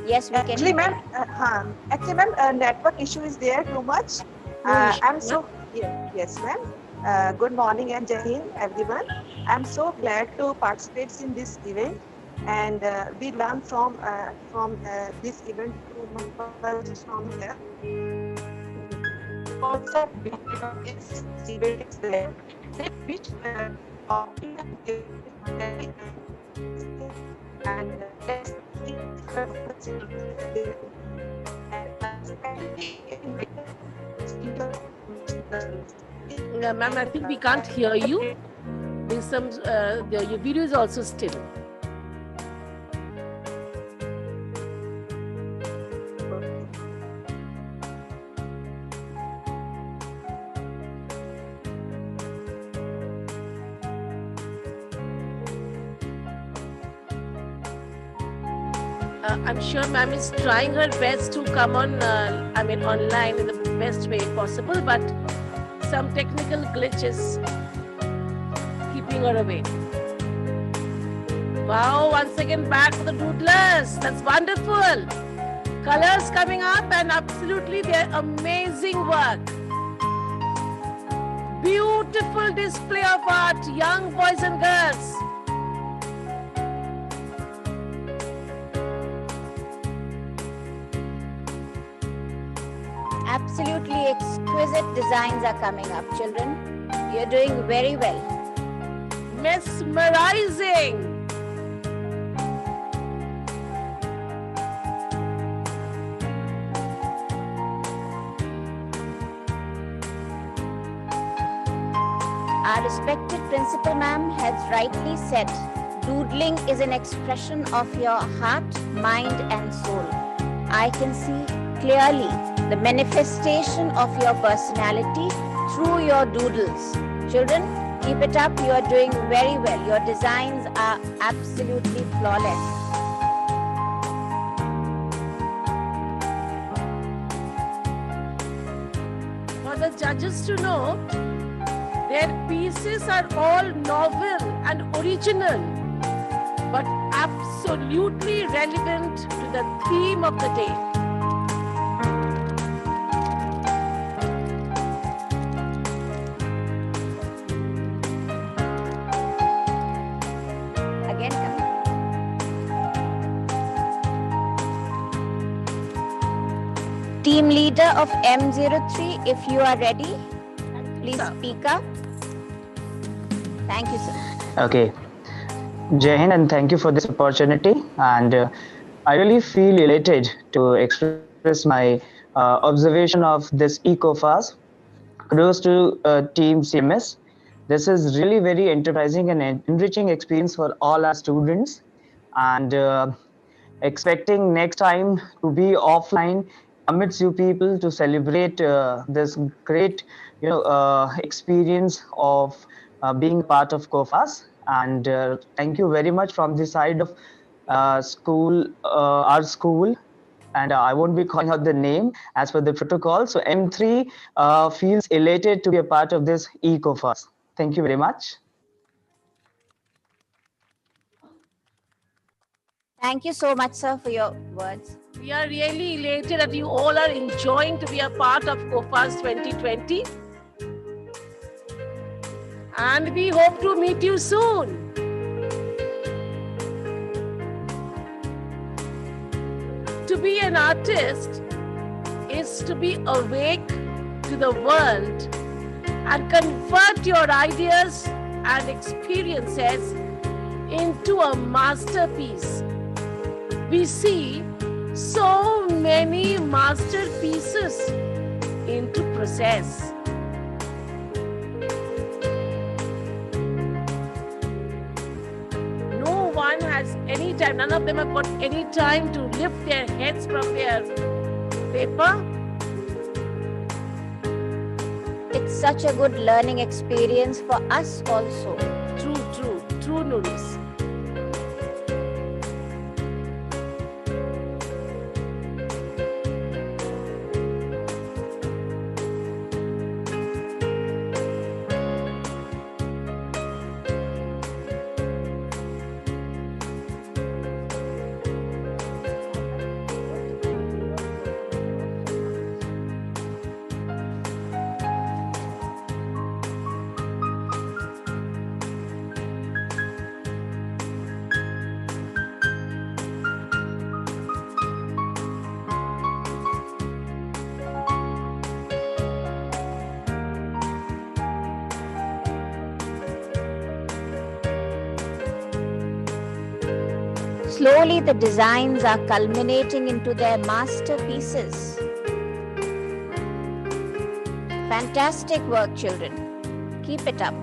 Yes, we Actually, can. ma'am, network issue is there too much. I'm so yes, ma'am. Good morning and Jai Hind, everyone. I'm so glad to participate in this event, and we learn from this event too much from here. Also, this event is there, which and let's Ma'am, I think we can't hear you. There's some, your video is also still. I'm sure ma'am is trying her best to come on, online in the best way possible, but some technical glitches keeping her away. Wow, once again back for the doodlers. That's wonderful. Colors coming up and absolutely they're amazing work. Beautiful display of art, young boys and girls. Absolutely exquisite designs are coming up, children. You're doing very well. Mesmerizing. Our respected principal ma'am has rightly said, doodling is an expression of your heart, mind and soul. I can see clearly the manifestation of your personality through your doodles. Children, keep it up. You are doing very well. Your designs are absolutely flawless. For the judges to know, their pieces are all novel and original, but absolutely relevant to the theme of the day. Again, team leader of M03, if you are ready, please speak up. Thank you, sir. Okay. Jai Hind, and thank you for this opportunity. And I really feel elated to express my observation of this E-COFAS. Kudos to Team CMS. This is really very enterprising and enriching experience for all our students. And expecting next time to be offline amidst you people to celebrate this great, experience of being a part of COFAS. And thank you very much from the side of our school. And I won't be calling out the name as per the protocol. So M3 feels elated to be a part of this E-COFAS. Thank you very much. Thank you so much, sir, for your words. We are really elated that you all are enjoying to be a part of COFAS 2020. And we hope to meet you soon. To be an artist is to be awake to the world and convert your ideas and experiences into a masterpiece. We see so many masterpieces into process. No one has any time, none of them have got any time to lift their heads from their paper. It's such a good learning experience for us also. True, Nuris. Slowly, the designs are culminating into their masterpieces. Fantastic work, children. Keep it up.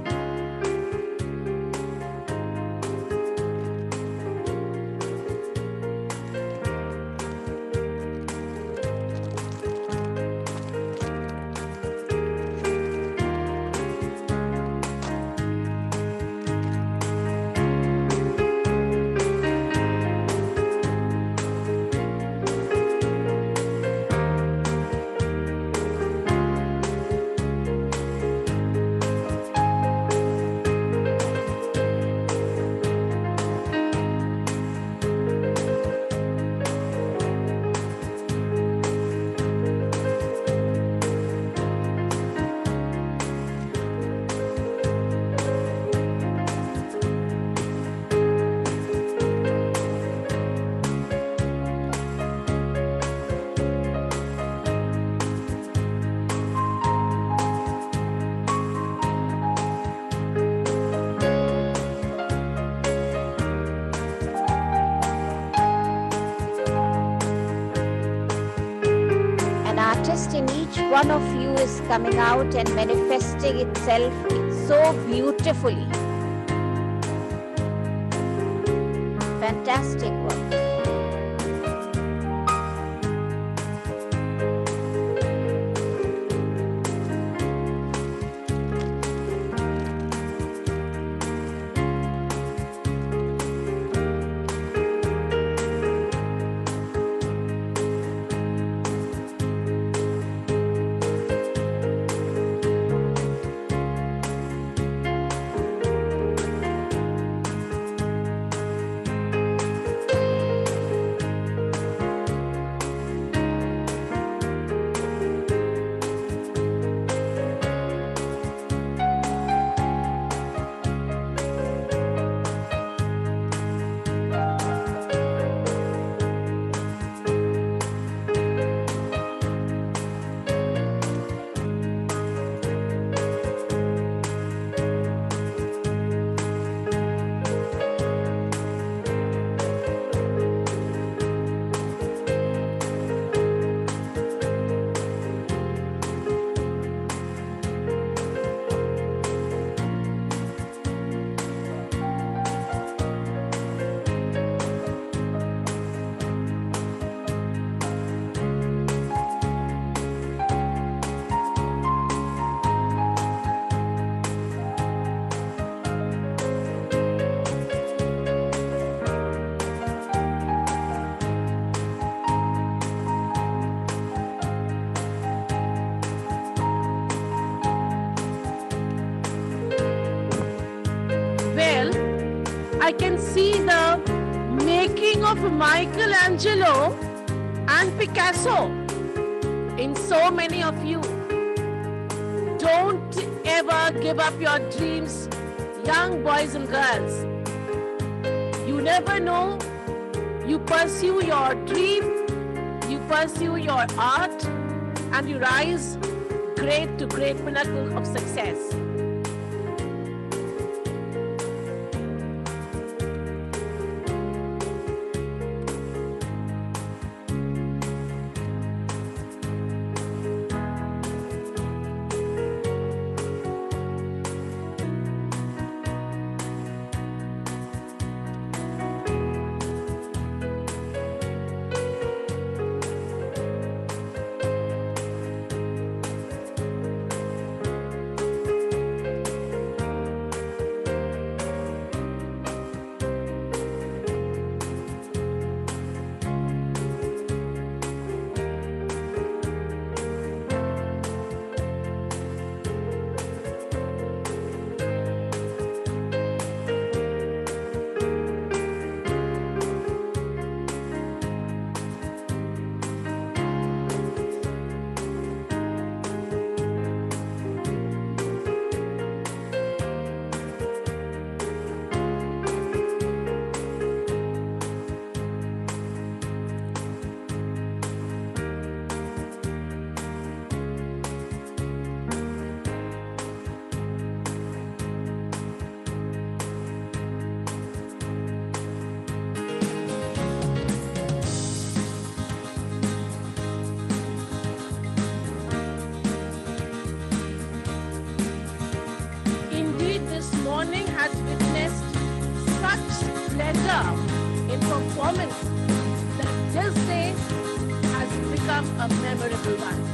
In each one of you is coming out and manifesting itself so beautifully. Fantastic work. can see the making of Michelangelo and Picasso in so many of you. Don't ever give up your dreams, young boys and girls. You never know. You pursue your dream, you pursue your art, and you rise great to great pinnacle of success. In performance that this day has become a memorable one.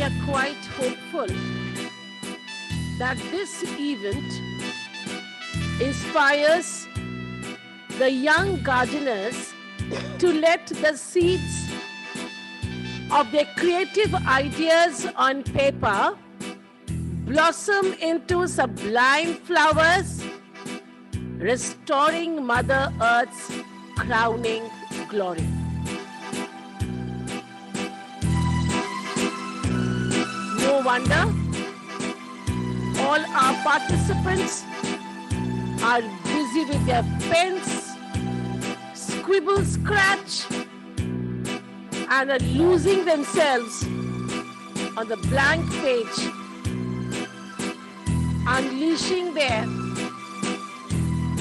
are quite hopeful that this event inspires the young gardeners to let the seeds of their creative ideas on paper blossom into sublime flowers, restoring Mother Earth's crowning glory. No wonder all our participants are busy with their pens, scribble, scratch, and are losing themselves on the blank page, unleashing their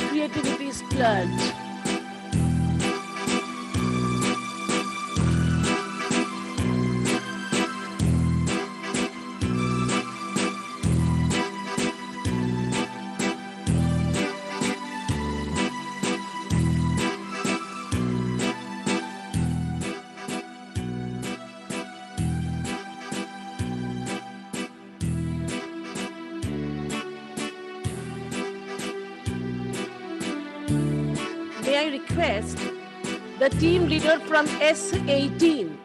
creativity splurge. May I request the team leader from S18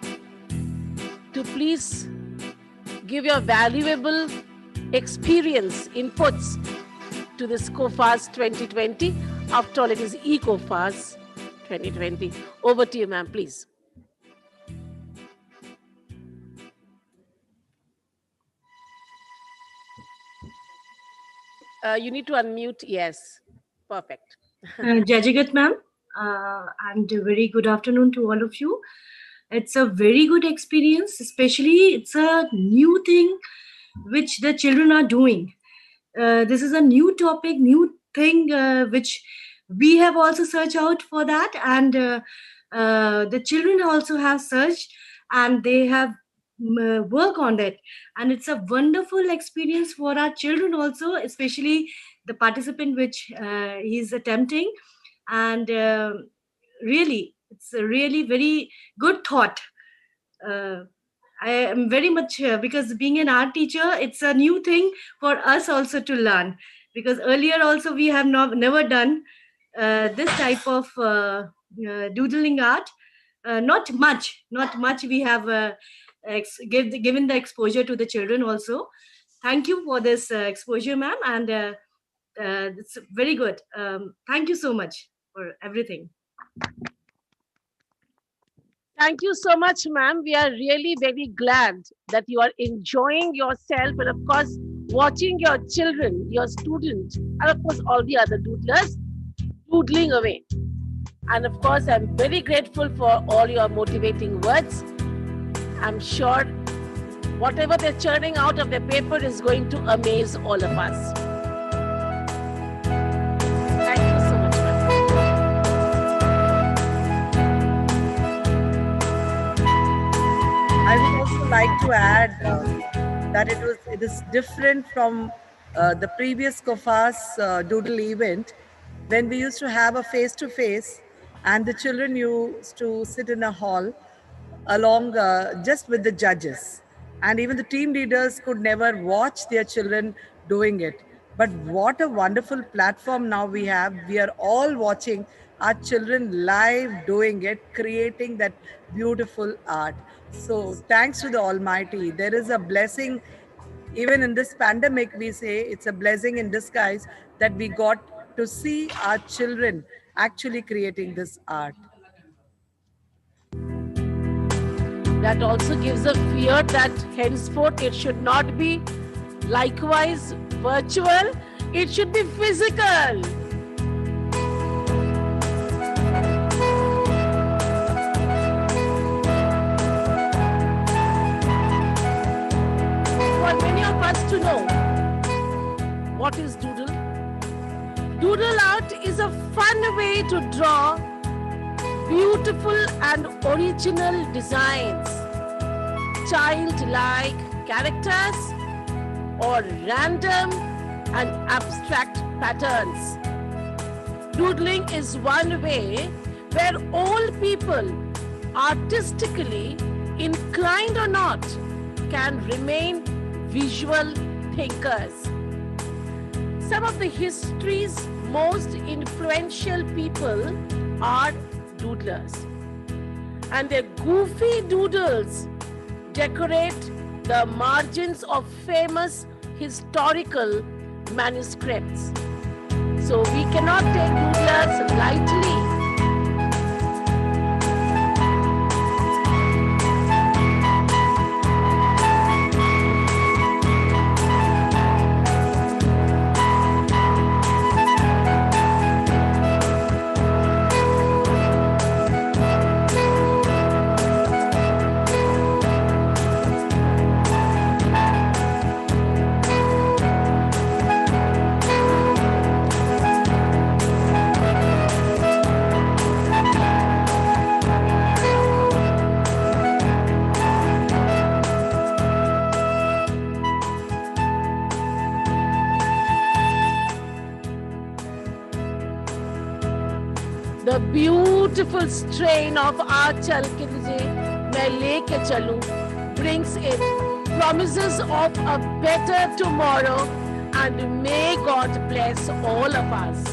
to please give your valuable experience inputs to this COFAS 2020. After all, it is E-COFAS 2020. Over to you, ma'am, please. You need to unmute. Yes, perfect. Jajagat ma'am, and a very good afternoon to all of you. It's a very good experience, especially it's a new thing which the children are doing. This is a new topic, new thing which we have also searched out for that, and the children also have searched and they have work on it, and it's a wonderful experience for our children also, especially the participant which he is attempting, and really it's a really very good thought. I am very much because being an art teacher, it's a new thing for us also to learn, because earlier also we have never done this type of doodling art. Not much we have given the exposure to the children also. Thank you for this exposure, ma'am, and it's very good. Thank you so much for everything. Thank you so much, ma'am. We are really very glad that you are enjoying yourself and, of course, watching your children, your students, and, of course, all the other doodlers doodling away. And, of course, I'm very grateful for all your motivating words. I'm sure whatever they're churning out of their paper is going to amaze all of us. Thank you so much, ma'am. I would also like to add that it is different from the previous COFAS doodle event, when we used to have a face-to-face and the children used to sit in a hall along just with the judges, and even the team leaders could never watch their children doing it. But what a wonderful platform now we have. We are all watching our children live doing it, creating that beautiful art. So thanks to the Almighty, there is a blessing. Even in this pandemic, we say it's a blessing in disguise that we got to see our children actually creating this art. That also gives a fear that henceforth it should not be likewise virtual, it should be physical. For many of us to know, what is doodle? Doodle art is a fun way to draw beautiful and original designs, childlike characters, or random and abstract patterns. Doodling is one way where all people, artistically inclined or not, can remain visual thinkers. Some of the history's most influential people are doodlers, and their goofy doodles decorate the margins of famous historical manuscripts. So we cannot take doodlers lightly. The beautiful strain of Aaj Chal Ke Tujhe Main Leke Chalu brings it promises of a better tomorrow, and may God bless all of us.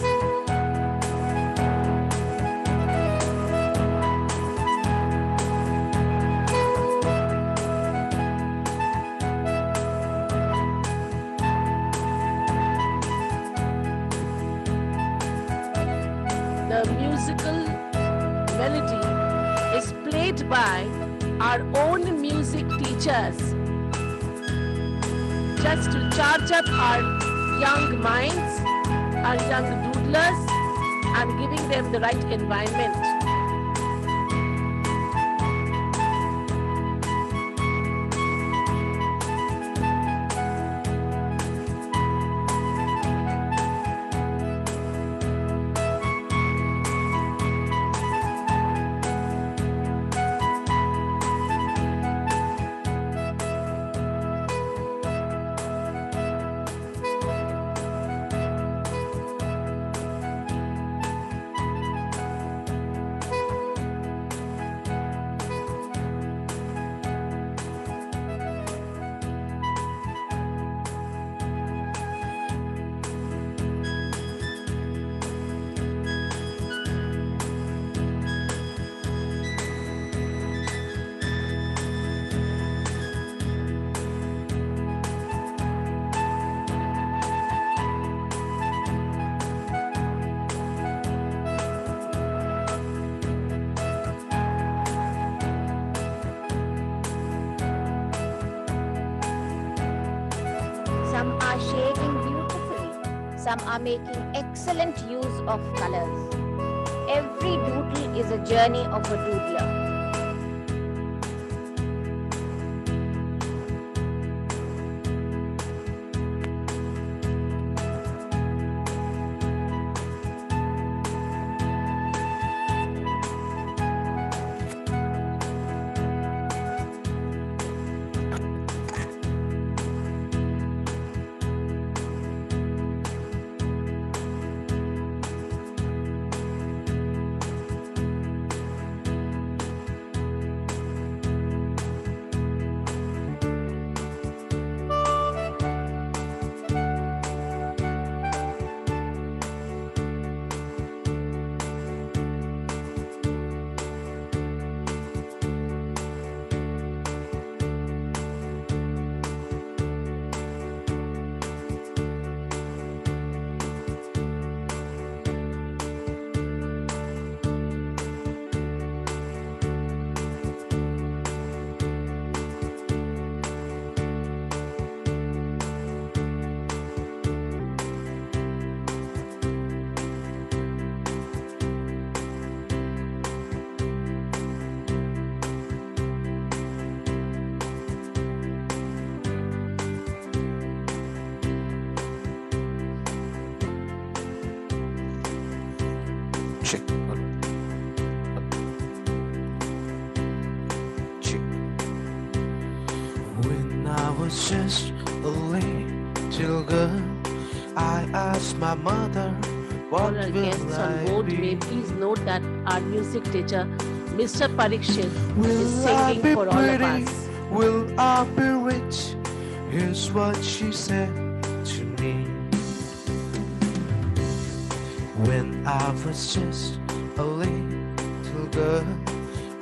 The musical melody is played by our own music teachers, just to charge up our young minds, our young doodlers, and giving them the right environment. Some are shading beautifully. Some are making excellent use of colors. Every doodle is a journey of a doodler. When I was just a little girl, I asked my mother, what All our guests on board may please note that our music teacher, Mr. Parikshit, is singing for all of us. Will I be rich? Here's what she said to me. When I was just a little girl,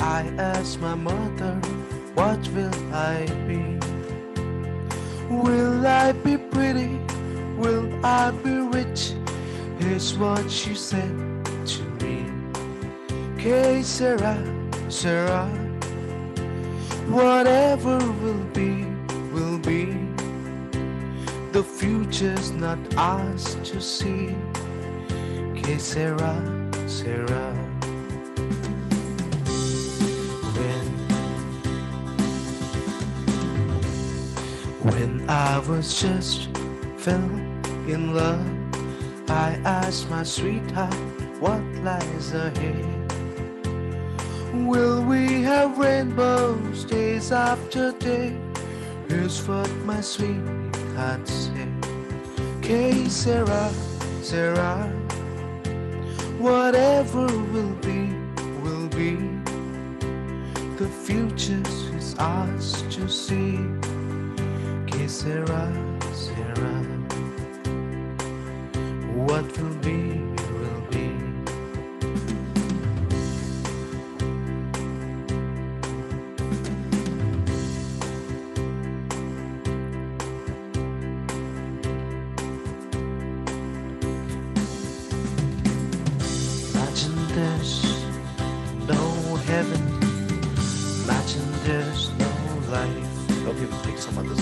I asked my mother, what will I be? Will I be pretty? Will I be rich? Here's what she said to me. Que sera, sera. Whatever will be, will be. The future's not ours to see. Que sera, sera. When I was just fell in love, I asked my sweetheart, what lies ahead? Will we have rainbows days after day? Here's what my sweetheart said. Que sera, sera. Whatever will be, will be. The future is ours to see. Que sera, sera. What will be, will be. Imagine there's no heaven. Imagine there's no life. Okay, we'll take some others.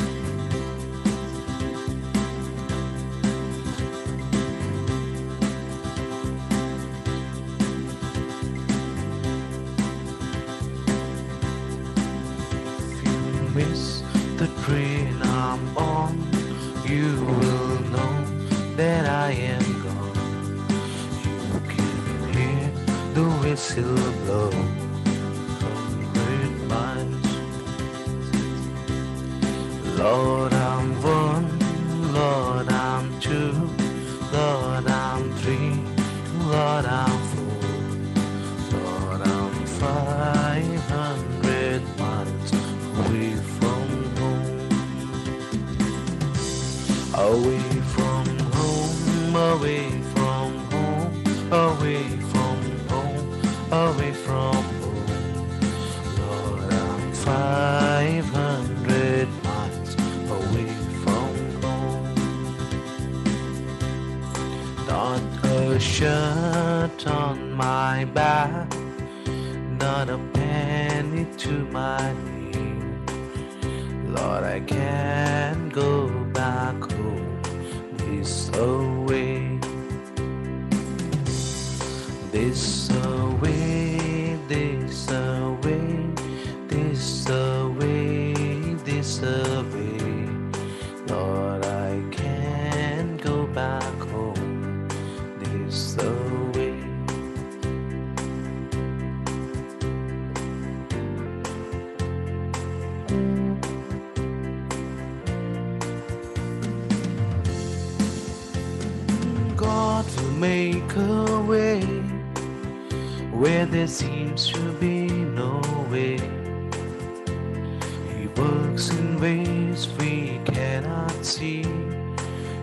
Miss the train I'm on, you will know that I am gone. You can hear the whistle blow 100 miles. Lord, I'm one, Lord, I'm two, Lord, I'm three, Lord, I'm four, Lord, I'm 500 miles away from home, away from home, away from home, away from home, away from home. Lord, I'm 500 miles away from home. Not a shirt on my back, not a penny to my name. Lord, I can't go back home this away, this away, this away, this away, this away. Lord, I can't go back home this away. God will make a way where there seems to be no way. He works in ways we cannot see.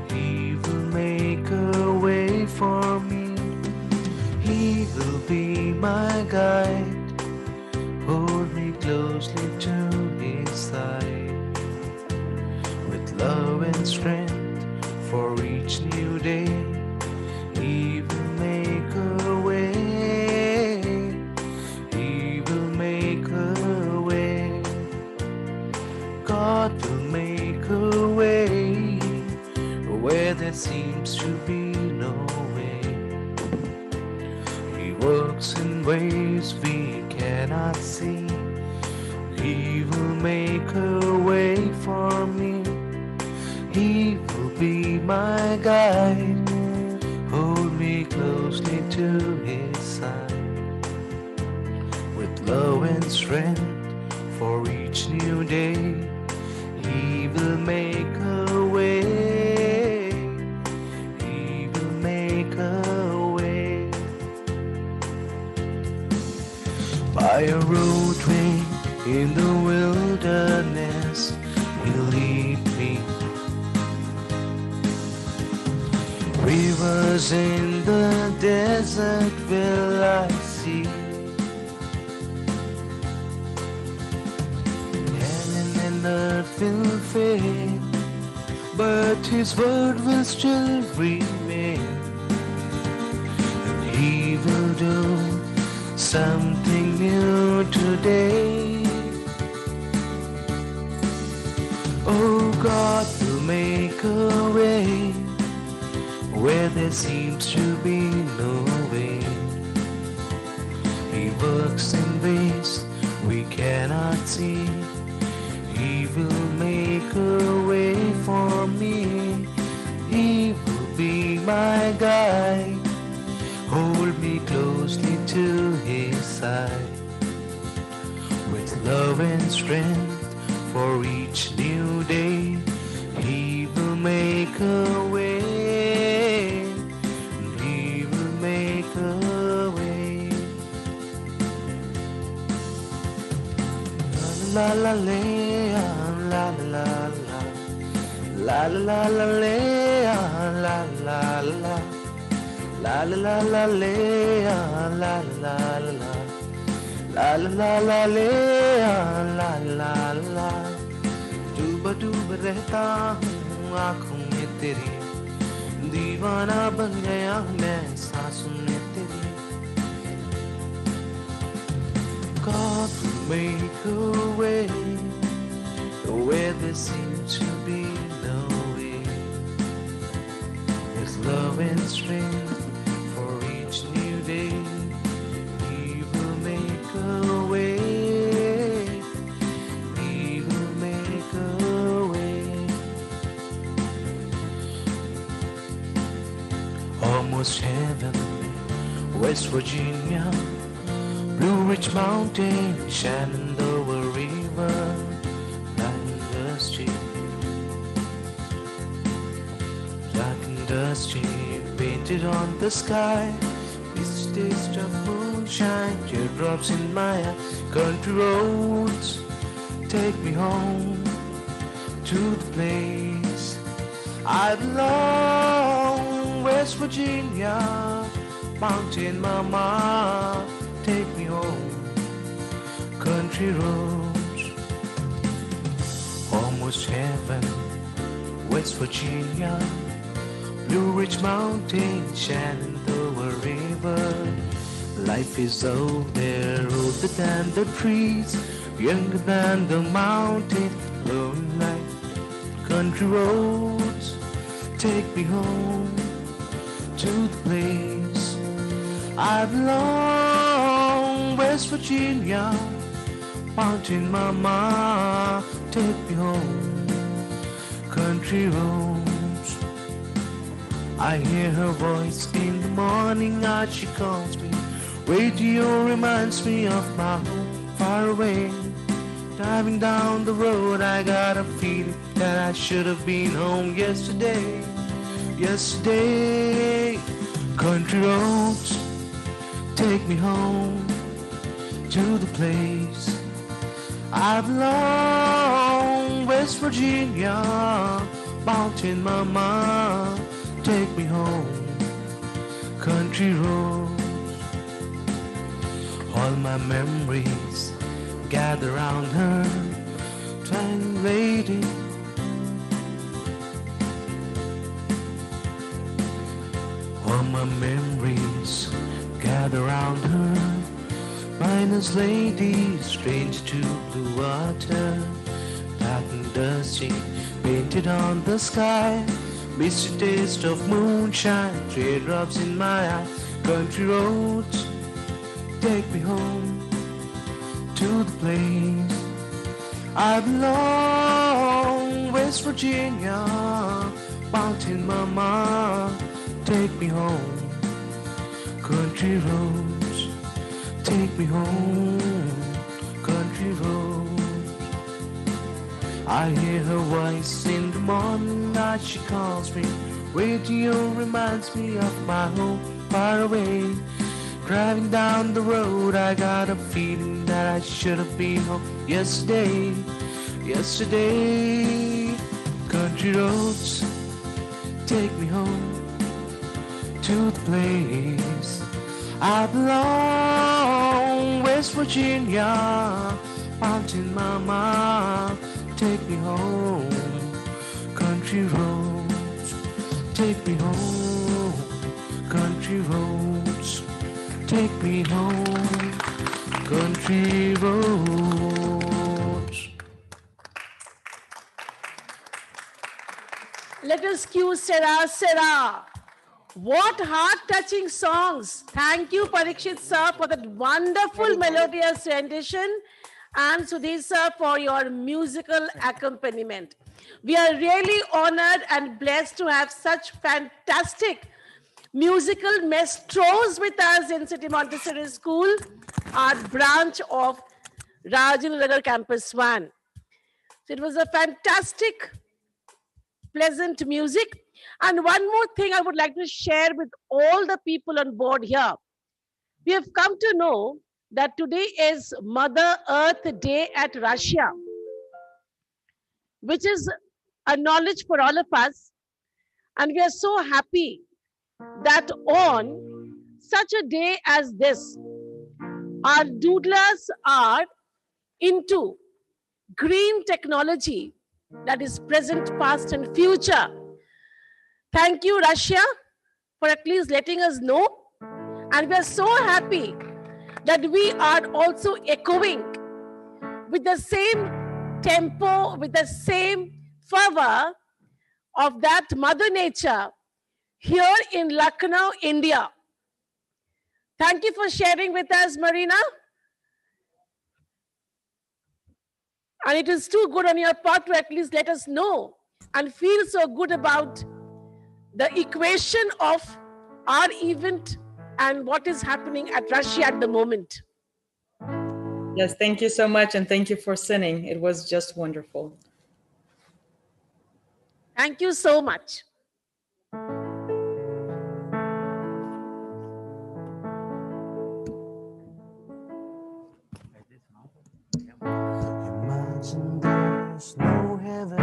He will make a way for me. He will be my guide, hold me closely to his side, with love and strength for each new day. He will make a way. He will make a way. God will make a way where there seems to be no way. He works in ways we cannot see. He will make a way for me. He will be my guide, hold me closely to his side, with love and strength for each new day. He will make a way. He will make a way. By a roadway in the wilderness, wilderness He'll lead me. Rivers in the desert will I see. Heaven and earth will fade, but His word will still remain. And He will do something new today. Oh, God will make a way where there seems to be no way. He works in ways we cannot see. He will make a way for me. He will be my guide. Hold me closely to His side. With love and strength for each new day, He will make a way. He will make a way. La la la la la la la la la la la la la. La la la la la la la la la la la la la la. डूबा डूबा रहता हूँ आँखों में तेरी, दीवाना बन गया मैं सांसों में तेरी. God will make a way where there seems to be no way. His love and strength for each new day. He will make a way. He will make a way. Almost heaven, West Virginia, Blue Ridge Mountain, Shenandoah River, Dusty, dark and dusty, painted on the sky. This taste of moonshine, teardrops in my eye. Country roads, take me home to the place I belong. West Virginia, mountain mama, take me home. Country roads, almost heaven. West Virginia, Blue Ridge Mountain, Shenandoah River. Life is old there, older than the trees, younger than the mountain, lonely night. Country roads, take me home to the place I belong. West Virginia, mountain mama, take me home. Country roads, I hear her voice in the morning as she calls me. Radio reminds me of my home far away. Driving down the road, I got a feeling that I should have been home yesterday. Yesterday, country roads, take me home to the place I belong. West Virginia, mountain mama, take me home. Country roads, all my memories gather round her, trying lady. All my memories gather round her, minus lady, strange to blue water, dark and dusty, painted on the sky, misty taste of moonshine, teardrops in my eye. Country roads, take me home to the place I belong. West Virginia, mountain mama, take me home. Country roads, take me home. Country roads, I hear her voice in the morning as she calls me. Radio reminds me of my home far away. Driving down the road, I got a feeling that I should have been home yesterday. Yesterday, country roads take me home to the place I belong. West Virginia, mountain mama, take me home. Country roads, take me home. Country roads, take me home. Country roads. Let us cue Sarah, Sarah. What heart-touching songs. Thank you, Parikshit sir, for that wonderful melodious rendition, and Sudhir sir for your musical accompaniment. We are really honored and blessed to have such fantastic musical maestros with us in City Montessori School, our branch of RajendraNagar Campus 1. So it was a fantastic, pleasant music. And one more thing I would like to share with all the people on board here. We have come to know that today is Mother Earth Day at Russia, which is a knowledge for all of us. And we are so happy that on such a day as this, our doodlers are into green technology that is present, past, and future. Thank you, Russia, for at least letting us know. And we are so happy that we are also echoing with the same tempo, with the same fervor of that Mother Nature here in Lucknow, India. Thank you for sharing with us, Marina. And it is too good on your part to at least let us know and feel so good about the equation of our event and what is happening at Russia at the moment. Yes, thank you so much, and thank you for singing. It was just wonderful. Thank you so much. Imagine there's no heaven.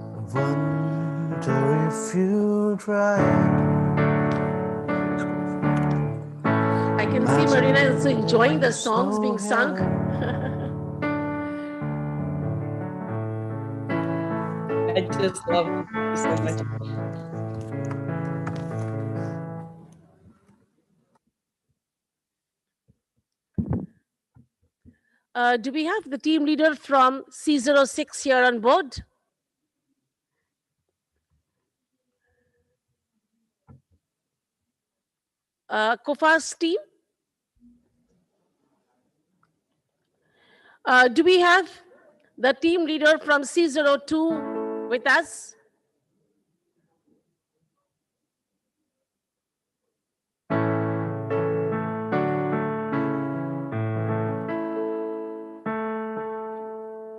I wonder if you tried. I can see Marina is also enjoying the songs being sung. I just love it. Thank you so much. Do we have the team leader from C06 here on board? COFAS team? Do we have the team leader from C02 with us?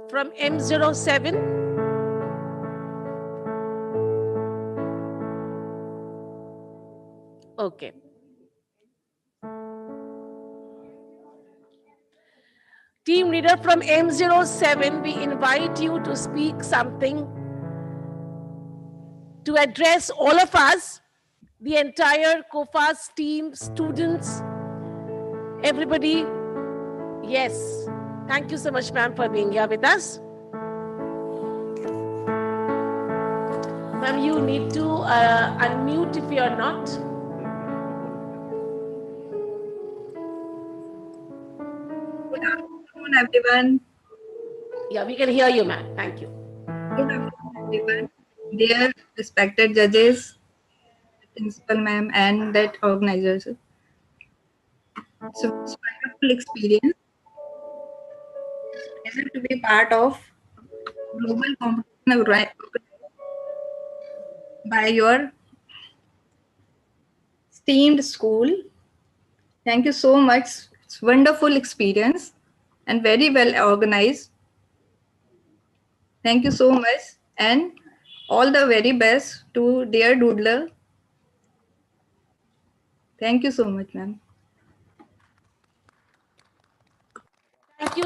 From M07? Okay. Team leader from M07, we invite you to speak something to address all of us, the entire COFAS team, students, everybody. Yes. Thank you so much, ma'am, for being here with us. Ma'am, you need to unmute if you are not. Good afternoon, everyone. Yeah, we can hear you, ma'am. Thank you. Good afternoon, everyone. Dear respected judges, principal ma'am, and that organizers. So it's a wonderful experience. Pleasure to be part of global competition by your esteemed school. Thank you so much. It's wonderful experience and very well organized. Thank you so much, and all the very best to dear Doodler. Thank you so much, ma'am.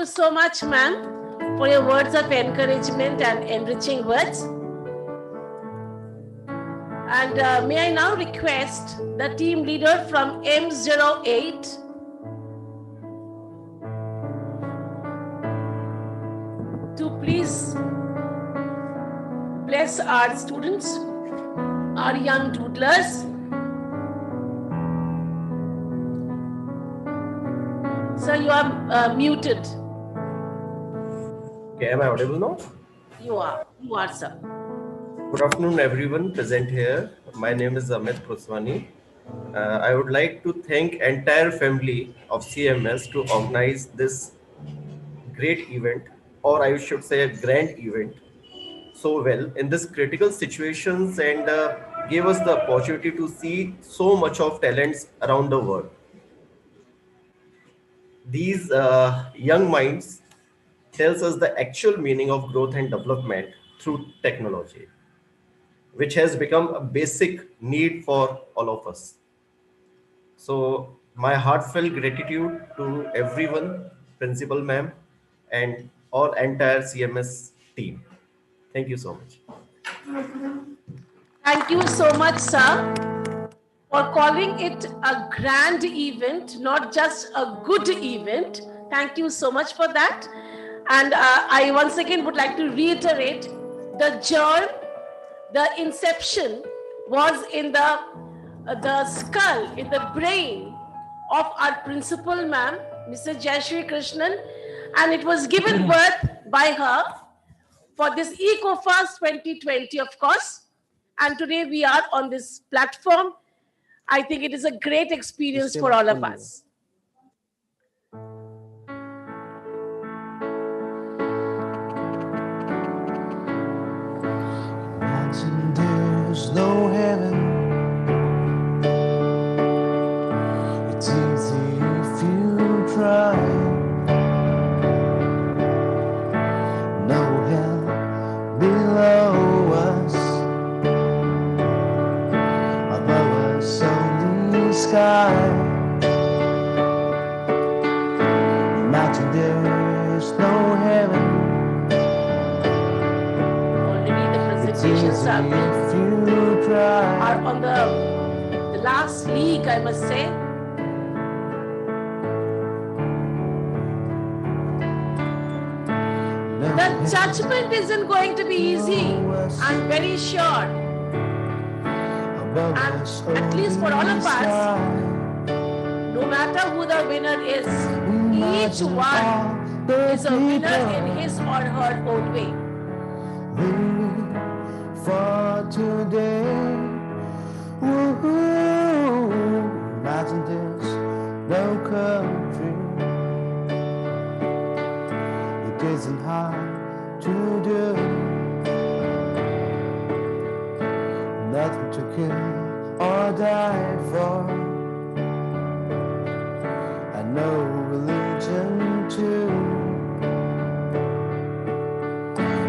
you so much, ma'am, for your words of encouragement and enriching words. And may I now request the team leader from M08 to please bless our students, our young doodlers. Sir, you are muted. Okay, am I audible now? You are, sir. Good afternoon, everyone present here. My name is Amit Kuswani. I would like to thank entire family of CMS to organize this great event, or I should say a grand event, so well in this critical situations, and gave us the opportunity to see so much of talents around the world. These young minds tells us the actual meaning of growth and development through technology, which has become a basic need for all of us. So my heartfelt gratitude to everyone, principal ma'am, and all entire CMS team. Thank you so much. Thank you so much, sir, for calling it a grand event, not just a good event. Thank you so much for that. And I once again would like to reiterate, the germ, the inception was in the skull, in the brain of our principal ma'am, Mrs. Jayashree Krishnan, and it was given birth by her for this E-COFAS 2020, of course. And today we are on this platform. I think it is a great experience for all of us. There's no heaven. It's easy if you try. No hell below us, above us only sky. Imagine there's no heaven. Presentations are on the last league, I must say. The judgment isn't going to be easy, I'm very sure. And at least for all of us, no matter who the winner is, each one is a winner in his or her own way. For today, woo-hoo. Imagine there's no country. It isn't hard to do. Nothing to kill or die for, and no religion too.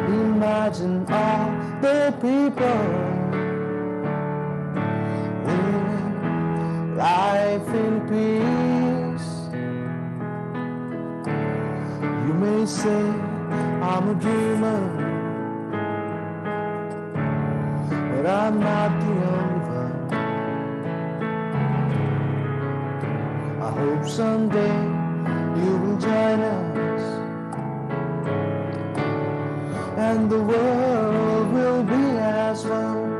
Imagine all the people living life in peace. You may say I'm a dreamer, but I'm not the only one. I hope someday you will join us, and the world will be as one.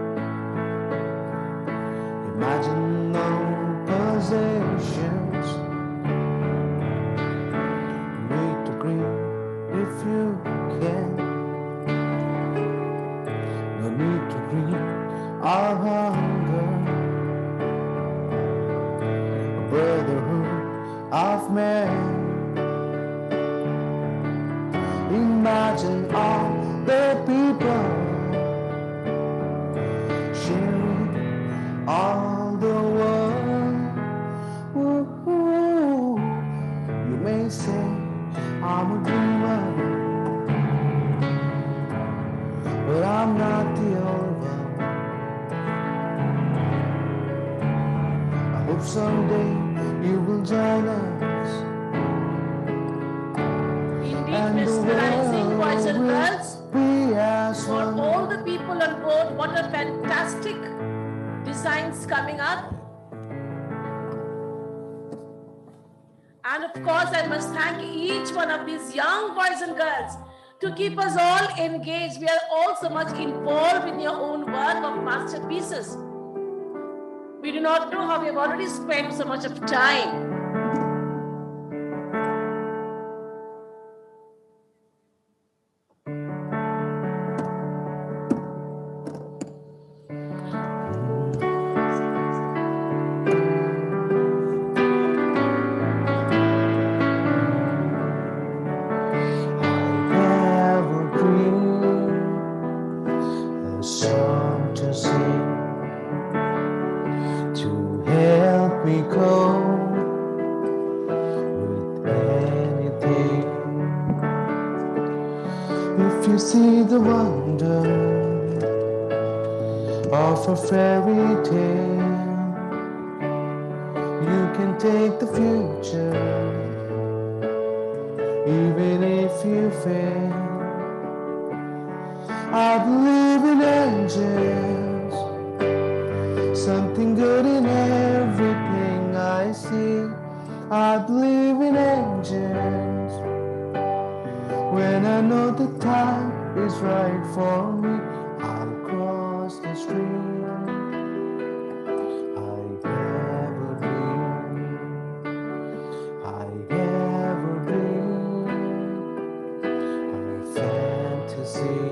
Imagine no possessions. Meet to greet if you can. No need to greet our hunger. A brotherhood of men. Imagine all the people sharing all the world. Woo-hoo. You may say I'm a dreamer, but I'm not the only one. I hope someday you will join us. the people on board. What a fantastic designs coming up. And of course, I must thank each one of these young boys and girls to keep us all engaged. We are all so much involved in your own work of masterpieces. We do not know how we have already spent so much of time. See the wonder of a fairy tale. You can take the future, even if you fail. I believe in angels, something good in everything I see. I believe in angels when I know the time is right for me. I'll cross the stream. I have a dream, a fantasy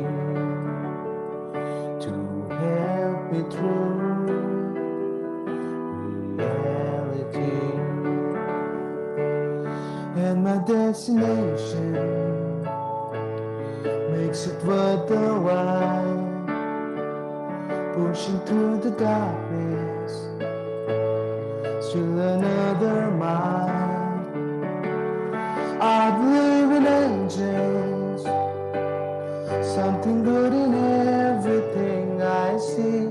to help me through reality. And my destination makes it worth the while, pushing through the darkness, still another mile. I believe in angels, something good in everything I see.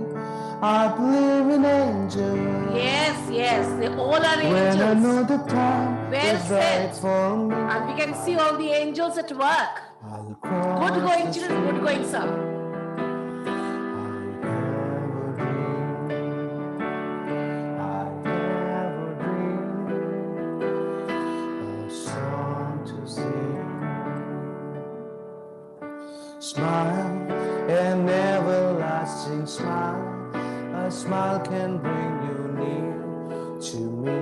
I believe in angels. Yes, yes, they all are angels. When I know the time is right for me. And we can see all the angels at work. Good going, children, good going, sir. Smile, an everlasting smile. A smile can bring you near to me.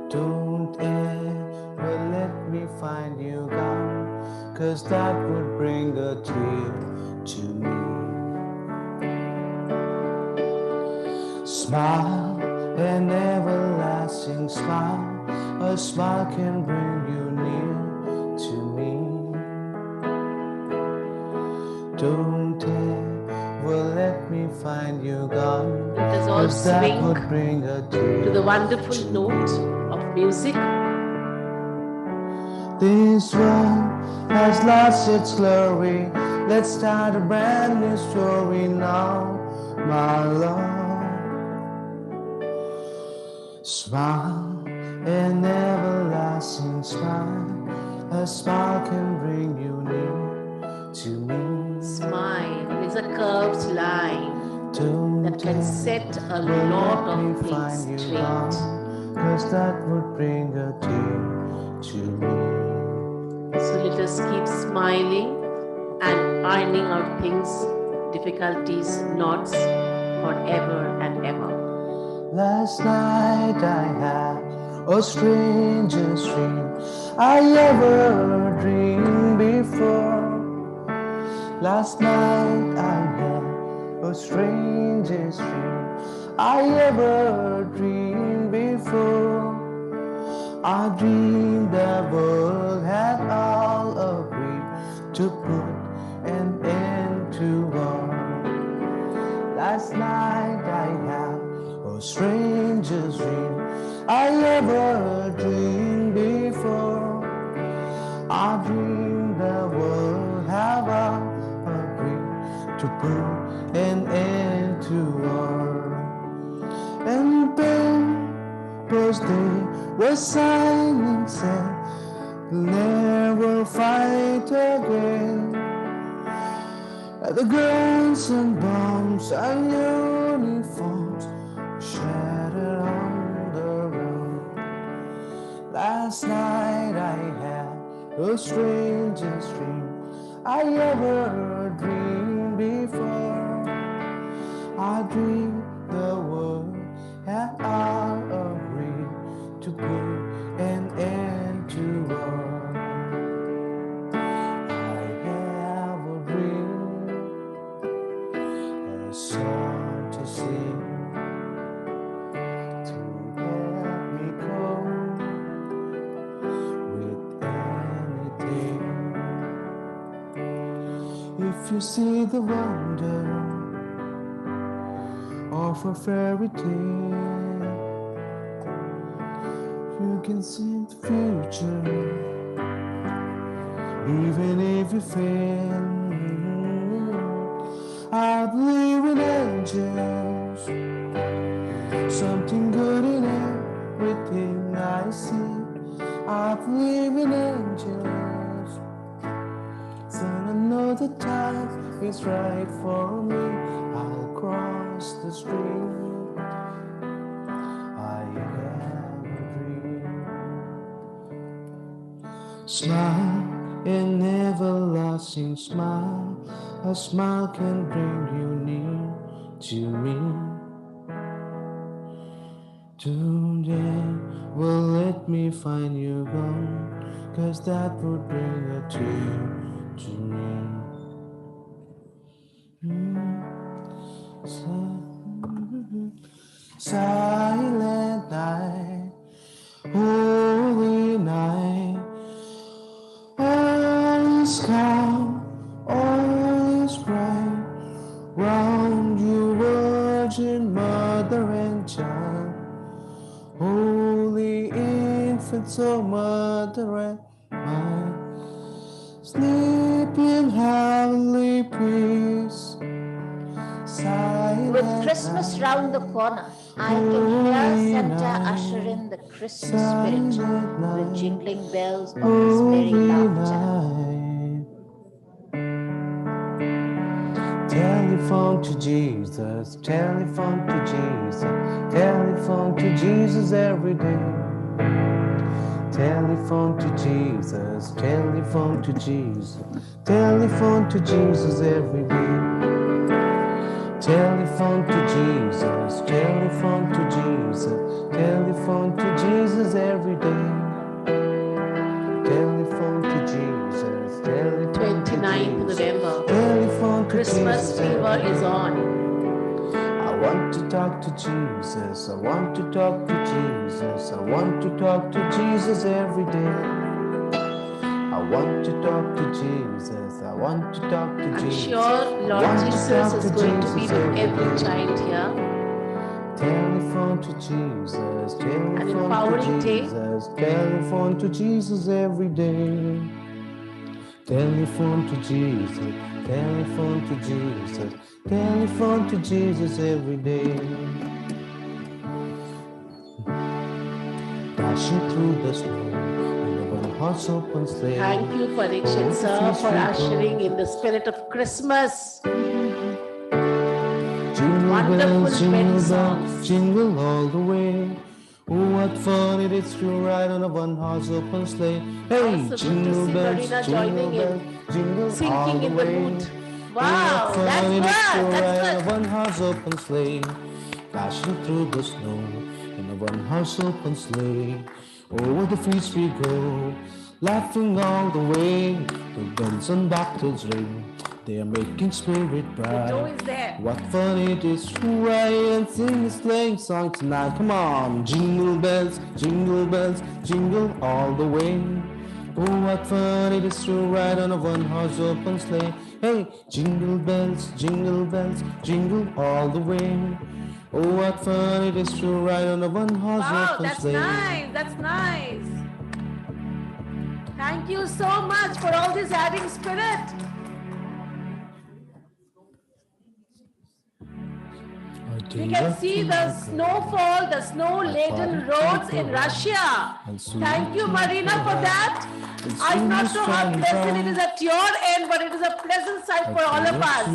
Don't ever let me find you gone, 'cause that would bring a tear to me. Smile, an everlasting smile. A smile can bring you near to me. Don't ever let me find you gone, Let us all 'cause that swing would bring a tear to the wonderful note of music. This world has lost its glory. Let's start a brand new story now, my love. Smile, an everlasting smile. A smile can bring you near to me. Smile is a curved line that can set a lot of things straight. 'Cause that would bring a tear to me. So let us keep smiling and ironing out things, difficulties, knots, forever and ever. Last night I had a strangest dream I ever dreamed before. Last night I had a strangest dream I ever dreamed before. I dreamed the world had all agreed to put an end to war. Last night I had a strangest dream I ever dreamed before. I dreamed the world have all agreed to put an end to war. And papers they were signing said they'll never fight again. The guns and bombs and uniforms shattered on the road. Last night I had the strangest dream I ever dreamed before. I dreamed the world had all agreed to put an end to war. I have a dream, a song to sing, to help me cope with anything. If you see the wonder of a fairy tale, you can see the future, even if you fail. I believe in angels, something good in everything I see. I believe in angels, so I know the time is right for me. I'll cross the stream. I have a dream. Smile, an everlasting smile. A smile can bring you near to me. Today will let me find you gone, 'cause that would bring a tear to me. Silent night, holy night, all is calm, all is bright, round you Virgin Mother and Child, holy infant, so Mother and mine, sleep in heavenly peace. With Christmas round the corner, I can hear Santa usher in the Christmas spirit with jingling bells of his merry laughter. Telephone to Jesus, telephone to Jesus, telephone to Jesus every day. Telephone to Jesus, telephone to Jesus, telephone to Jesus every day. Telephone to Jesus, telephone to Jesus, telephone to Jesus every day. Telephone to Jesus, telephone 29th to Jesus, November. telephone to Christmas Jesus fever every is day. on. I want to talk to Jesus, I want to talk to Jesus, I want to talk to Jesus every day. I want to talk to Jesus, I want to talk to Jesus. Sure, Lord Jesus is going to be with every child here. Telephone to Jesus, telephone to empowering day. Jesus, telephone to Jesus every day. Telephone to Jesus, telephone to Jesus, telephone to Jesus every day. Dashing through the snow in a one-horse open sleigh. Thank you, Parikshit sir, for ushering in the spirit of Christmas. Jingle Wonderful bells, jingle wedding bells, jingle all the way. Oh, what fun it is to ride on a one-horse open sleigh. Hey, Also good to jingle see bells, Marina jingle joining bells, in, jingle all singing the in the way. mood. Oh, Wow, what fun that's it is to good, ride that's on a good. one-horse open sleigh, dashing through the snow in a one-horse open sleigh. Over the fields we go, laughing all the way. The guns and battles ring, they are making spirit bright. The dough is there. What fun it is to ride and sing a sleighing song tonight. Come on, jingle bells, jingle all the way. Oh, what fun it is to ride on a one-horse open sleigh. Hey, jingle bells, jingle all the way. Oh, what fun it is to ride on a one-horse Wow, open that's sleigh. nice, that's nice. Thank you so much for all this adding spirit. We can see the snowfall, the snow-laden roads in Russia. Thank you, Marina, for that. I do not know how pleasant it is at your end, but it is a pleasant sight for all of us.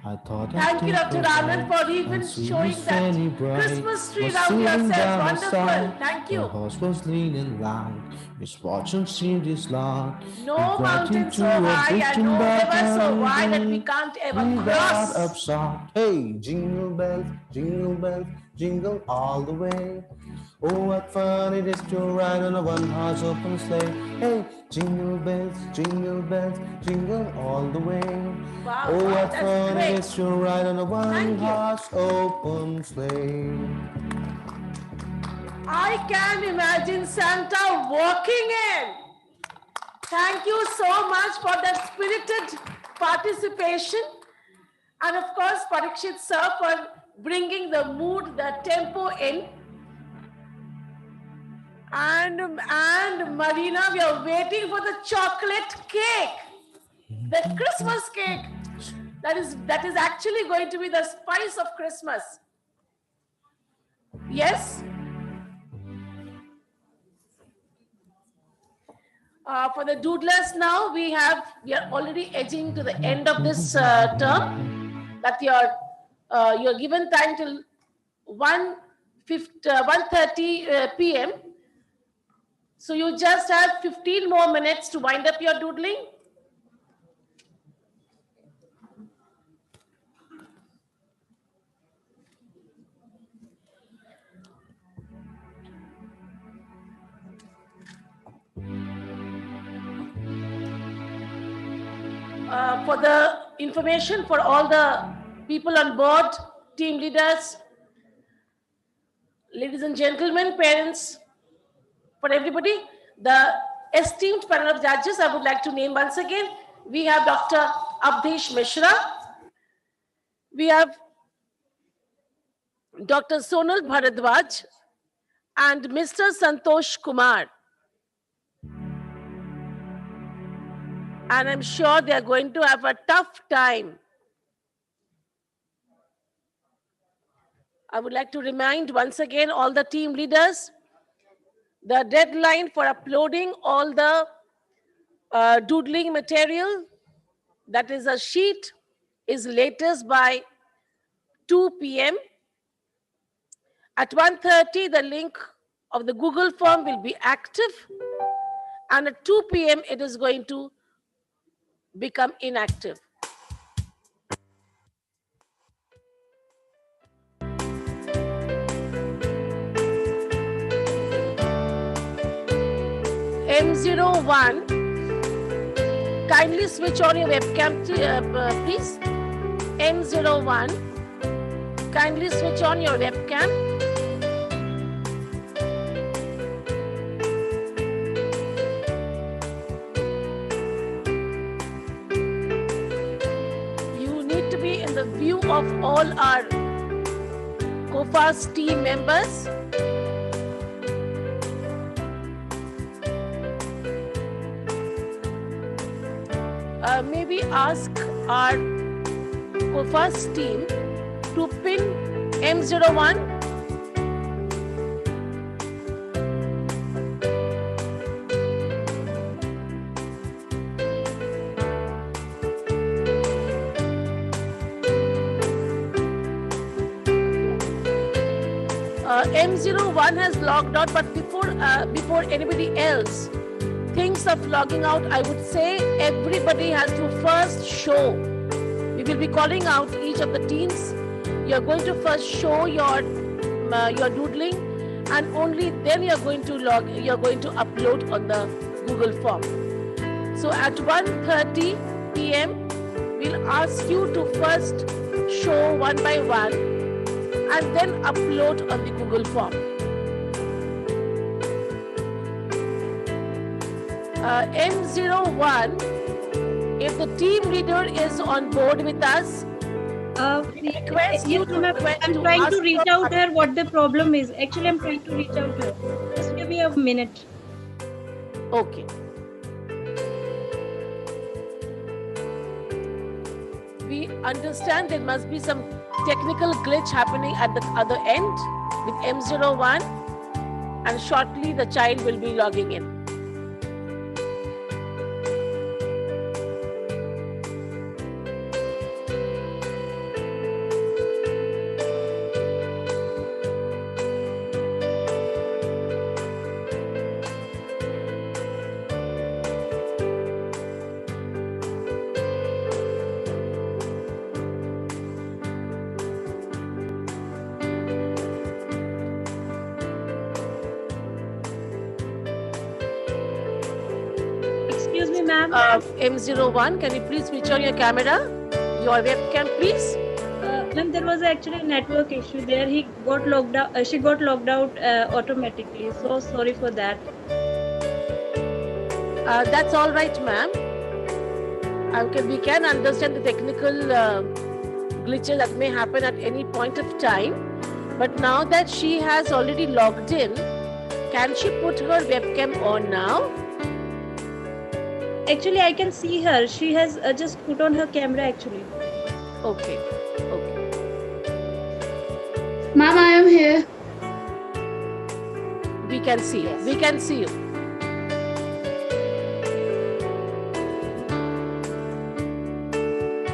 Thank you, Dr. Anand, for even showing that Christmas tree around yourself. Wonderful. Thank you. Was leaning like misfortune seemed his lot. No mountain so high and no river so wide that we can't ever cross. Upside. Hey, jingle bells, jingle all the way. Oh, what fun it is to ride on a one-horse open sleigh. Hey, jingle bells, jingle all the way. Wow, oh, wow, what that's fun great. it is to ride on a one-horse open sleigh. I can imagine Santa walking in. Thank you so much for that spirited participation. And of course, Parikshit sir for bringing the mood, the tempo in. And Marina, we are waiting for the chocolate cake, the Christmas cake. That is actually going to be the spice of Christmas. Yes? For the doodlers now, we are already edging to the end of this term. That you're given time till 1:30 p.m. So you just have 15 more minutes to wind up your doodling. For the information for all the people on board, team leaders, ladies and gentlemen, parents, for everybody, the esteemed panel of judges, I would like to name once again. We have Dr. Abdesh Mishra. We have Dr. Sonal Bharadwaj and Mr. Santosh Kumar. And I'm sure they are going to have a tough time. I would like to remind once again all the team leaders, the deadline for uploading all the doodling material, that is a sheet, is latest by 2 p.m. At 1:30, the link of the Google form will be active. And at 2 p.m., it is going to become inactive. M01, kindly switch on your webcam, please. M01, kindly switch on your webcam. You need to be in the view of all our COFAS team members. Maybe ask our COFAS team to pin M01. M01 has logged out, but before anybody else thinks of logging out, I would say everybody has to first show. We will be calling out each of the teams. You're going to first show your doodling, and only then you're going to upload on the Google form. So at 1:30 p.m., we'll ask you to first show one by one and then upload on the Google form. M01, if the team leader is on board with us, request you to I'm trying to reach out there what the problem is. Actually, I'm trying to reach out here. Just give me a minute. Okay. We understand there must be some technical glitch happening at the other end with M01, and shortly the child will be logging in. Excuse me, ma'am. M01, can you please switch on your camera? Your webcam, please. Ma'am, there was actually a network issue there. He got logged out. She got logged out automatically. So sorry for that. That's all right, ma'am. We can understand the technical glitches that may happen at any point of time. But now that she has already logged in, can she put her webcam on now? Actually, I can see her. She has just put on her camera actually. Okay. Ma'am, I am here. We can see you. We can see you.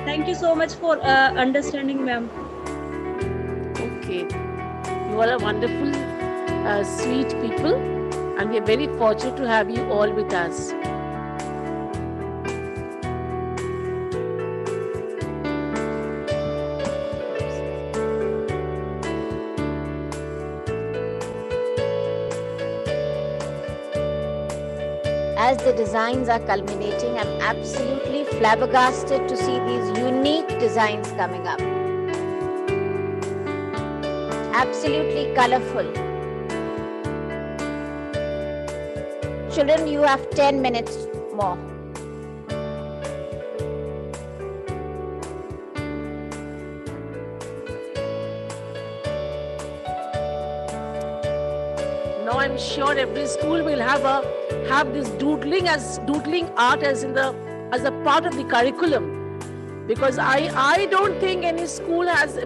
Thank you so much for understanding, ma'am. Okay. You are a wonderful, sweet people, and we are very fortunate to have you all with us. As the designs are culminating, I'm absolutely flabbergasted to see these unique designs coming up. Absolutely colorful. Children, you have 10 minutes more. Now I'm sure every school will have this doodling art as a part of the curriculum, because I don't think any school has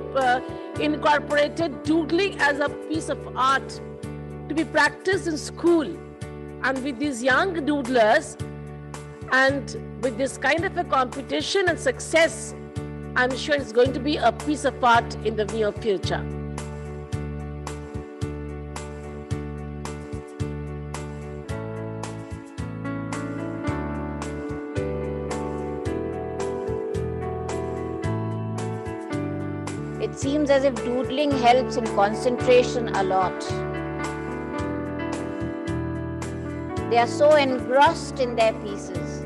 incorporated doodling as a piece of art to be practiced in school. And with these young doodlers and with this kind of a competition and success, I'm sure it's going to be a piece of art in the near future. It seems as if doodling helps in concentration a lot. They are so engrossed in their pieces.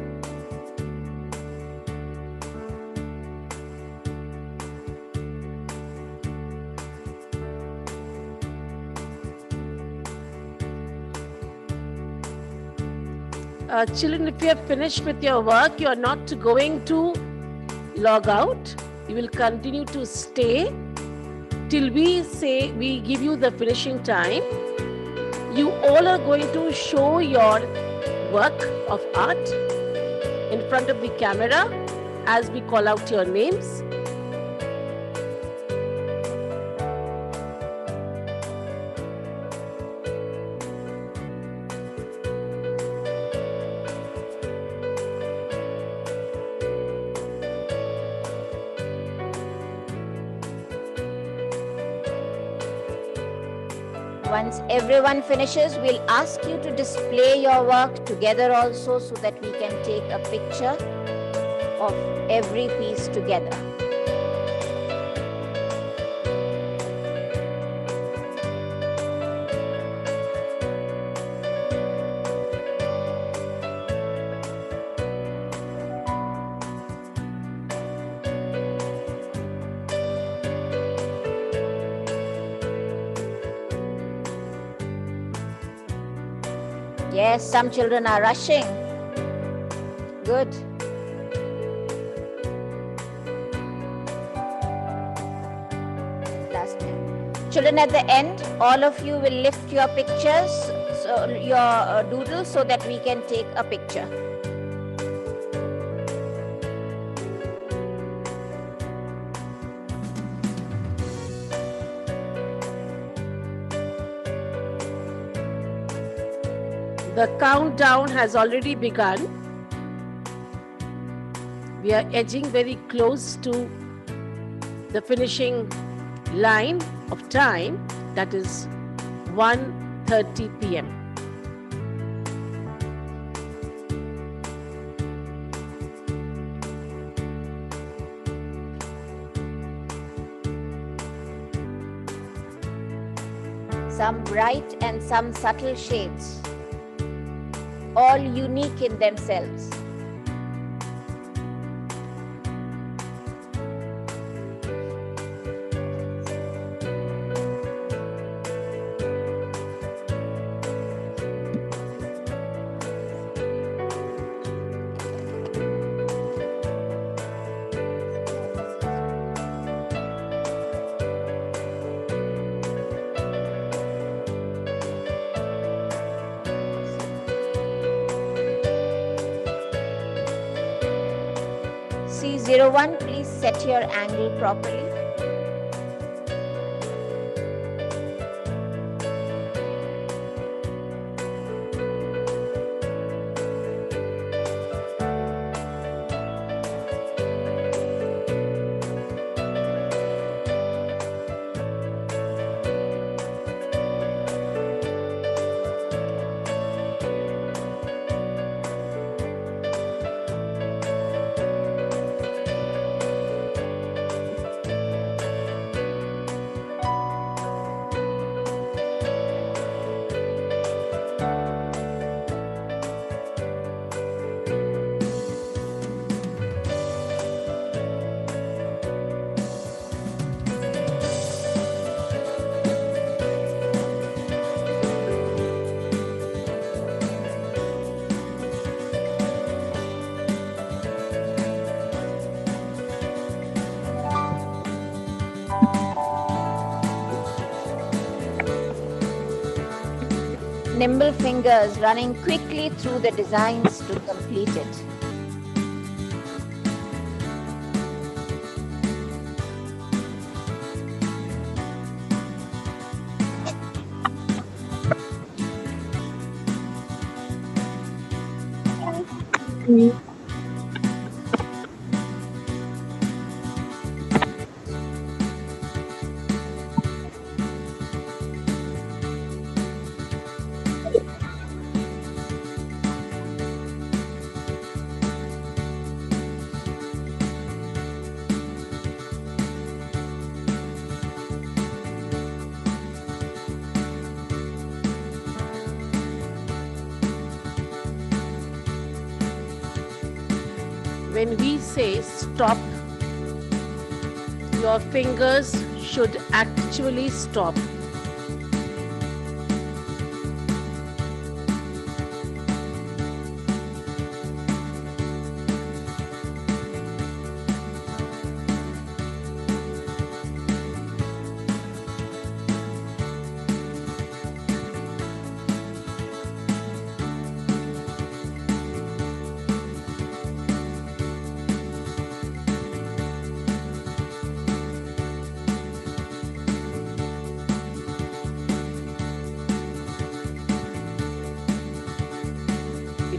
Children, if you have finished with your work, you are not going to log out. You will continue to stay till we say we give you the finishing time. You all are going to show your work of art in front of the camera as we call out your names. Once everyone finishes, we'll ask you to display your work together also so that we can take a picture of every piece together. Yes, some children are rushing. Good. Last time. Children, at the end, all of you will lift your pictures, so your doodles, so that we can take a picture. The countdown has already begun. We are edging very close to the finishing line of time, that is 1:30 p.m. Some bright and some subtle shades, all unique in themselves. C01, please set your angle properly. Nimble fingers running quickly through the designs to complete it. When we say stop, your fingers should actually stop.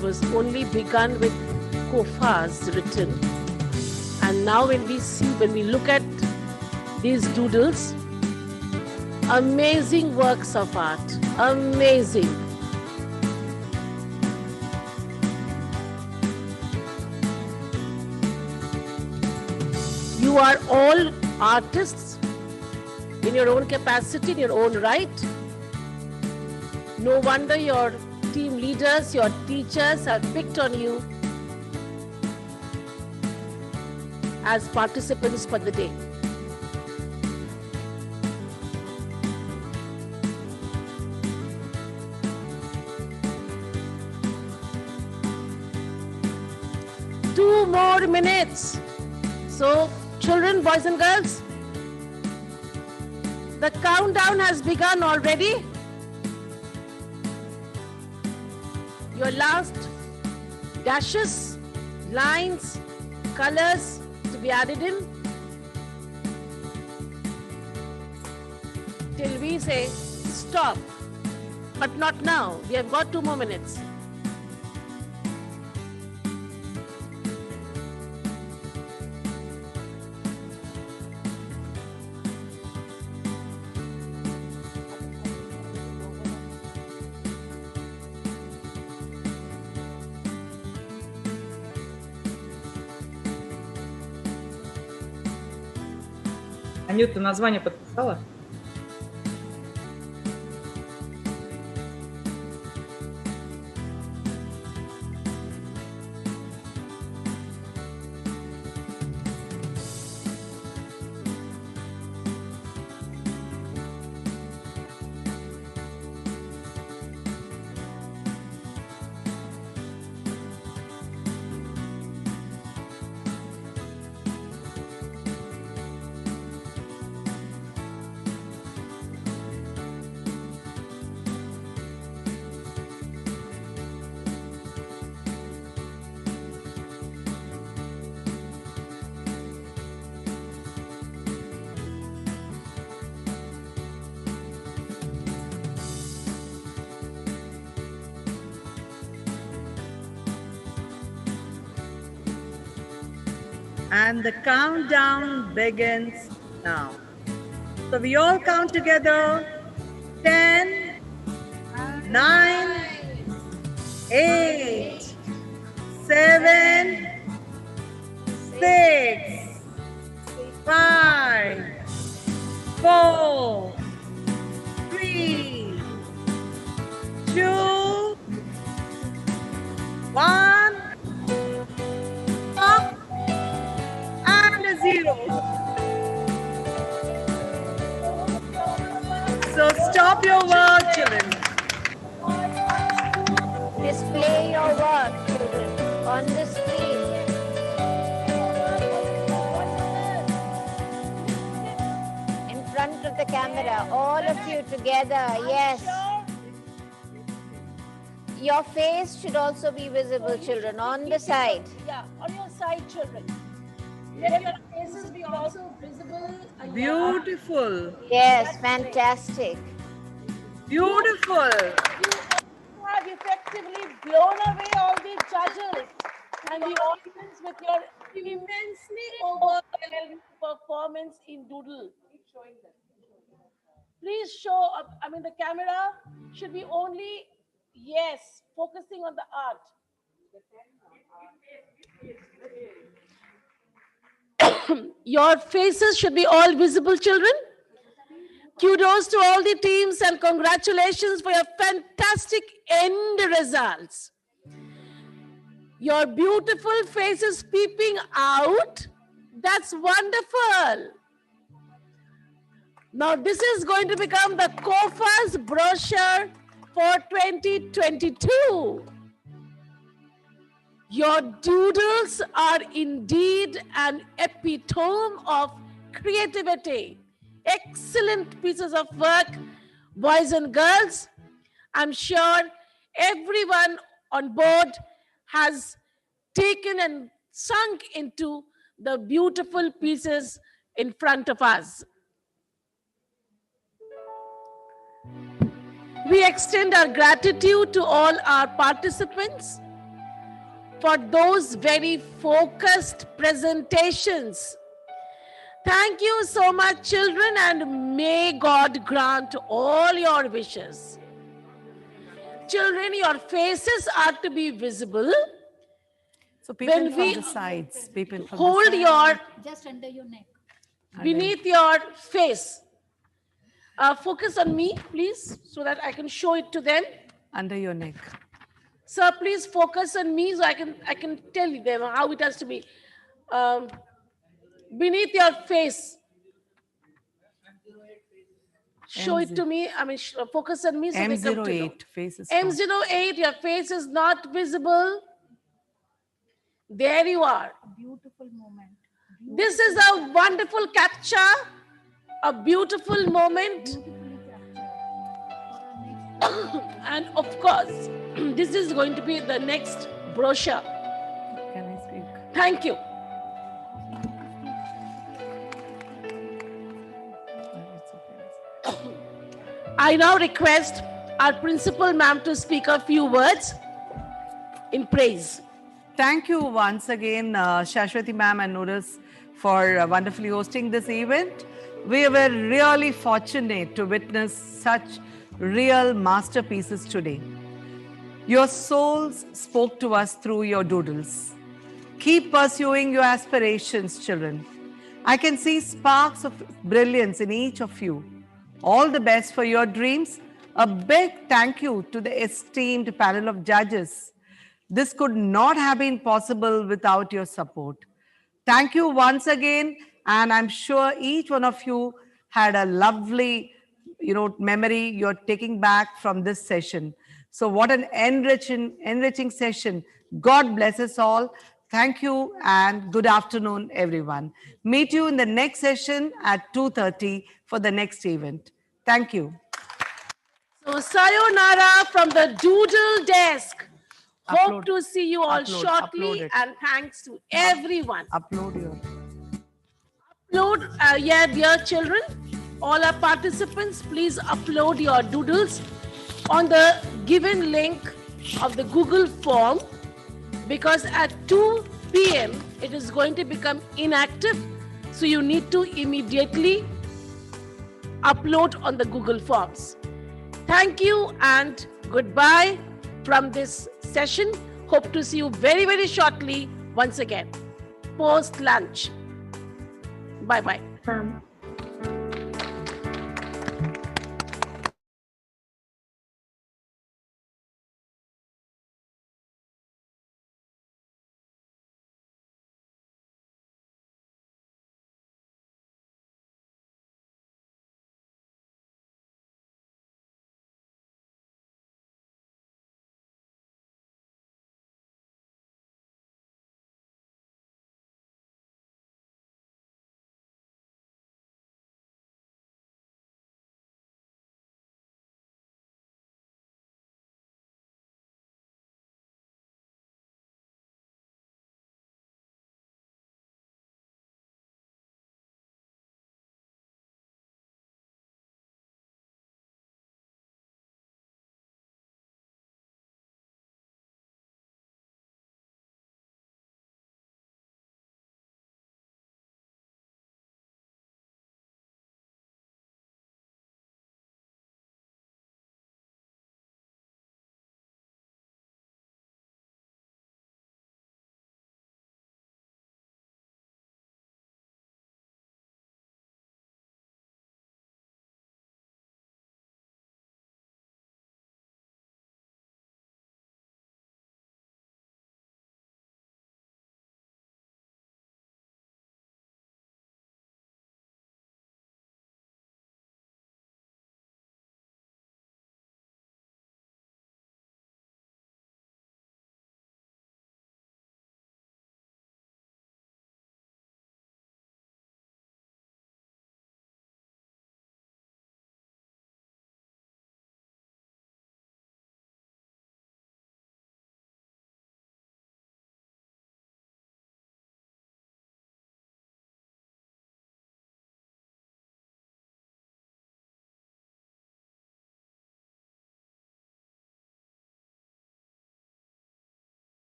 Was only begun with COFAS written, and now when we look at these doodles, amazing works of art, amazing. You are all artists in your own capacity, in your own right. No wonder your team leaders, your teachers have picked on you as participants for the day. Two more minutes. So, children, boys and girls, the countdown has begun already. Your last dashes, lines, colors to be added in till we say stop. but not now. We have got 2 more minutes. Анют, ты название подписала? And the countdown begins now. So we all count together. 10, 9, 8, 7, 6, 5, 4, 3, 2, 1. Up and a 0. So stop your work, children. Display your work, children, on the screen. In front of the camera, all of you together, yes. Your face should also be visible, children, on the side. Yeah, on your side, children. Let your faces be also visible. Beautiful. Yes, fantastic. Beautiful. You have effectively blown away all the judges and the audience with your immensely overwhelming performance in Doodle. Please show up. I mean, the camera should be only, yes, focusing on the art. Your faces should be all visible, children. Kudos to all the teams and congratulations for your fantastic end results. Your beautiful faces peeping out. That's wonderful. Now this is going to become the COFAS brochure for 2022. Your doodles are indeed an epitome of creativity. Excellent pieces of work, boys and girls. I'm sure everyone on board has taken and sunk into the beautiful pieces in front of us. We extend our gratitude to all our participants for those very focused presentations. Thank you so much, children, and may God grant all your wishes. Children, your faces are to be visible. So people When from we the sides, people from hold the sides. your Just under your neck. beneath your face. Focus on me, please, so that I can show it to them. Under your neck. Sir, please focus on me so I can tell them how it has to be. Beneath your face. Show it to me. I mean, focus on me so they come to know. M08 face is M08, your face is not visible. There you are. Beautiful moment. This is a wonderful capture, a beautiful moment. And of course, this is going to be the next brochure. Can I speak? Thank you. I now request our principal ma'am to speak a few words in praise. Thank you once again, Shashwati ma'am and Noodles, for wonderfully hosting this event. We were really fortunate to witness such real masterpieces today. Your souls spoke to us through your doodles. Keep pursuing your aspirations, children. I can see sparks of brilliance in each of you. All the best for your dreams. A big thank you to the esteemed panel of judges. This could not have been possible without your support. Thank you once again, and I'm sure each one of you had a lovely, memory you're taking back from this session. So what an enriching session. God bless us all. Thank you and good afternoon, everyone. Meet you in the next session at 2:30 for the next event. Thank you. So sayonara from the Doodle desk. Hope to see you all shortly, and thanks to everyone. Upload your. Yeah, dear children, all our participants, please upload your doodles on the given link of the Google form, because at 2 p.m. it is going to become inactive. So you need to immediately upload on the Google Forms. Thank you and goodbye from this session. Hope to see you very, very shortly once again, post lunch. Bye-bye.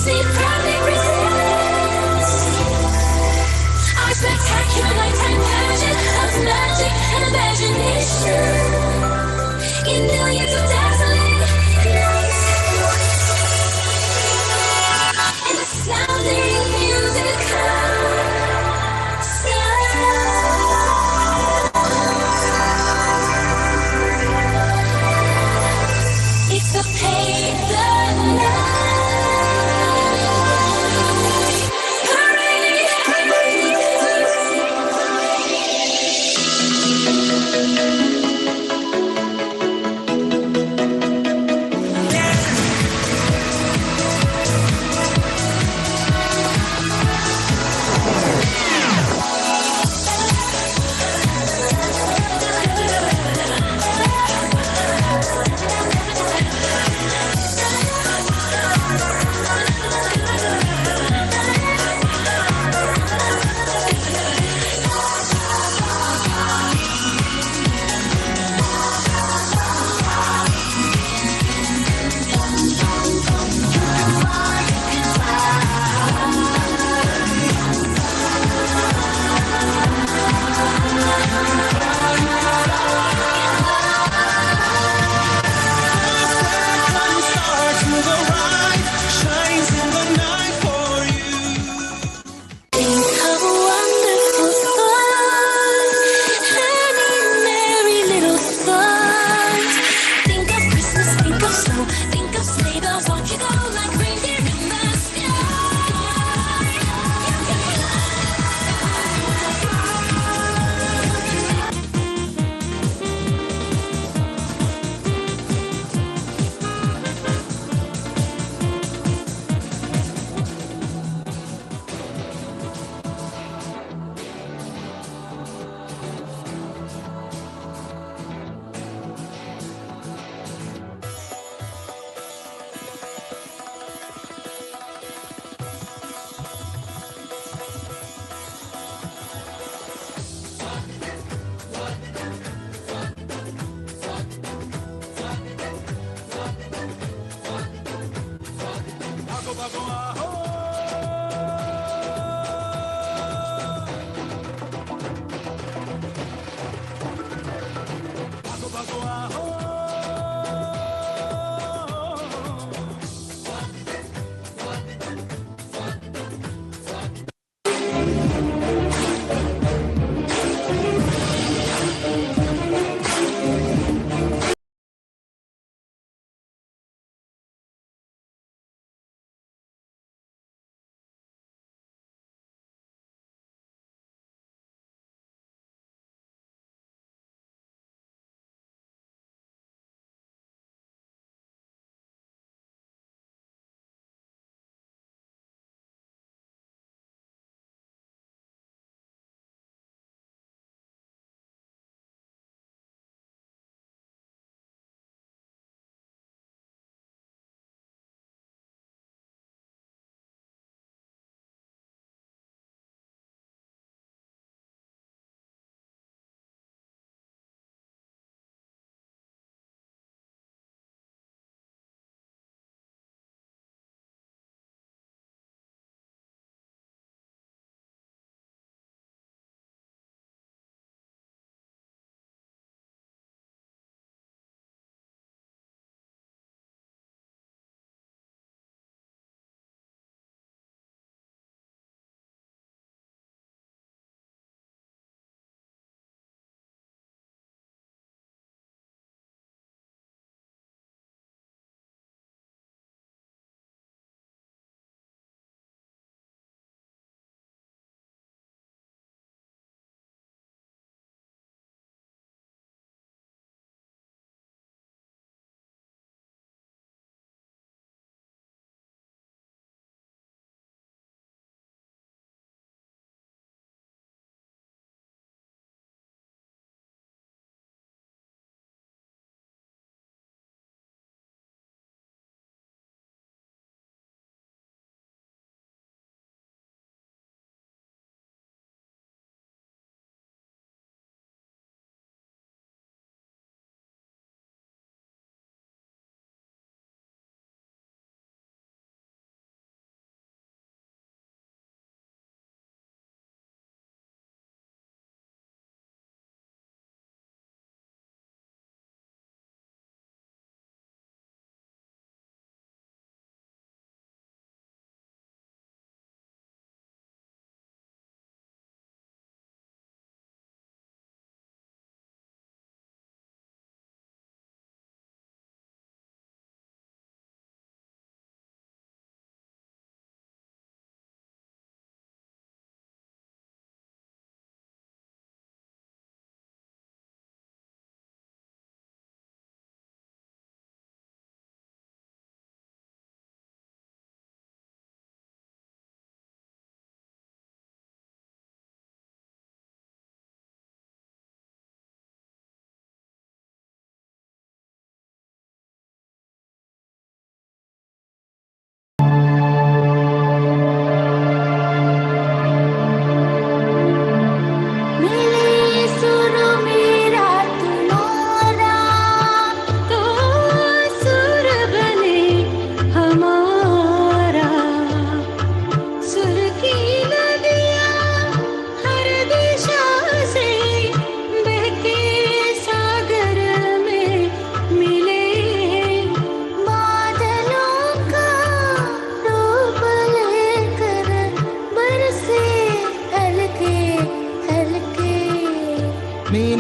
see proudly presents our spectacular nighttime pageant of magic and imagination in millions of dazzling lights and astounding musical sounds. It's the pain, the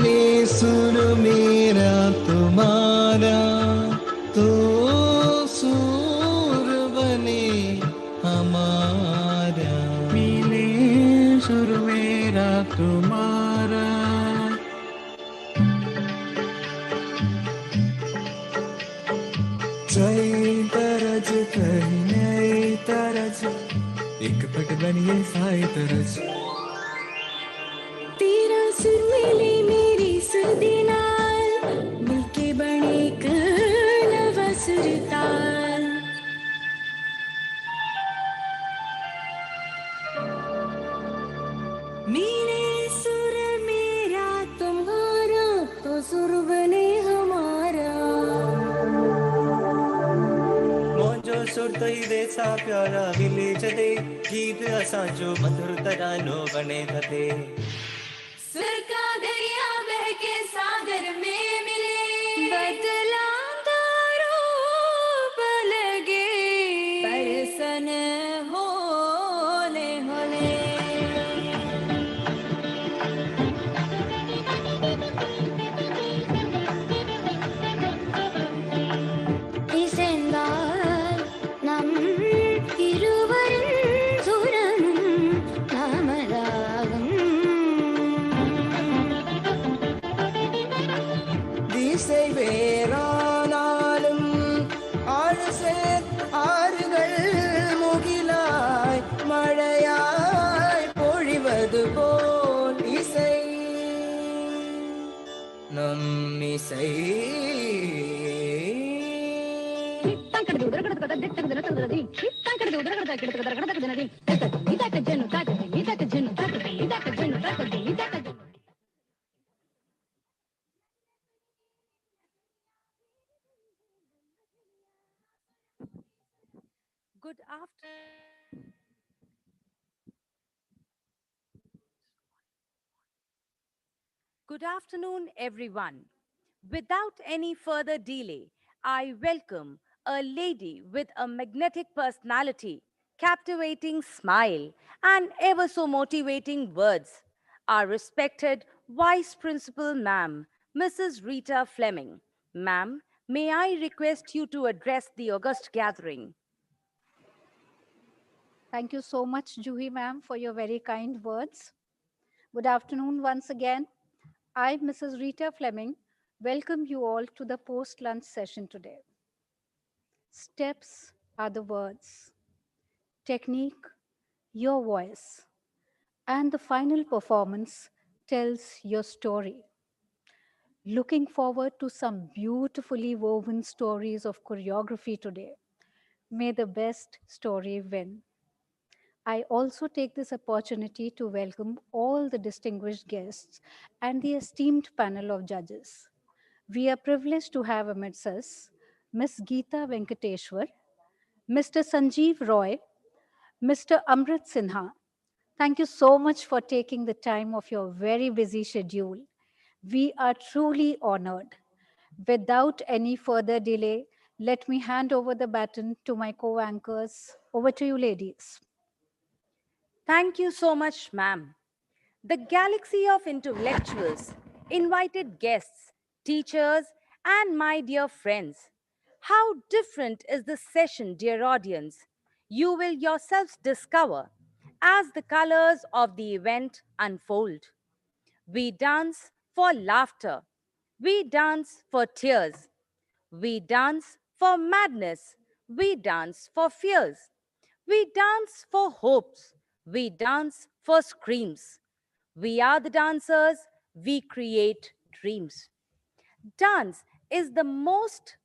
मिले सुर मेरा तुम्हारा तो सुर बने हमारा मिले सुर मेरा तुम्हारा तरज कहीं नई तरज एक पट बनिए साई तरज तेरा सुर मिले मेरी सुधी नाल मिलके बने एक नवा सुरताल मेरे सुर मेरा तुम्हारा तो सुर बने हमारा मोजो सुर तई देसा प्यारा विले जदे गीत असांजो मधुर तरानो बने थते सुर का दरिया बह के सागर में मिले बदलाता रूप लगे बरसन होले होले இசைந்தால் நம் இருவரின் சுரமும் நமதாகும் திசை வேறானாலும் ஆறு சேர் ஆறுகள் முகிலாய் மழையாய் பொழிவது போல் இசை நம் இசை Good afternoon. Good afternoon, everyone. Without any further delay, I welcome a lady with a magnetic personality, captivating smile, and ever so motivating words. Our respected Vice Principal, Ma'am, Mrs. Rita Fleming. Ma'am, may I request you to address the august gathering? Thank you so much, Juhi ma'am, for your very kind words. Good afternoon once again. I, Mrs. Rita Fleming, welcome you all to the post-lunch session today. Steps are the words, technique, your voice, and the final performance tells your story. Looking forward to some beautifully woven stories of choreography today. May the best story win. I also take this opportunity to welcome all the distinguished guests and the esteemed panel of judges. We are privileged to have amidst us Ms. Geeta Venkateshwar, Mr. Sanjeev Roy, Mr. Amrit Sinha. Thank you so much for taking the time of your very busy schedule. We are truly honored. Without any further delay, let me hand over the baton to my co-anchors. Over to you, ladies. Thank you so much, ma'am. The galaxy of intellectuals, invited guests, teachers, and my dear friends. How different is the session, dear audience? You will yourselves discover as the colors of the event unfold. We dance for laughter. We dance for tears. We dance for madness. We dance for fears. We dance for hopes. We dance for screams. We are the dancers. We create dreams. Dance is the most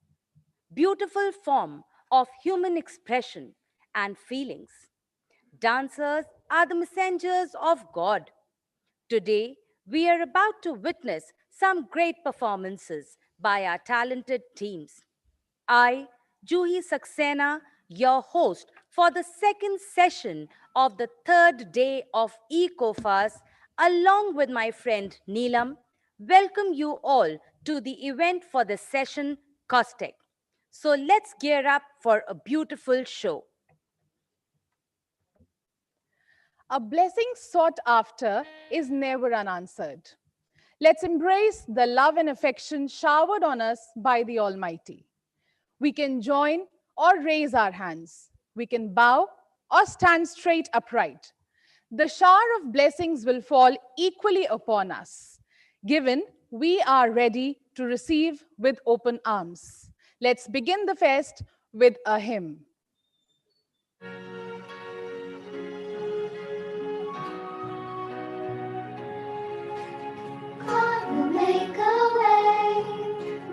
beautiful form of human expression and feelings. Dancers are the messengers of God. Today, we are about to witness some great performances by our talented teams. I, Juhi Saxena, your host for the second session of the third day of E-COFAS, along with my friend Neelam, welcome you all to the event for the session COSTEK. So let's gear up for a beautiful show. A blessing sought after is never unanswered. Let's embrace the love and affection showered on us by the Almighty. We can join or raise our hands. We can bow or stand straight upright. The shower of blessings will fall equally upon us, given we are ready to receive with open arms. Let's begin the fest with a hymn. God will make a way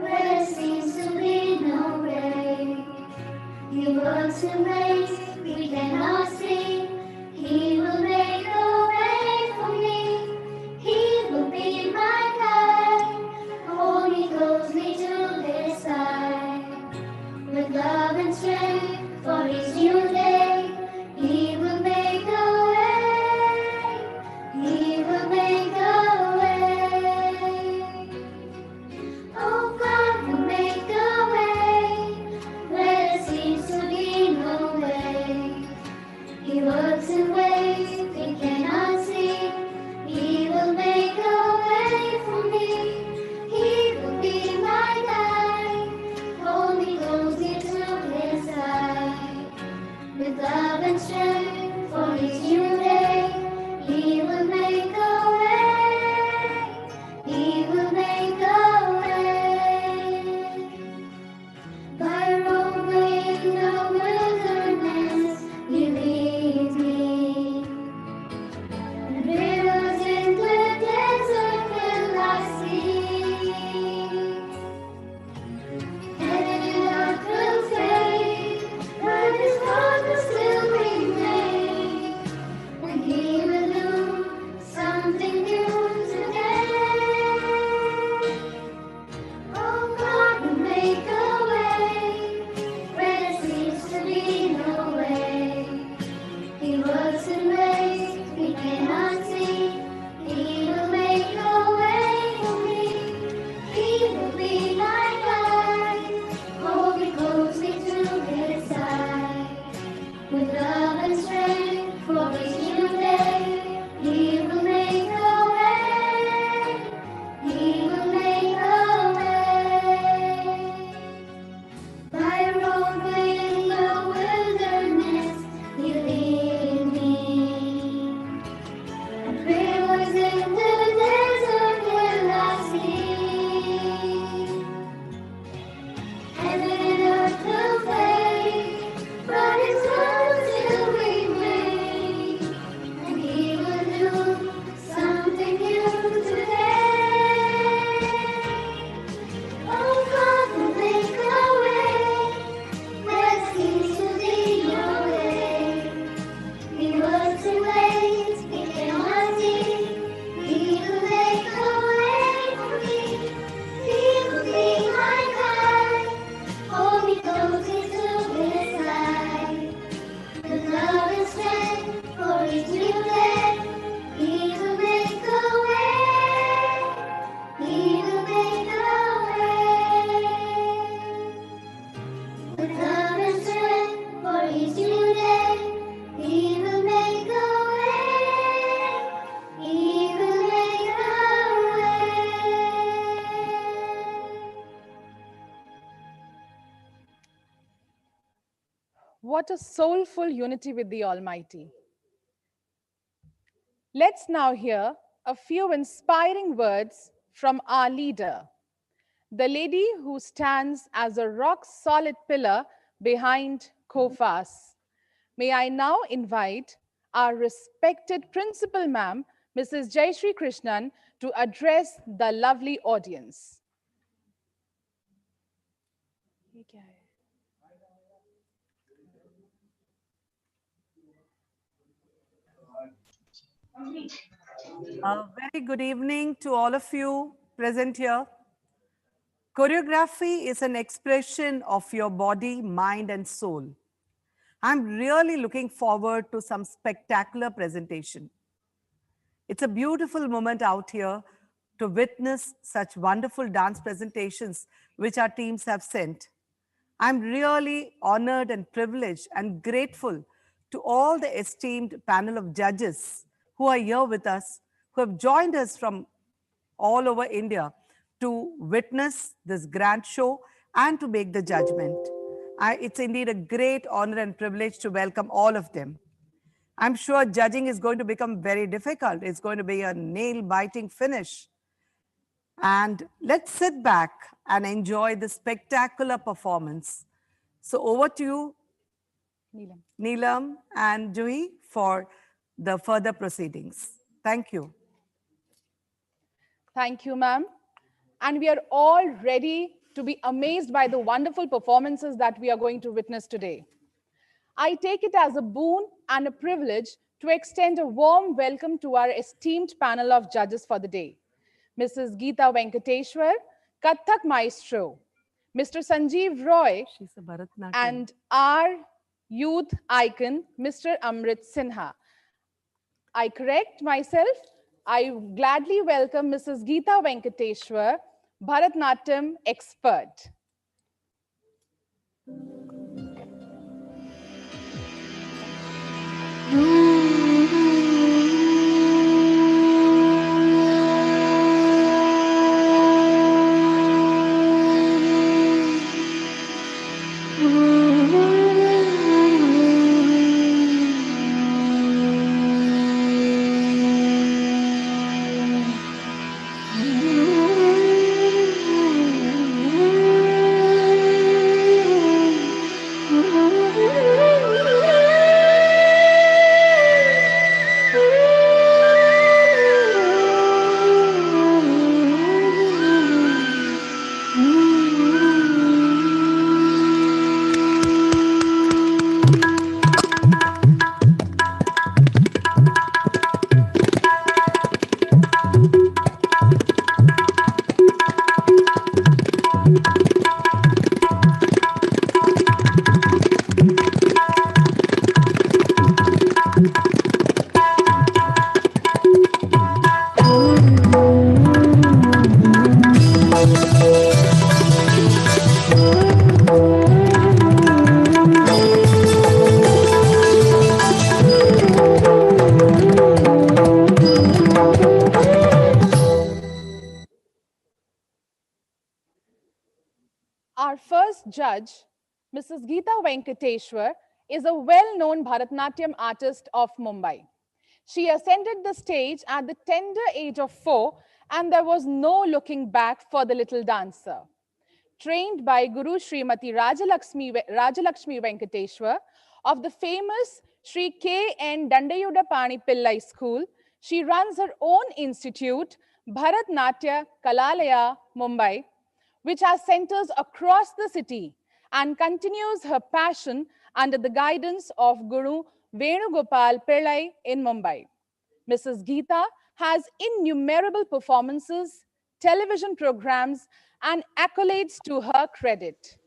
where there seems to be no way. He works in ways we cannot see. He will make a way for me. He will be my guide. Oh, he goes me to his side. With love and strength for his new day, he will make a way. He will make a way. Oh, God will make a way where there seems to be no way. He works in ways we cannot see. He will make a way for me. He will be my guide. Hold me closely to his side. With love and strength for his new day, he will make a way. He will make a way. By a roadway in the wilderness, he leads me. And rivers in the desert will I see. Heaven and earth will fade, but his word will still remain. And he will do something new today. Oh, God will make a way where there seems to be no way. He works in ways we cannot see. He will make a way for me. He will be my guide. Hold me closely to his side. With love and strength for his new day, he will make a way. He will make a way. By a roadway in the wilderness, he lead me. And rivers in the desert will I see. Heaven and earth will fade, but his word will still remain. And he will do something new today. Oh, God will make a way where there seems to be no way. He works in ways we cannot see. He will make a way for me. He will be my guide. Hold me closely to his side. With love and strength for his new day, he will make a way. He will make a way. With love and strength for his new day, he will make a way. He will make a way. What a soulful unity with the Almighty. Let's now hear a few inspiring words from our leader, the lady who stands as a rock-solid pillar behind COFAS. May I now invite our respected principal ma'am, Mrs. Jayashree Krishnan, to address the lovely audience. A very good evening to all of you present here. Choreography is an expression of your body, mind, and soul. I'm really looking forward to some spectacular presentation. It's a beautiful moment out here to witness such wonderful dance presentations which our teams have sent. I'm really honored and privileged and grateful to all the esteemed panel of judges who are here with us, who have joined us from all over India to witness this grand show and to make the judgment. It's indeed a great honor and privilege to welcome all of them. I'm sure judging is going to become very difficult. It's going to be a nail-biting finish. And let's sit back and enjoy the spectacular performance. So over to you, Neelam and Juhi, for the further proceedings. Thank you. Thank you, ma'am. And we are all ready to be amazed by the wonderful performances that we are going to witness today. I take it as a boon and a privilege to extend a warm welcome to our esteemed panel of judges for the day. Mrs. Geeta Venkateshwar, Kathak Maestro, Mr. Sanjeev Roy, and our youth icon, Mr. Amrit Sinha. I correct myself. I gladly welcome Mrs. Geeta Venkateshwar, Bharatnatyam expert. Our first judge, Mrs. Geeta Venkateshwar, is a well-known Bharatnatyam artist of Mumbai. She ascended the stage at the tender age of 4, and there was no looking back for the little dancer. Trained by Guru Srimati Rajalakshmi Venkateshwar of the famous Sri K.N. Dandayudapani Pillai School, she runs her own institute, Bharatnatya Kalalaya, Mumbai, which has centers across the city and continues her passion under the guidance of Guru Venugopal Pillai in Mumbai. Mrs. Geeta has innumerable performances, television programs, and accolades to her credit.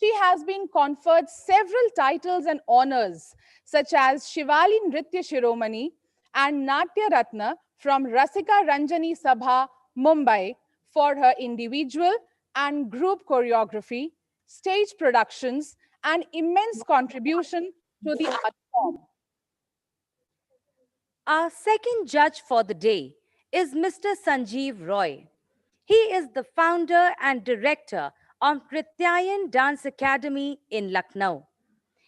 She has been conferred several titles and honors, such as Shivali Nritya Shiromani and Natya Ratna from Rasika Ranjani Sabha, Mumbai, for her individual and group choreography, stage productions, and immense contribution to the art form. Our second judge for the day is Mr. Sanjeev Roy. He is the founder and director of Prityayan Dance Academy in Lucknow.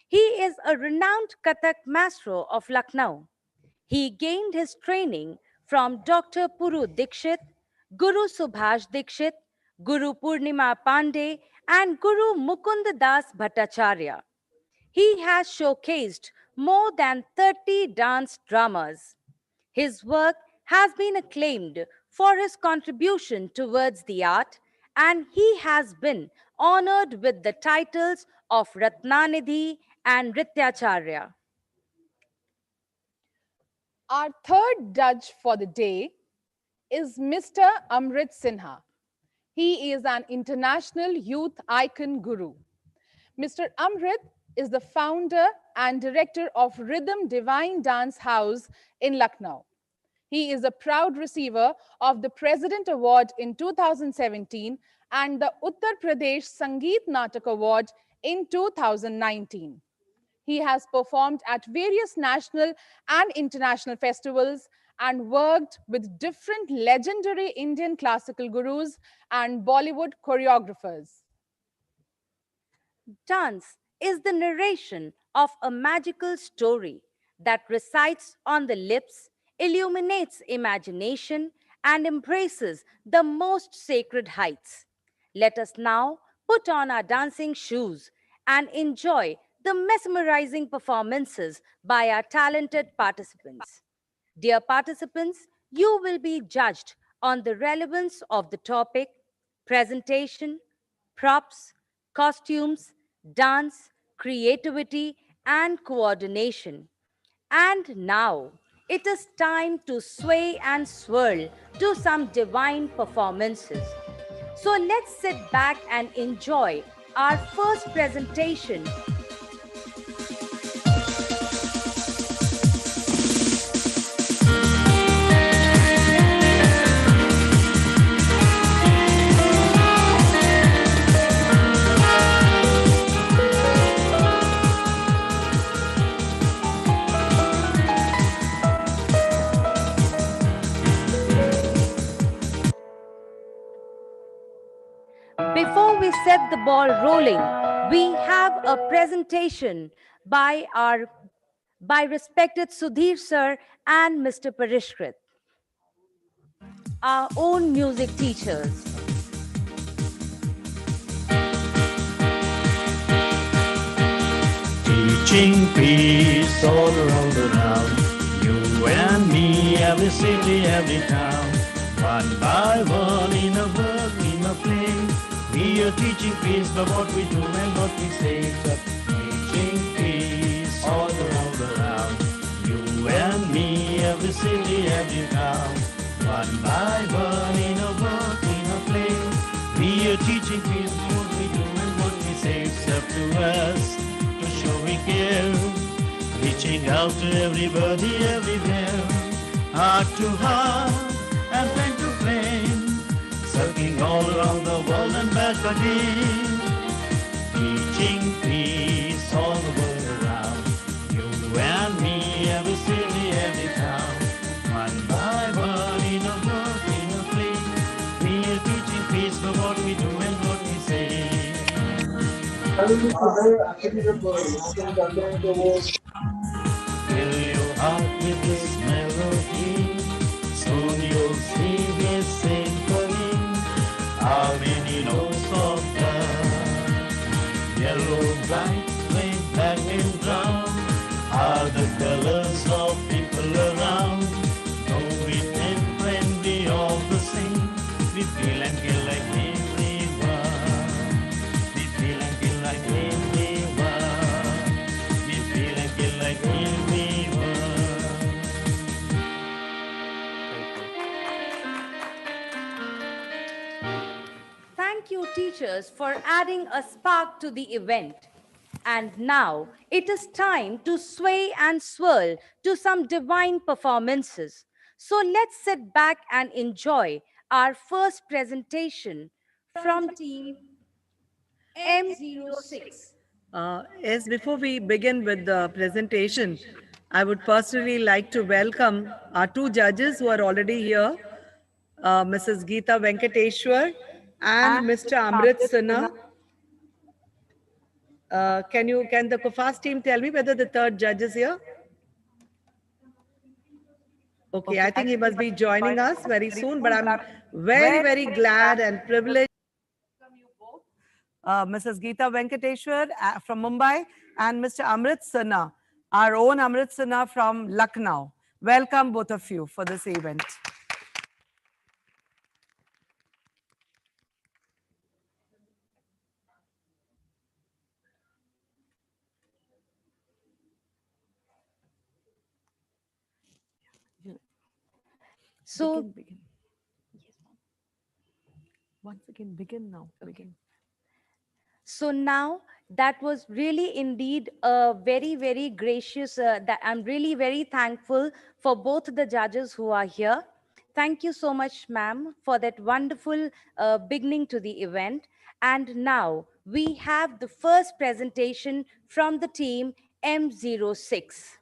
He is a renowned Kathak maestro of Lucknow. He gained his training from Dr. Puru Dikshit, Guru Subhash Dikshit, Guru Purnima Pandey, and Guru Mukund Das Bhattacharya. He has showcased more than 30 dance dramas. His work has been acclaimed for his contribution towards the art, and he has been honored with the titles of Ratnanidhi and Rityacharya. Our third judge for the day is Mr. Amrit Sinha. He is an international youth icon guru. Mr. Amrit is the founder and director of Rhythm Divine Dance House in Lucknow. He is a proud receiver of the President Award in 2017 and the Uttar Pradesh Sangeet Natak Award in 2019. He has performed at various national and international festivals and worked with different legendary Indian classical gurus and Bollywood choreographers. Dance is the narration of a magical story that recites on the lips, illuminates imagination, and embraces the most sacred heights. Let us now put on our dancing shoes and enjoy the mesmerizing performances by our talented participants. Dear participants, you will be judged on the relevance of the topic, presentation, props, costumes, dance, creativity, and coordination. And now it is time to sway and swirl to some divine performances. So let's sit back and enjoy our first presentation. Before we set the ball rolling, we have a presentation by respected Sudhir sir and Mr. Parishkrit, our own music teachers. Teaching peace all around the town. You and me, every city, every town. One by one, in a word, in a play. We are teaching peace by what we do and what we say. Teaching peace all around the town. You and me, every city, every town. One by one, in a word, in a play. We are teaching peace by what we do and what we say. It's up to us to show we care, reaching out to everybody, everywhere, heart to heart and flame to flame, circling all around the world and back again, teaching peace all the world around. You and me, every city, every town, one by one, in a word, in a play, we are teaching peace for what we do and what we say. Fill your heart with this melody, soon you'll see this symphony. How many notes of love, yellow, bright, red, black and brown, are the colors of people around. Though we different, we all the same, we feel and feel like everyone. We feel and feel like everyone. We feel and feel like everyone. Thank you, teachers, for adding a spark to the event. And now it is time to sway and swirl to some divine performances. So let's sit back and enjoy our first presentation from team M06. Yes, before we begin with the presentation, I would personally like to welcome our two judges who are already here, Mrs. Geeta Venkateshwar and Mr. Amrit Sinha. Can the COFAS team tell me whether the third judge is here? Okay, I think he must be joining us very soon, but I'm very, very glad and privileged. Mrs. Geeta Venkateshwar from Mumbai and Mr. Amrit Sinha, our own Amrit Sinha from Lucknow. Welcome both of you for this event. So, begin. Once again, begin now. Begin. So now that was really indeed a very, very gracious, that I'm really very thankful for both the judges who are here. Thank you so much, ma'am, for that wonderful beginning to the event. And now we have the first presentation from the team M06.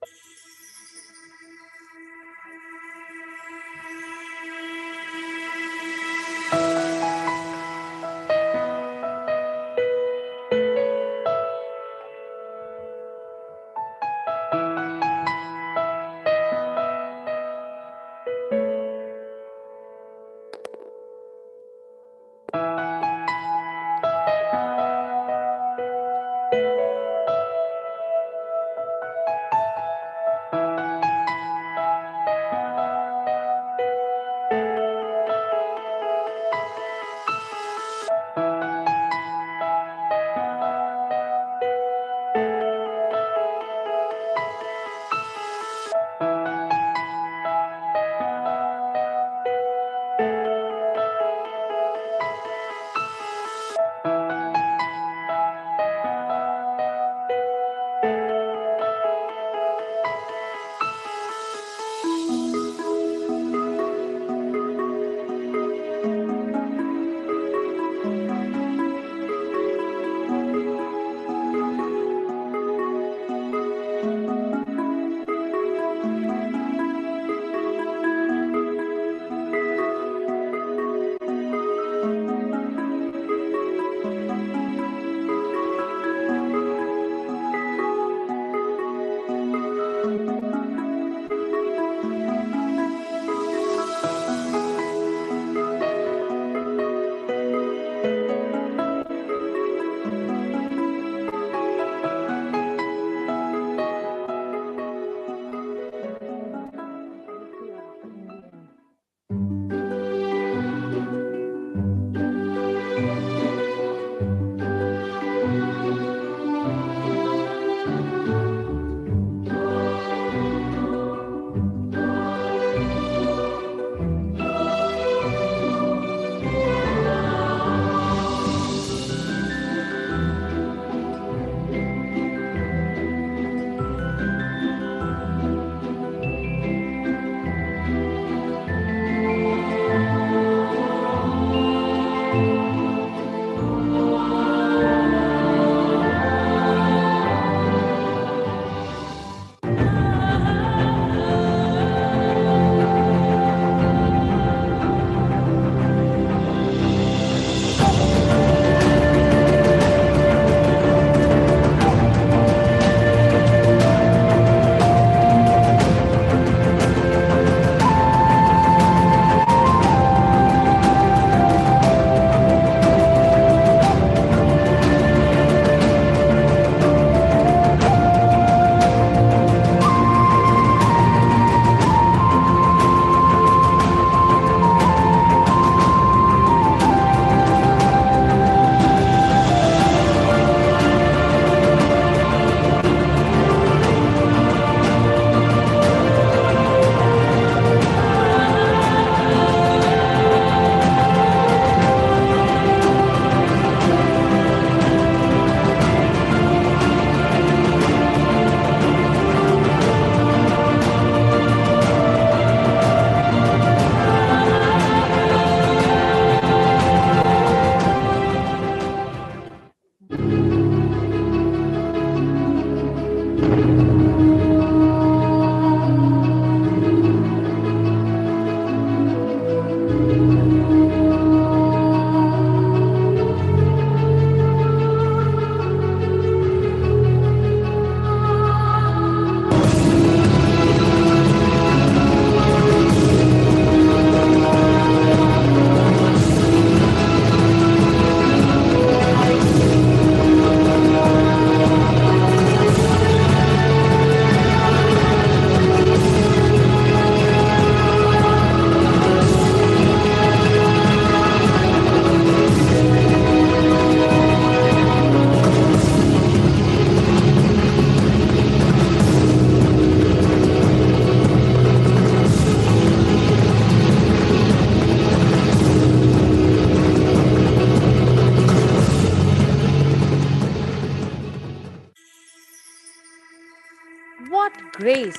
grace.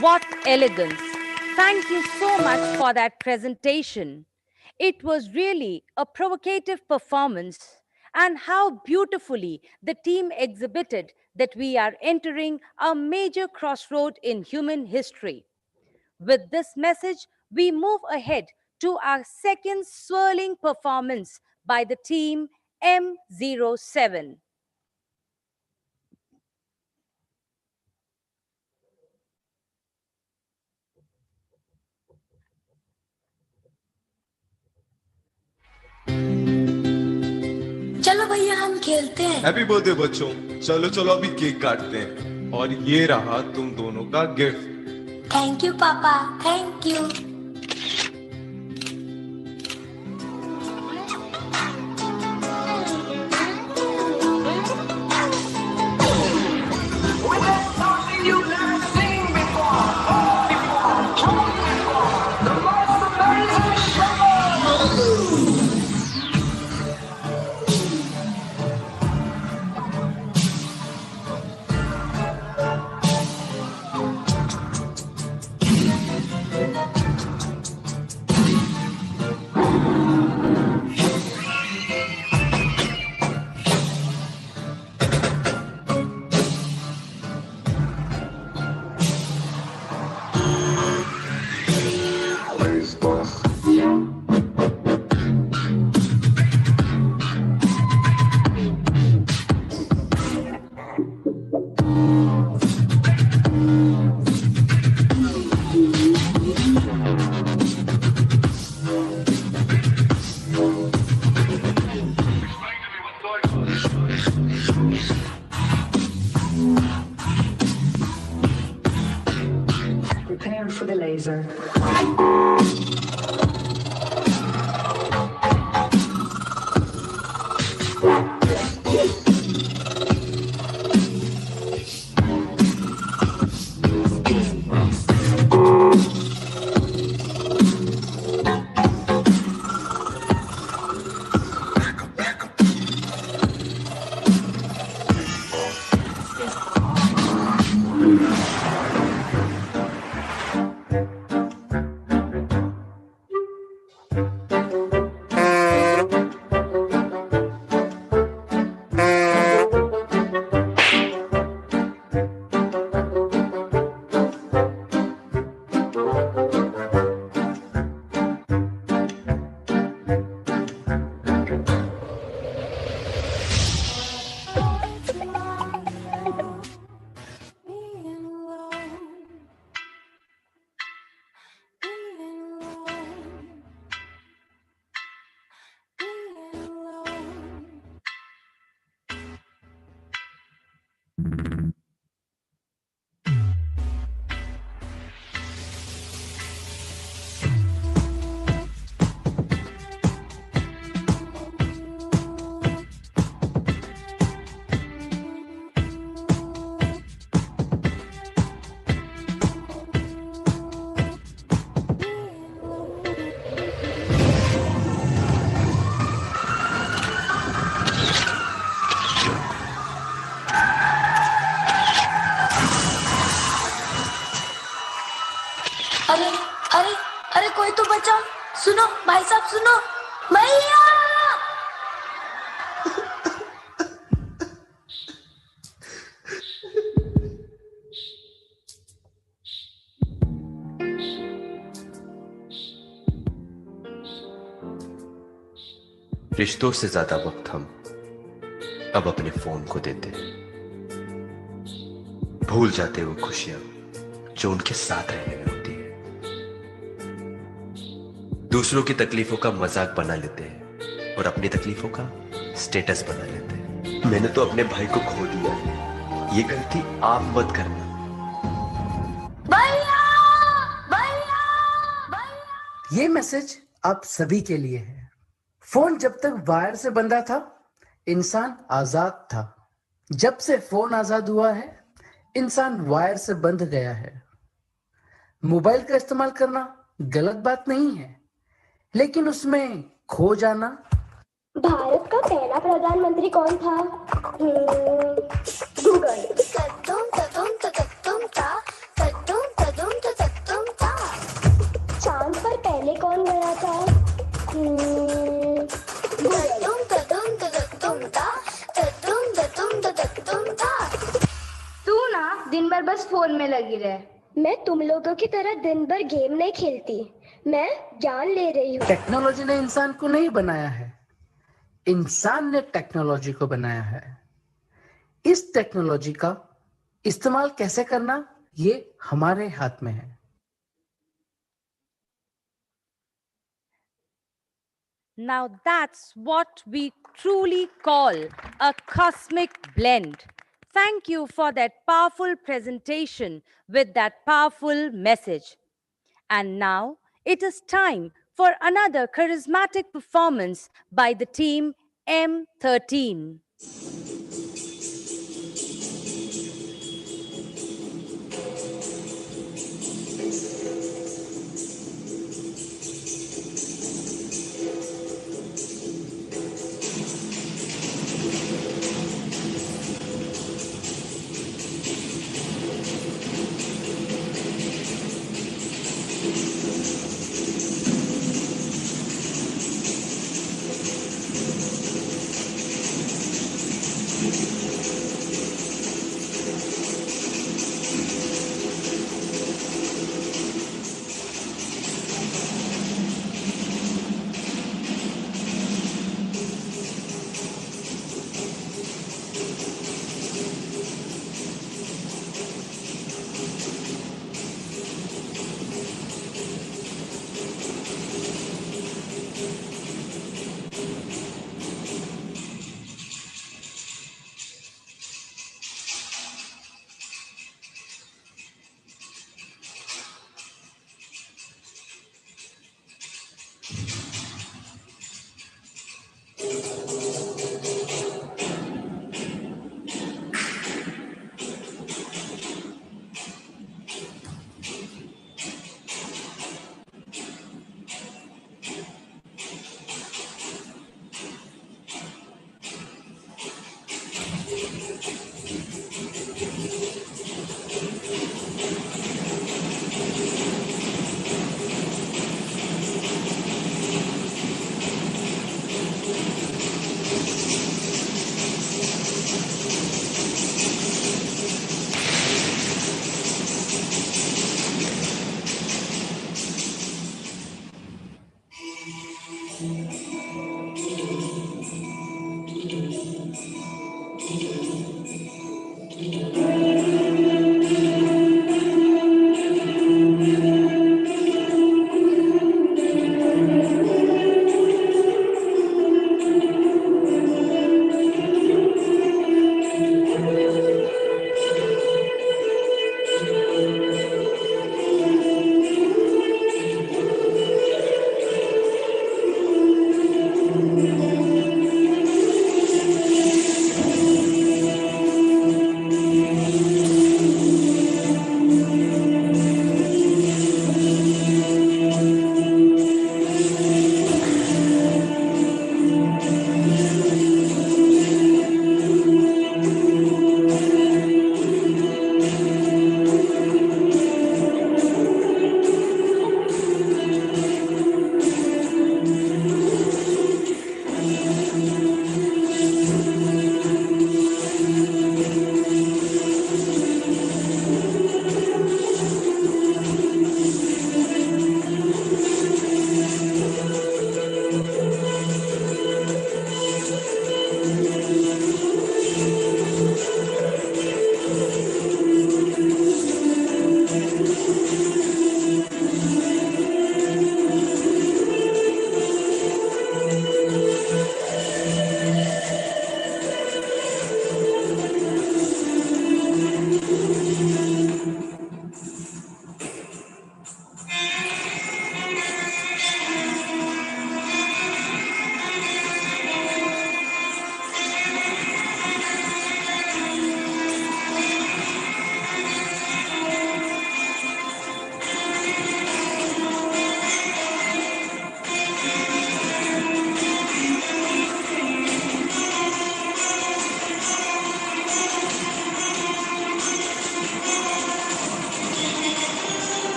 What elegance. Thank you so much for that presentation. It was really a provocative performance, and how beautifully the team exhibited that we are entering a major crossroad in human history. With this message, we move ahead to our second swirling performance by the team M07. चलो भैया हम खेलते हैं। Happy birthday बच्चों, चलो चलो अभी cake काटते हैं। और ये रहा तुम दोनों का गिफ्ट। थैंक यू पापा, थैंक यू। सुनो भाई साहब, सुनो भैया। रिश्तों से ज्यादा वक्त हम अब अपने फोन को देते हैं। भूल जाते वो खुशियां जो उनके साथ रहने में होती है। दूसरों की तकलीफों का मजाक बना लेते हैं और अपनी तकलीफों का स्टेटस बना लेते हैं। मैंने तो अपने भाई को खो दिया है, ये गलती आप मत करना। भैया भैया भैया। ये मैसेज आप सभी के लिए है। फोन जब तक वायर से बंधा था, इंसान आजाद था। जब से फोन आजाद हुआ है, इंसान वायर से बंध गया है। मोबाइल का इस्तेमाल करना गलत बात नहीं है, लेकिन उसमें खो जाना। भारत का पहला प्रधानमंत्री कौन था? गूगल। था तू ना दिन भर बस फोन में लगी रहे। मैं तुम लोगों की तरह दिन भर गेम नहीं खेलती, मैं ज्ञान ले रही हूँ। टेक्नोलॉजी ने इंसान को नहीं बनाया है, इंसान ने टेक्नोलॉजी को बनाया है। इस टेक्नोलॉजी का इस्तेमाल कैसे करना ये हमारे हाथ में है। Now that's what we truly call a cosmic blend. Thank you for that powerful presentation with that powerful message. And now it is time for another charismatic performance by the team M13.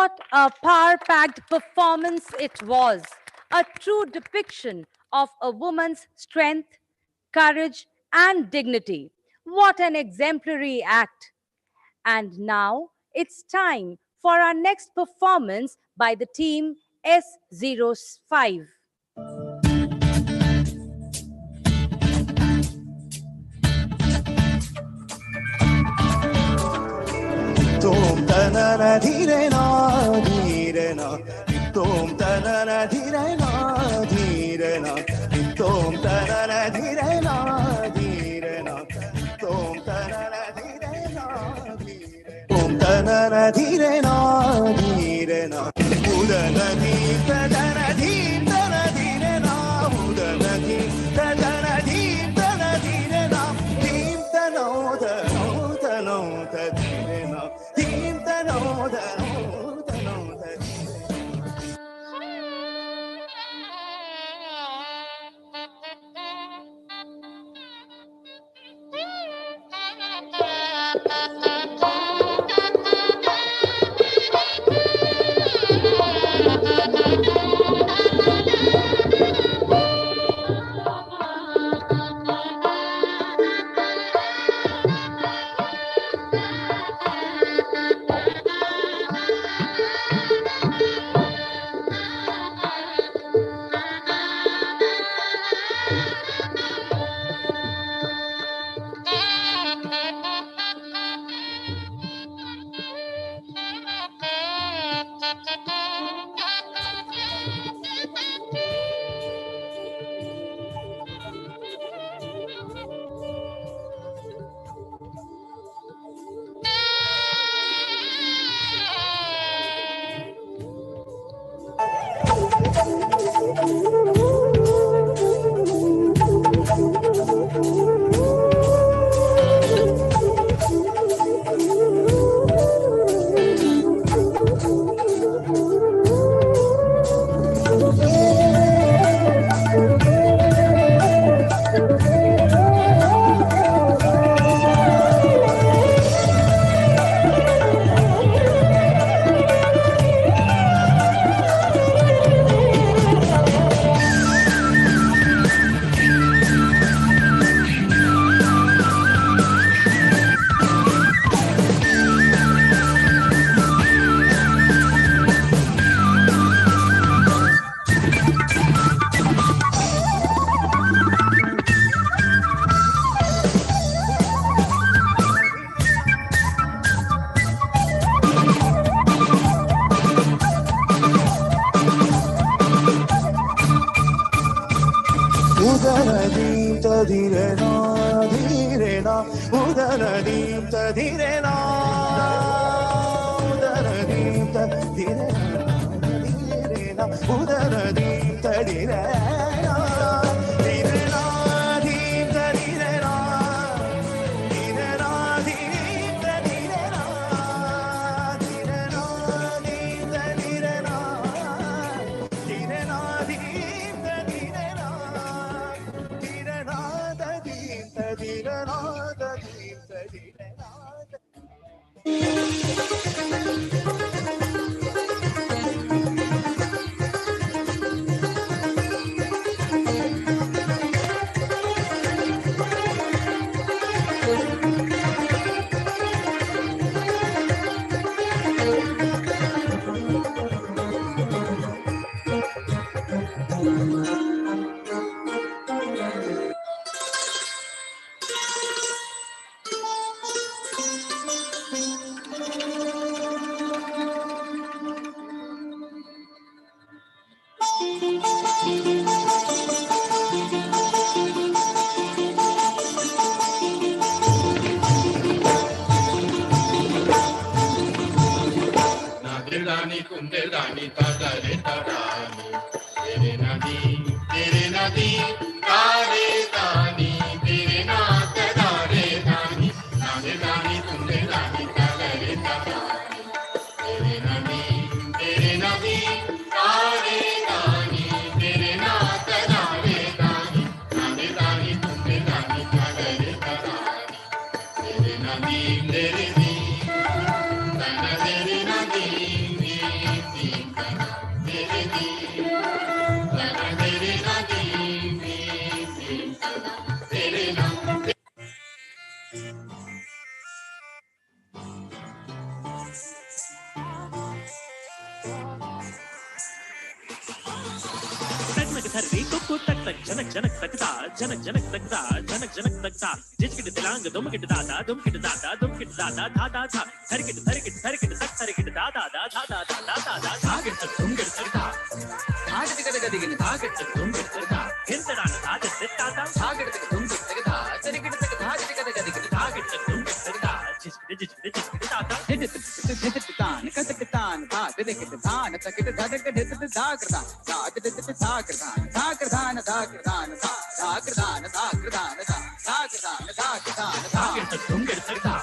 What a power-packed performance it was, a true depiction of a woman's strength, courage, and dignity. What an exemplary act. And now it's time for our next performance by the team S05. Tom tanana dhire na, tom tanana dhire na, tom tanana dhire na, tom tanana dhire na, tom tanana dhire na, udana dhi tadana dhi tana dhire na, udana dhi tadana dhi tana dhire na, dhi tano tano tano tadhire na. धररी Kuku तक तक जनक जनक तकता जनक जनक तकता जनक जनक तकता जिचकिट दिलांग दुमकिट दादा दुमकिट दादा दुमकिट दादा धा धा धा धरकिट धरकिट धरकिट तक धरकिट दादा दा धा धा धा धा धा धा धाकिट तक दुमकिट तकता धाकिट गद गदिगिन धाकिट तक दुमकिट तकता हिंदडान धाकिट तकता धाकिट तक दुमकिट तकता धरकिट तक धाकिट गद गदिगिन धाकिट तक दुमकिट तकता जिचकिट जिचकिट जिचकिट दादा हिंदत हिंदत तान कतक तान धा दिलकिट तान तकिट धदक हिंदत धा करता धा दिलकिट धा करता धा करदान धा करदान धा धा करदान धा करदान धा धा करदान धा करदान धाकिट तक दुमकिट तकता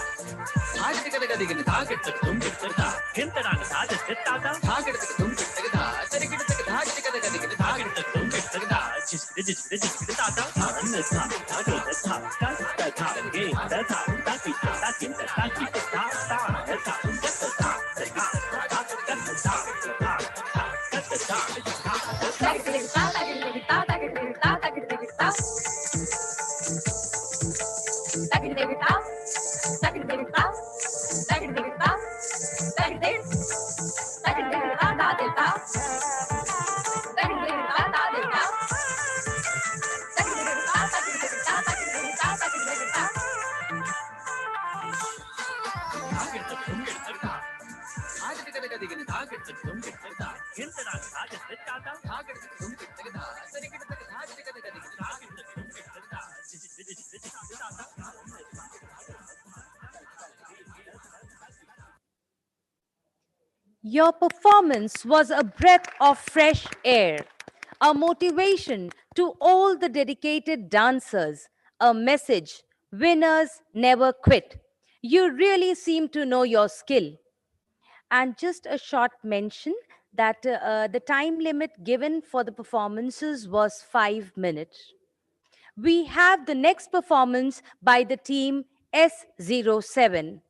धाकिट गद गदिगिन धाकिट तक दुमकिट तकता हिंदडान धाकिट तकता धाकिट तक दुमकिट तकता धरकिट तक धाकिट गद गदिगिन धाकिट तक दुमकिट तकता जिचकिट जिचकिट जिचकिट दादा धान धा धाकिट धा धा धा गे धा धा ताकि ताकि ताकि धा धा धा Your performance was a breath of fresh air, a motivation to all the dedicated dancers, a message: winners never quit. You really seem to know your skill. And just a short mention that the time limit given for the performances was 5 minutes. We have the next performance by the team S07.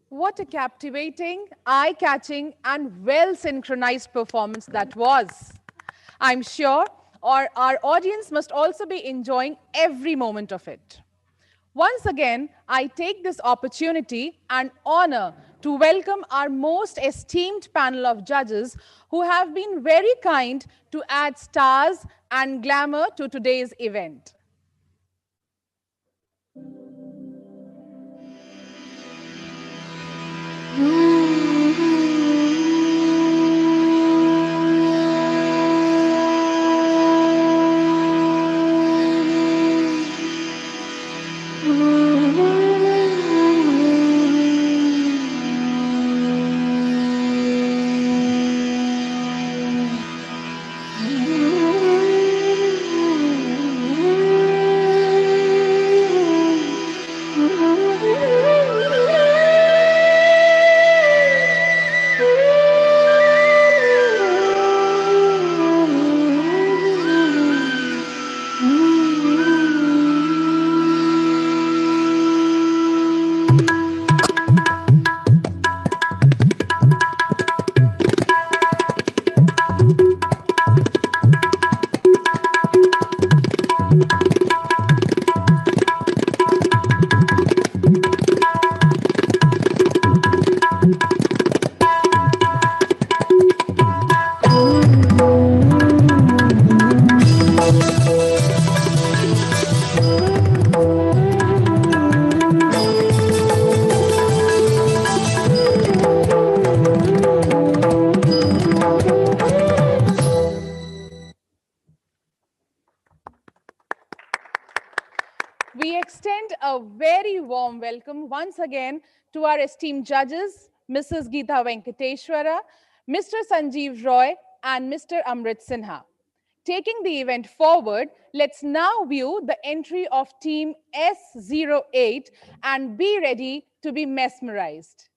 What a captivating, eye-catching, and well-synchronized performance that was. I'm sure our audience must also be enjoying every moment of it. Once again, I take this opportunity and honor to welcome our most esteemed panel of judges who have been very kind to add stars and glamour to today's event. We extend a very warm welcome once again to our esteemed judges, Mrs. Geeta Venkateshwara, Mr. Sanjeev Roy, and Mr. Amrit Sinha. Taking the event forward, let's now view the entry of Team S08 and be ready to be mesmerized.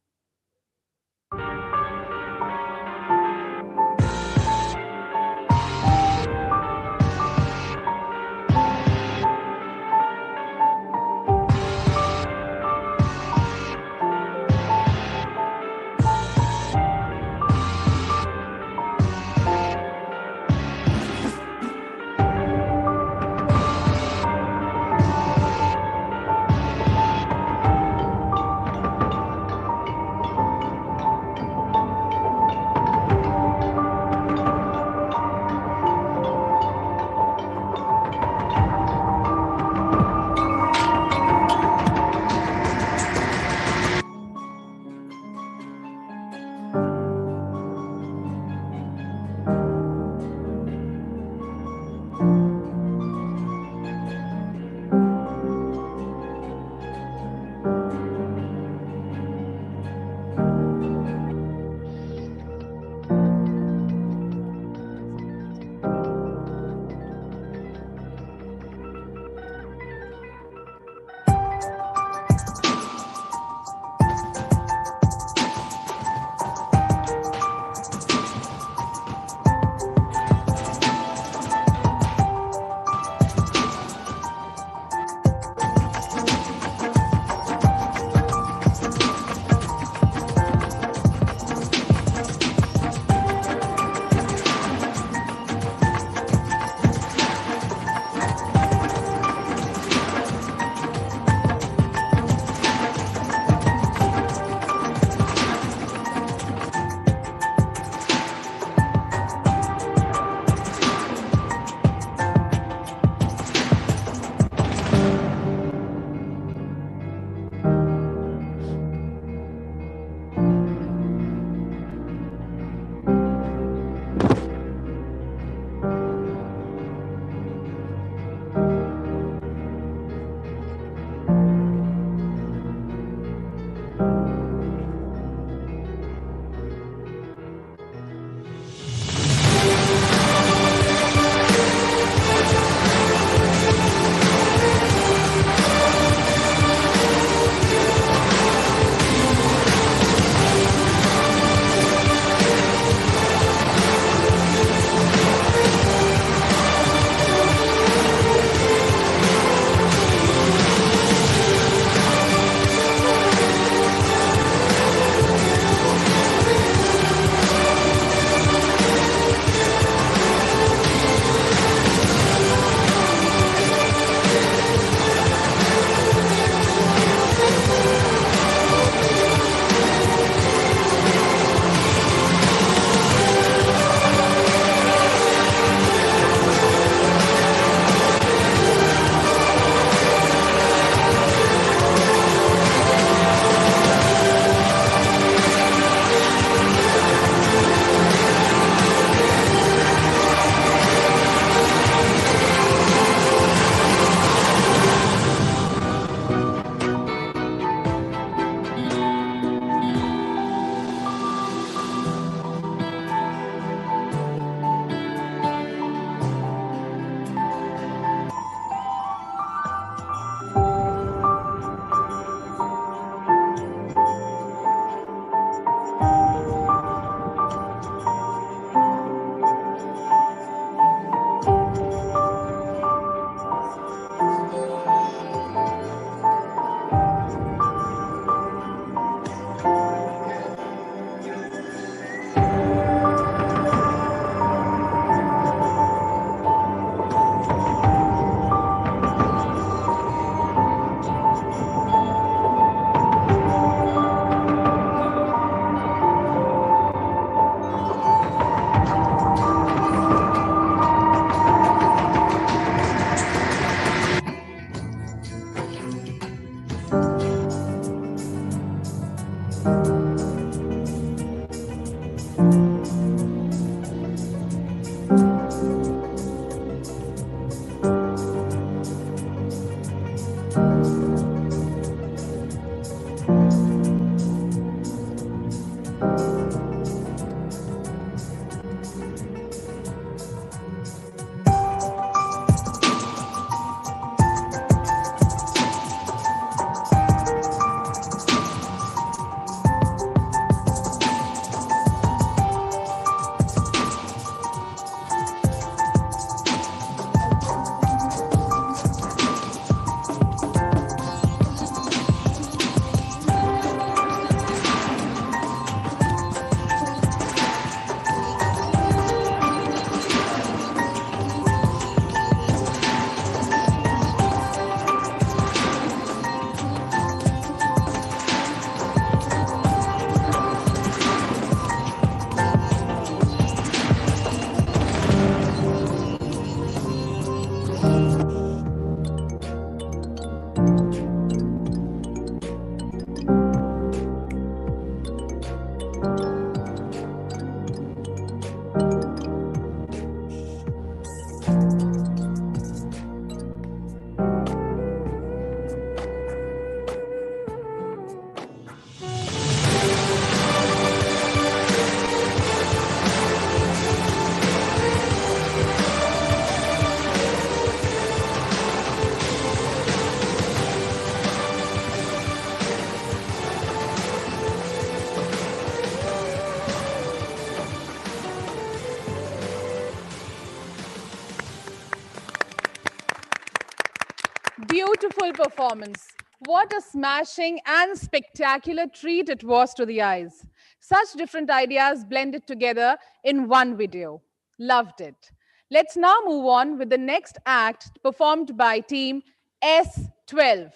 beautiful performance. What a smashing and spectacular treat it was to the eyes. Such different ideas blended together in one video. Loved it. Let's now move on with the next act performed by team S12.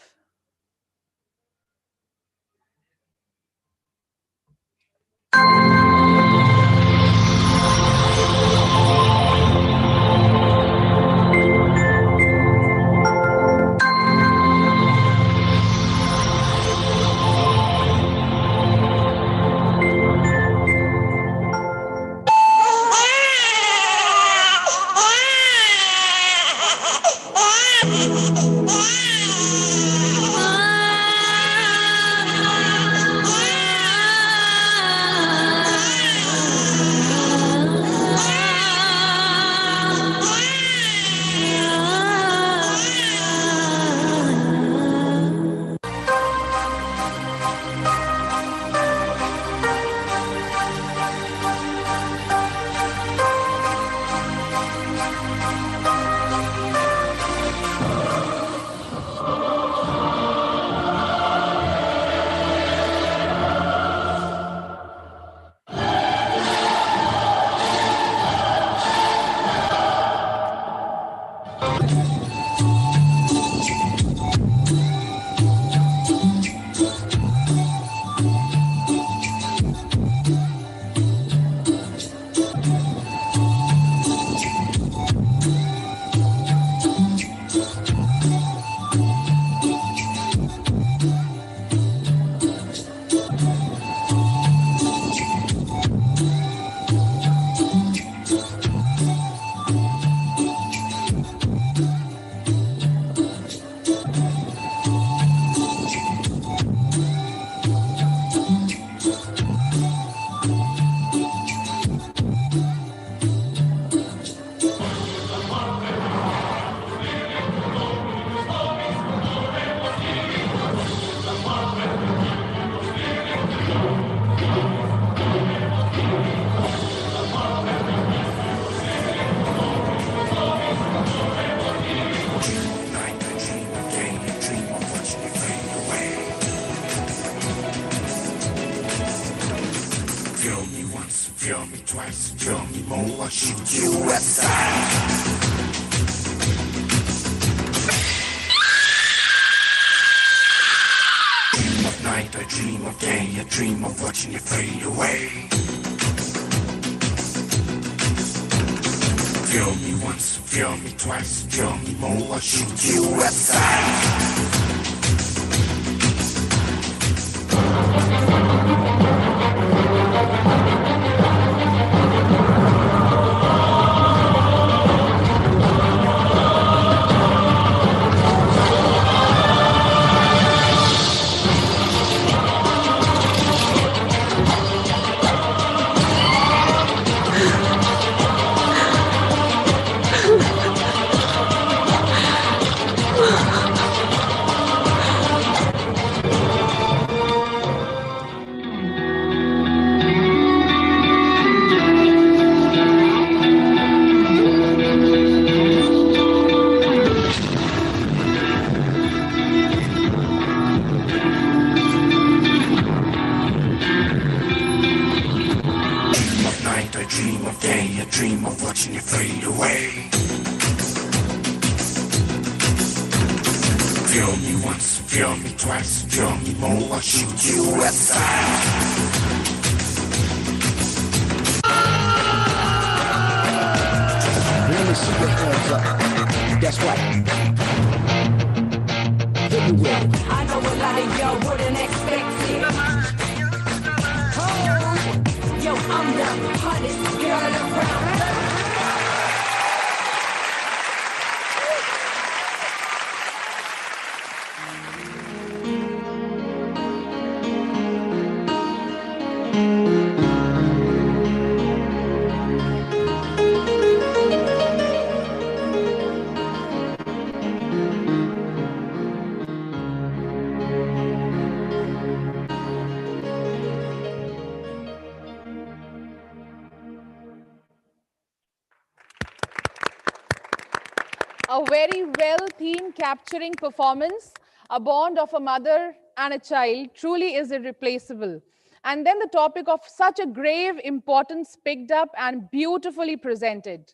A very well theme capturing performance. A bond of a mother and a child truly is irreplaceable. And then the topic of such a grave importance picked up and beautifully presented.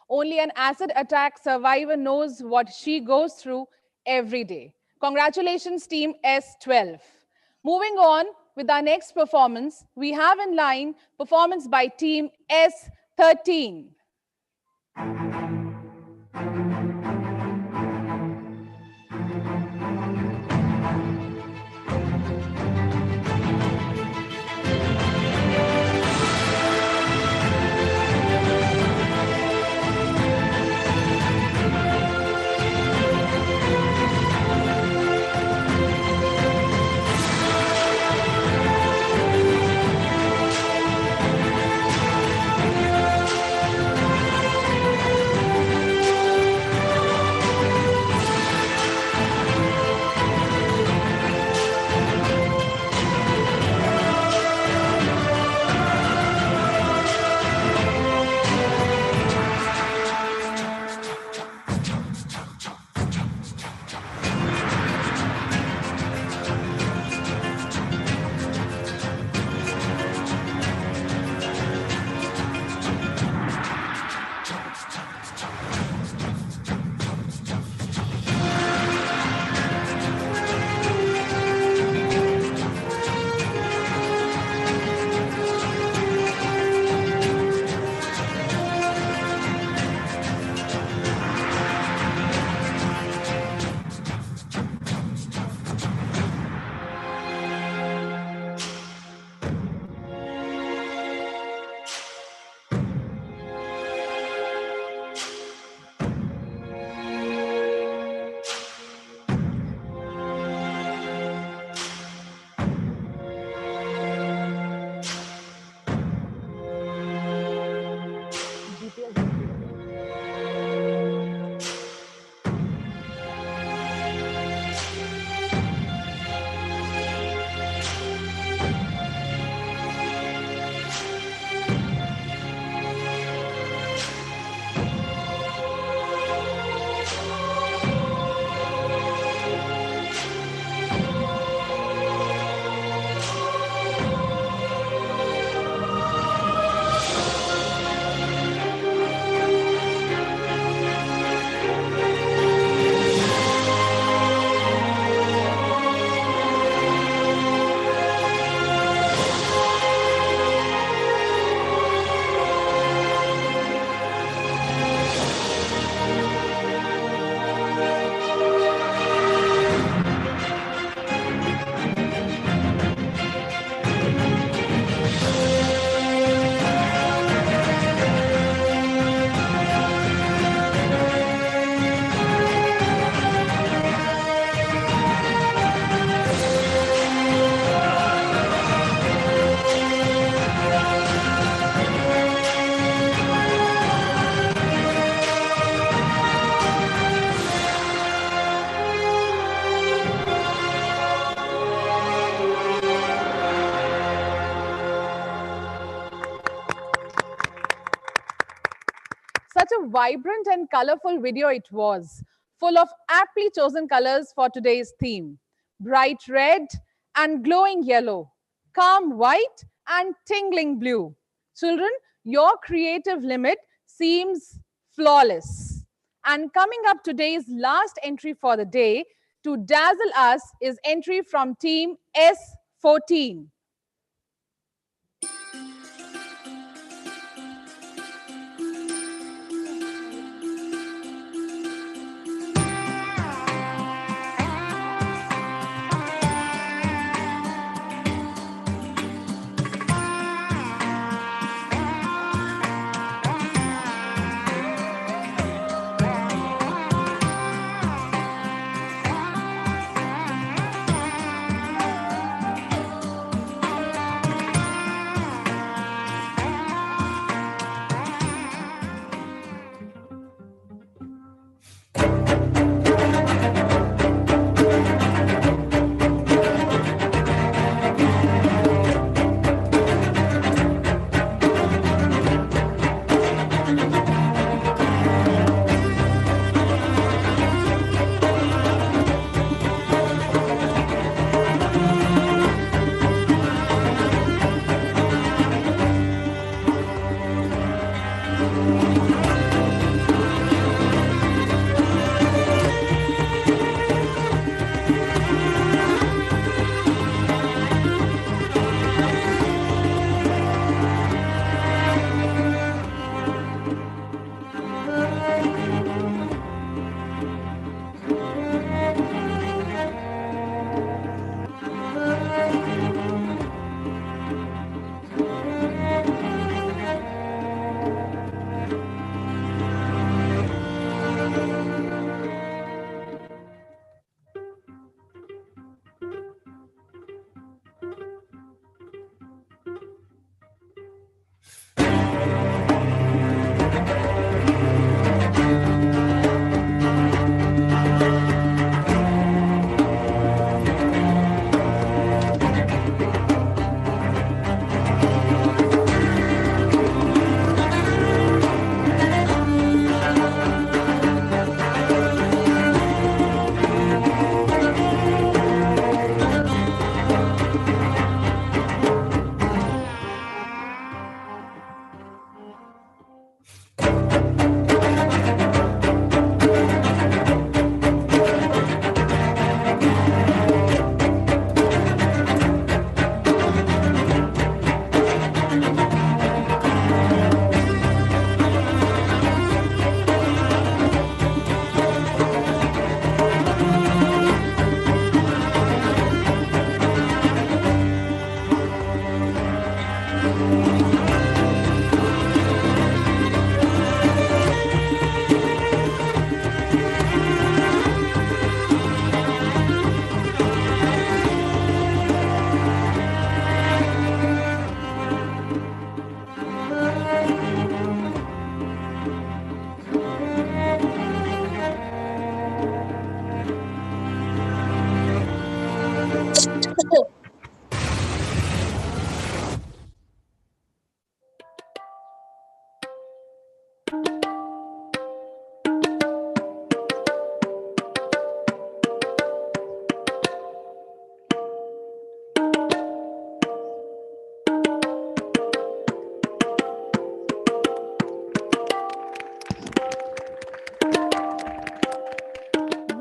Only an acid attack survivor knows what she goes through every day. Congratulations, Team S12. Moving on with our next performance, we have in line performance by Team S13. Such a vibrant and colorful video it was, full of aptly chosen colors for today's theme. Bright red and glowing yellow, calm white and tingling blue. Children, your creative limit seems flawless. And coming up today's last entry for the day to dazzle us is entry from team S14.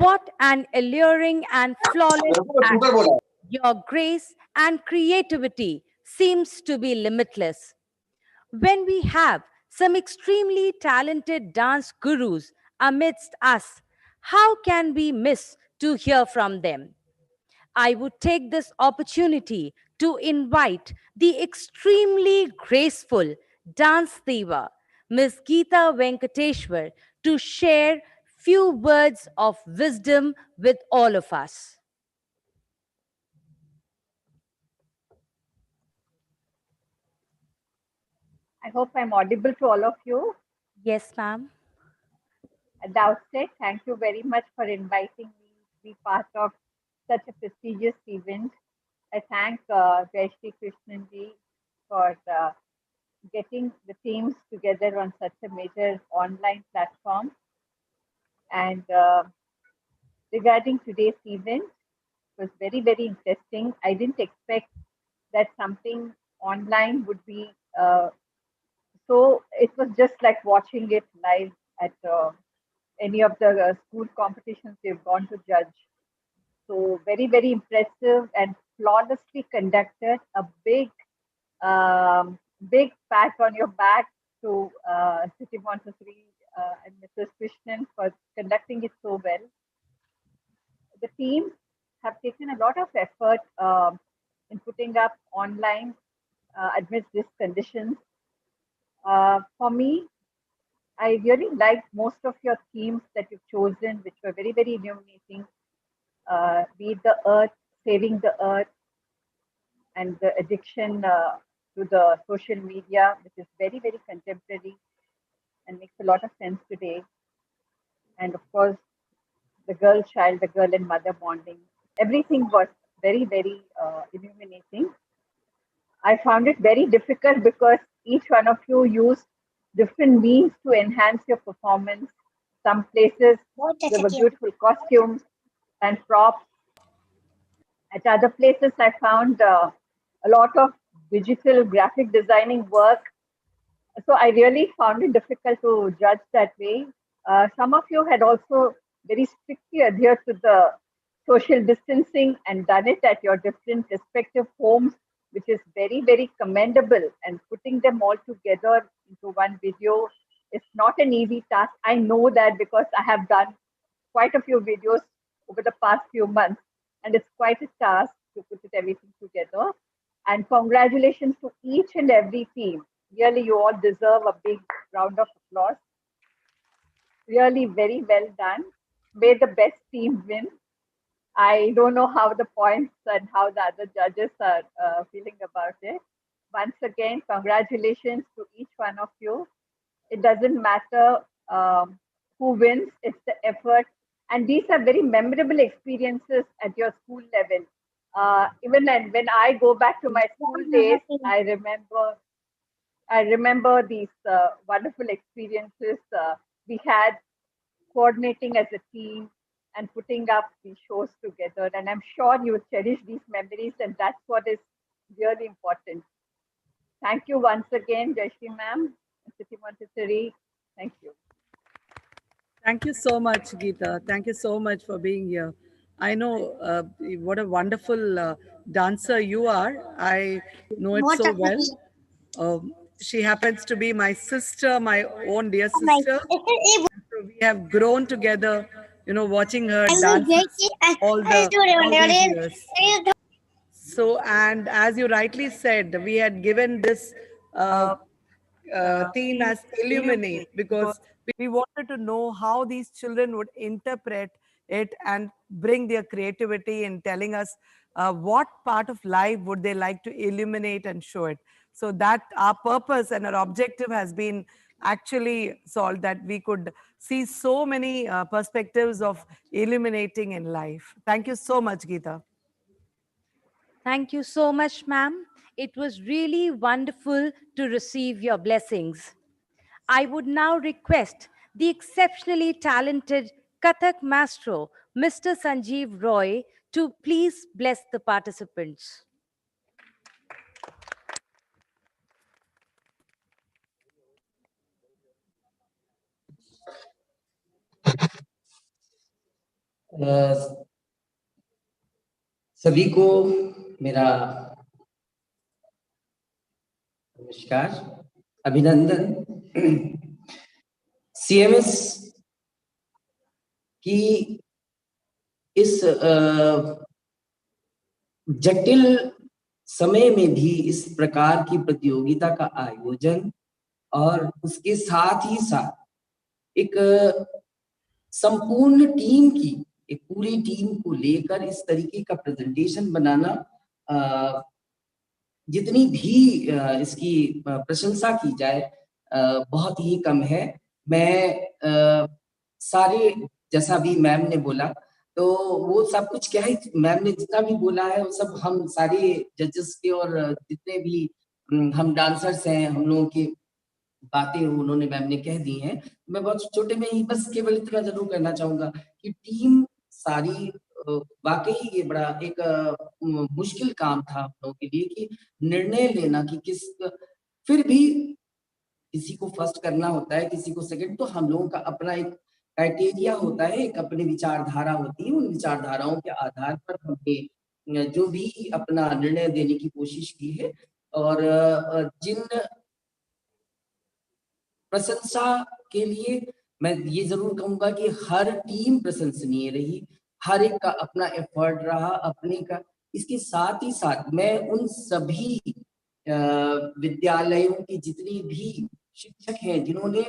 What an alluring and flawless act. Your grace and creativity seems to be limitless. When we have some extremely talented dance gurus amidst us, how can we miss to hear from them? I would take this opportunity to invite the extremely graceful dance diva, Ms. Geeta Venkateshwar, to share few words of wisdom with all of us. I hope I'm audible to all of you. Yes, ma'am. At the outset, thank you very much for inviting me to be part of such a prestigious event. I thank Jai Shri Krishnan ji for getting the teams together on such a major online platform. And regarding today's event, it was very, very interesting. I didn't expect that something online would be so. It was just like watching it live at any of the school competitions we've gone to judge. So very, very impressive and flawlessly conducted. A big pat on your back to City Montessori and Mrs. Krishnan for conducting it so well. The teams have taken a lot of effort in putting up online amidst these conditions. For me, I really liked most of your themes that you've chosen, which were very, very illuminating. Be it the earth, saving the earth, and the addiction to the social media, which is very, very contemporary and makes a lot of sense today. And of course, the girl child, the girl and mother bonding. Everything was very, very illuminating. I found it very difficult because each one of you used different means to enhance your performance. Some places there were beautiful costumes and props. At other places, I found a lot of digital graphic designing work. So I really found it difficult to judge that way. Some of you had also very strictly adhered to the social distancing and done it at your different respective homes, which is very, very commendable. And putting them all together into one video is not an easy task. I know that because I have done quite a few videos over the past few months, and it's quite a task to put it everything together. And congratulations to each and every team. Really, you all deserve a big round of applause. Really very well done. May the best team win. I don't know how the points and how the other judges are feeling about it. Once again, congratulations to each one of you. It doesn't matter who wins, it's the effort. And these are very memorable experiences at your school level. Even when I go back to my school days, I remember these wonderful experiences we had coordinating as a team and putting up these shows together. And I'm sure you cherish these memories, and that's what is really important. Thank you once again, Jayashree ma'am, City Montessori. Thank you. Thank you so much, Geeta. Thank you so much for being here. I know what a wonderful dancer you are. I know it so well. She happens to be my sister, my own dear sister. So we have grown together, watching her dance all these years. So, and as you rightly said, we had given this theme as illuminate because we wanted to know how these children would interpret it and bring their creativity in telling us what part of life would they like to illuminate and show it. So that our purpose and our objective has been actually solved, that we could see so many perspectives of illuminating in life. Thank you so much, Geeta. Thank you so much, ma'am. It was really wonderful to receive your blessings. I would now request the exceptionally talented Kathak Maestro, Mr. Sanjeev Roy, to please bless the participants. सभी को मेरा नमस्कार, अभिनंदन। CMS की इस जटिल समय में भी इस प्रकार की प्रतियोगिता का आयोजन और उसके साथ ही साथ एक संपूर्ण टीम की, एक पूरी टीम को लेकर इस तरीके का प्रेजेंटेशन बनाना, जितनी भी इसकी प्रशंसा की जाए बहुत ही कम है। मैं सारे, जैसा भी मैम ने बोला, तो वो सब कुछ क्या है, मैम ने जितना भी बोला है वो सब हम सारे जजेस के और जितने भी हम डांसर्स हैं, हम लोगों की बातें उन्होंने, मैम ने कह दी हैं। मैं बहुत छोटे में ही बस केवल इतना जरूर करना चाहूंगा कि टीम सारी, वाकई ये बड़ा एक मुश्किल काम था हम लोगों के लिए कि निर्णय लेना कि किस, फिर भी किसी को फर्स्ट करना होता है, किसी को सेकंड, तो हम लोगों का अपना एक क्राइटेरिया होता है, एक अपनी विचारधारा होती है। उन विचारधाराओं के आधार पर हमने जो भी अपना निर्णय देने की कोशिश की है, और जिन प्रशंसा के लिए मैं ये जरूर कहूंगा कि हर टीम प्रशंसनीय रही, हर एक का अपना एफर्ट रहा अपने का। इसके साथ ही साथ मैं उन सभी विद्यालयों की जितनी भी शिक्षक हैं जिन्होंने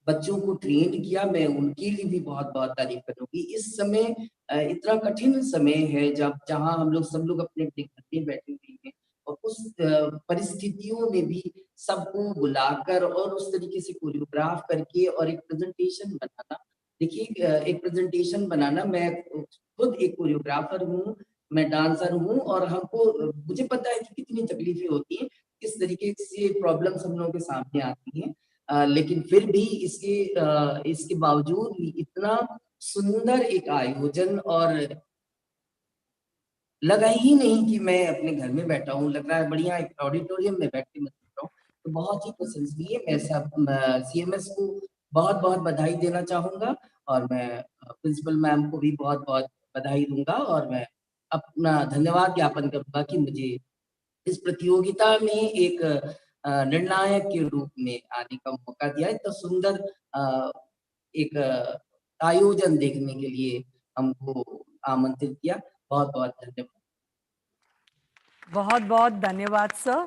बच्चों को ट्रेन किया, मैं उनके लिए भी बहुत बहुत तारीफ करूंगी। इस समय इतना कठिन समय है जहां हम लोग सब लोग अपने अपने घर में बैठे हुए हैं, और उस परिस्थितियों में भी सबको बुलाकर और उस तरीके से कोरियोग्राफ करके और एक प्रेजेंटेशन बनाना। देखिए, एक प्रेजेंटेशन बनाना, मैं खुद एक कोरियोग्राफर हूँ, मैं डांसर हूँ, और हमको, मुझे पता है कि कितनी तकलीफें होती हैं, किस तरीके से प्रॉब्लम्स हम लोगों के सामने आती हैं। लेकिन फिर भी इसके बावजूद भी इतना सुंदर एक आयोजन, और लगा ही नहीं कि मैं अपने घर में बैठा हूँ, लग रहा है बढ़िया एक ऑडिटोरियम में बैठ के मैं देख रहा हूँ। तो बहुत ही प्रशंसनीय। मैं सब सीएमएस को बहुत बहुत बधाई देना चाहूंगा, और मैं प्रिंसिपल मैम को भी बहुत बहुत बधाई दूंगा, और मैं अपना धन्यवाद ज्ञापन करूंगा कि मुझे इस प्रतियोगिता में एक निर्णायक के रूप में आने का मौका दिया। इतना सुंदर एक आयोजन देखने के लिए हमको आमंत्रित किया। बहुत बहुत धन्यवाद। बहुत बहुत धन्यवाद sir.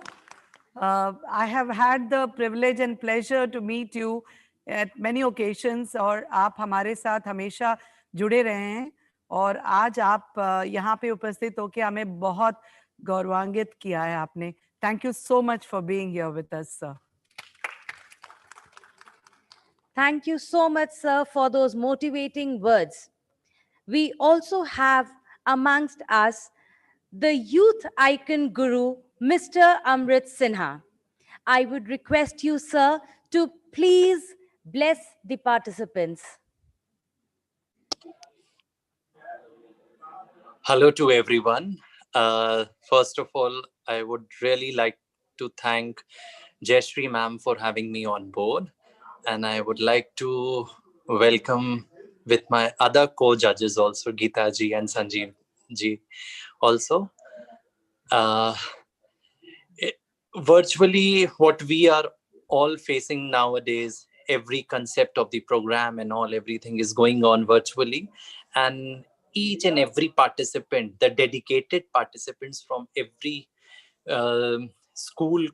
I have had the privilege and pleasure to meet you at many occasions, और आप हमारे साथ हमेशा जुड़े रहे हैं, और आज आप यहाँ पे उपस्थित होकर हमें बहुत गौरवान्वित किया है आपने। Thank you so much for being here with us, sir. Thank you so much, sir, for those motivating words. We also have amongst us the youth icon guru, Mr. Amrit Sinha. I would request you, sir, to please bless the participants. Hello to everyone. First of all, I would really like to thank Jayashree ma'am for having me on board. And I would like to welcome with my other co-judges also, Geeta ji and Sanjeev ji also. Virtually, what we are all facing nowadays, every concept of the program and all, everything is going on virtually. And each and every participant, the dedicated participants from every school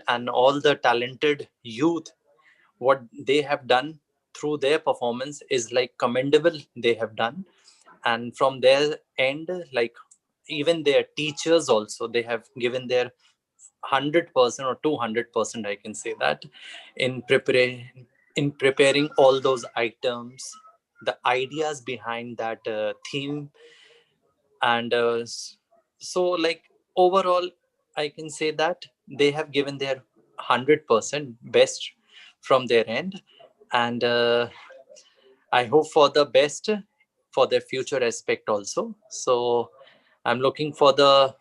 and all the talented youth, what they have done through their performance is like commendable. They have done, and from their end, like even their teachers also, they have given their 100% or 200%, I can say that, in preparing all those items, the ideas behind that theme. And so like overall, I can say that they have given their 100% best from their end. And I hope for the best for their future aspect also. So I'm looking for the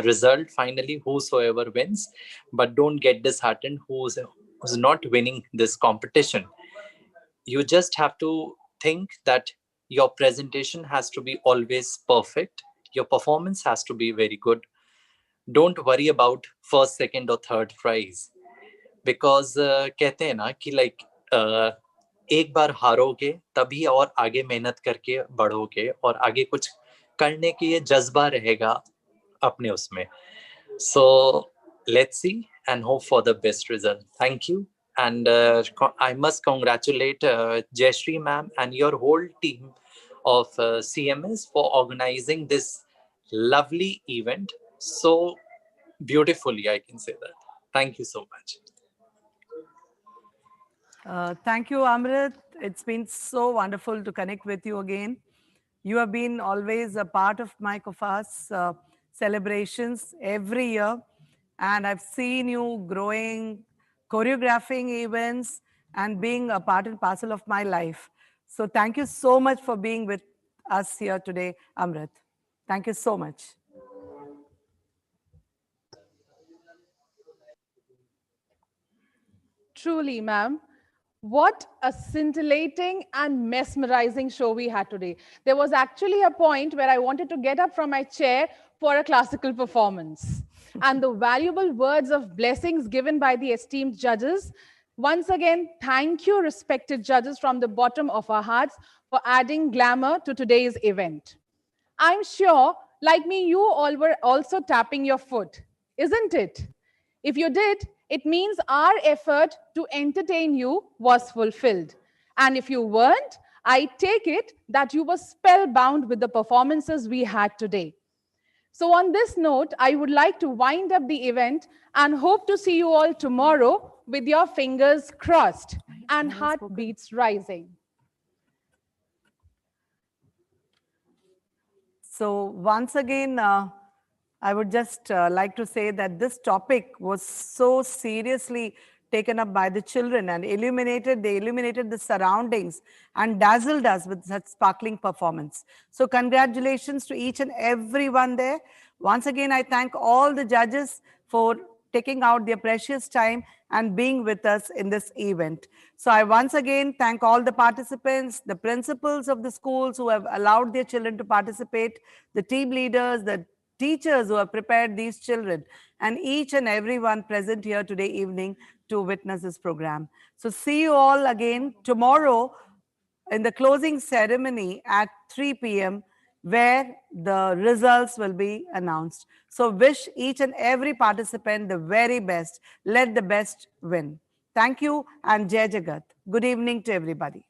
result finally, whosoever wins. But don't get disheartened who's not winning this competition. You just have to think that your presentation has to be always perfect. Your performance has to be very good. Don't worry about first, second or third prize. Because कहते हैं ना कि like एक बार हारोगे तभी और आगे मेहनत करके बढ़ोगे और आगे कुछ करने के ये जज्बा रहेगा अपने उसमें. So let's see and hope for the best result. Thank you. And I must congratulate Jayashree ma'am and your whole team of CMS for organizing this lovely event so beautifully, I can say that. Thank you so much. Thank you, Amrit. It's been so wonderful to connect with you again. You have been always a part of my COFAS celebrations every year. And I've seen you growing, choreographing events, and being a part and parcel of my life. So thank you so much for being with us here today, Amrit. Thank you so much. Truly, ma'am. What a scintillating and mesmerizing show we had today. There was actually a point where I wanted to get up from my chair for a classical performance. And the valuable words of blessings given by the esteemed judges. Once again, thank you, respected judges, from the bottom of our hearts for adding glamour to today's event. I'm sure, like me, you all were also tapping your foot, isn't it? If you did, it means our effort to entertain you was fulfilled. And if you weren't, I take it that you were spellbound with the performances we had today. So on this note, I would like to wind up the event and hope to see you all tomorrow with your fingers crossed and heartbeats rising. So once again, I would just like to say that this topic was so seriously taken up by the children and they illuminated the surroundings and dazzled us with such sparkling performance. So congratulations to each and everyone there. Once again, I thank all the judges for taking out their precious time and being with us in this event. So I once again thank all the participants, the principals of the schools who have allowed their children to participate, the team leaders, the teachers who have prepared these children, and each and everyone present here today evening to witness this program. So see you all again tomorrow in the closing ceremony at 3 p.m. where the results will be announced. So wish each and every participant the very best. Let the best win. Thank you and Jai Jagat. Good evening to everybody.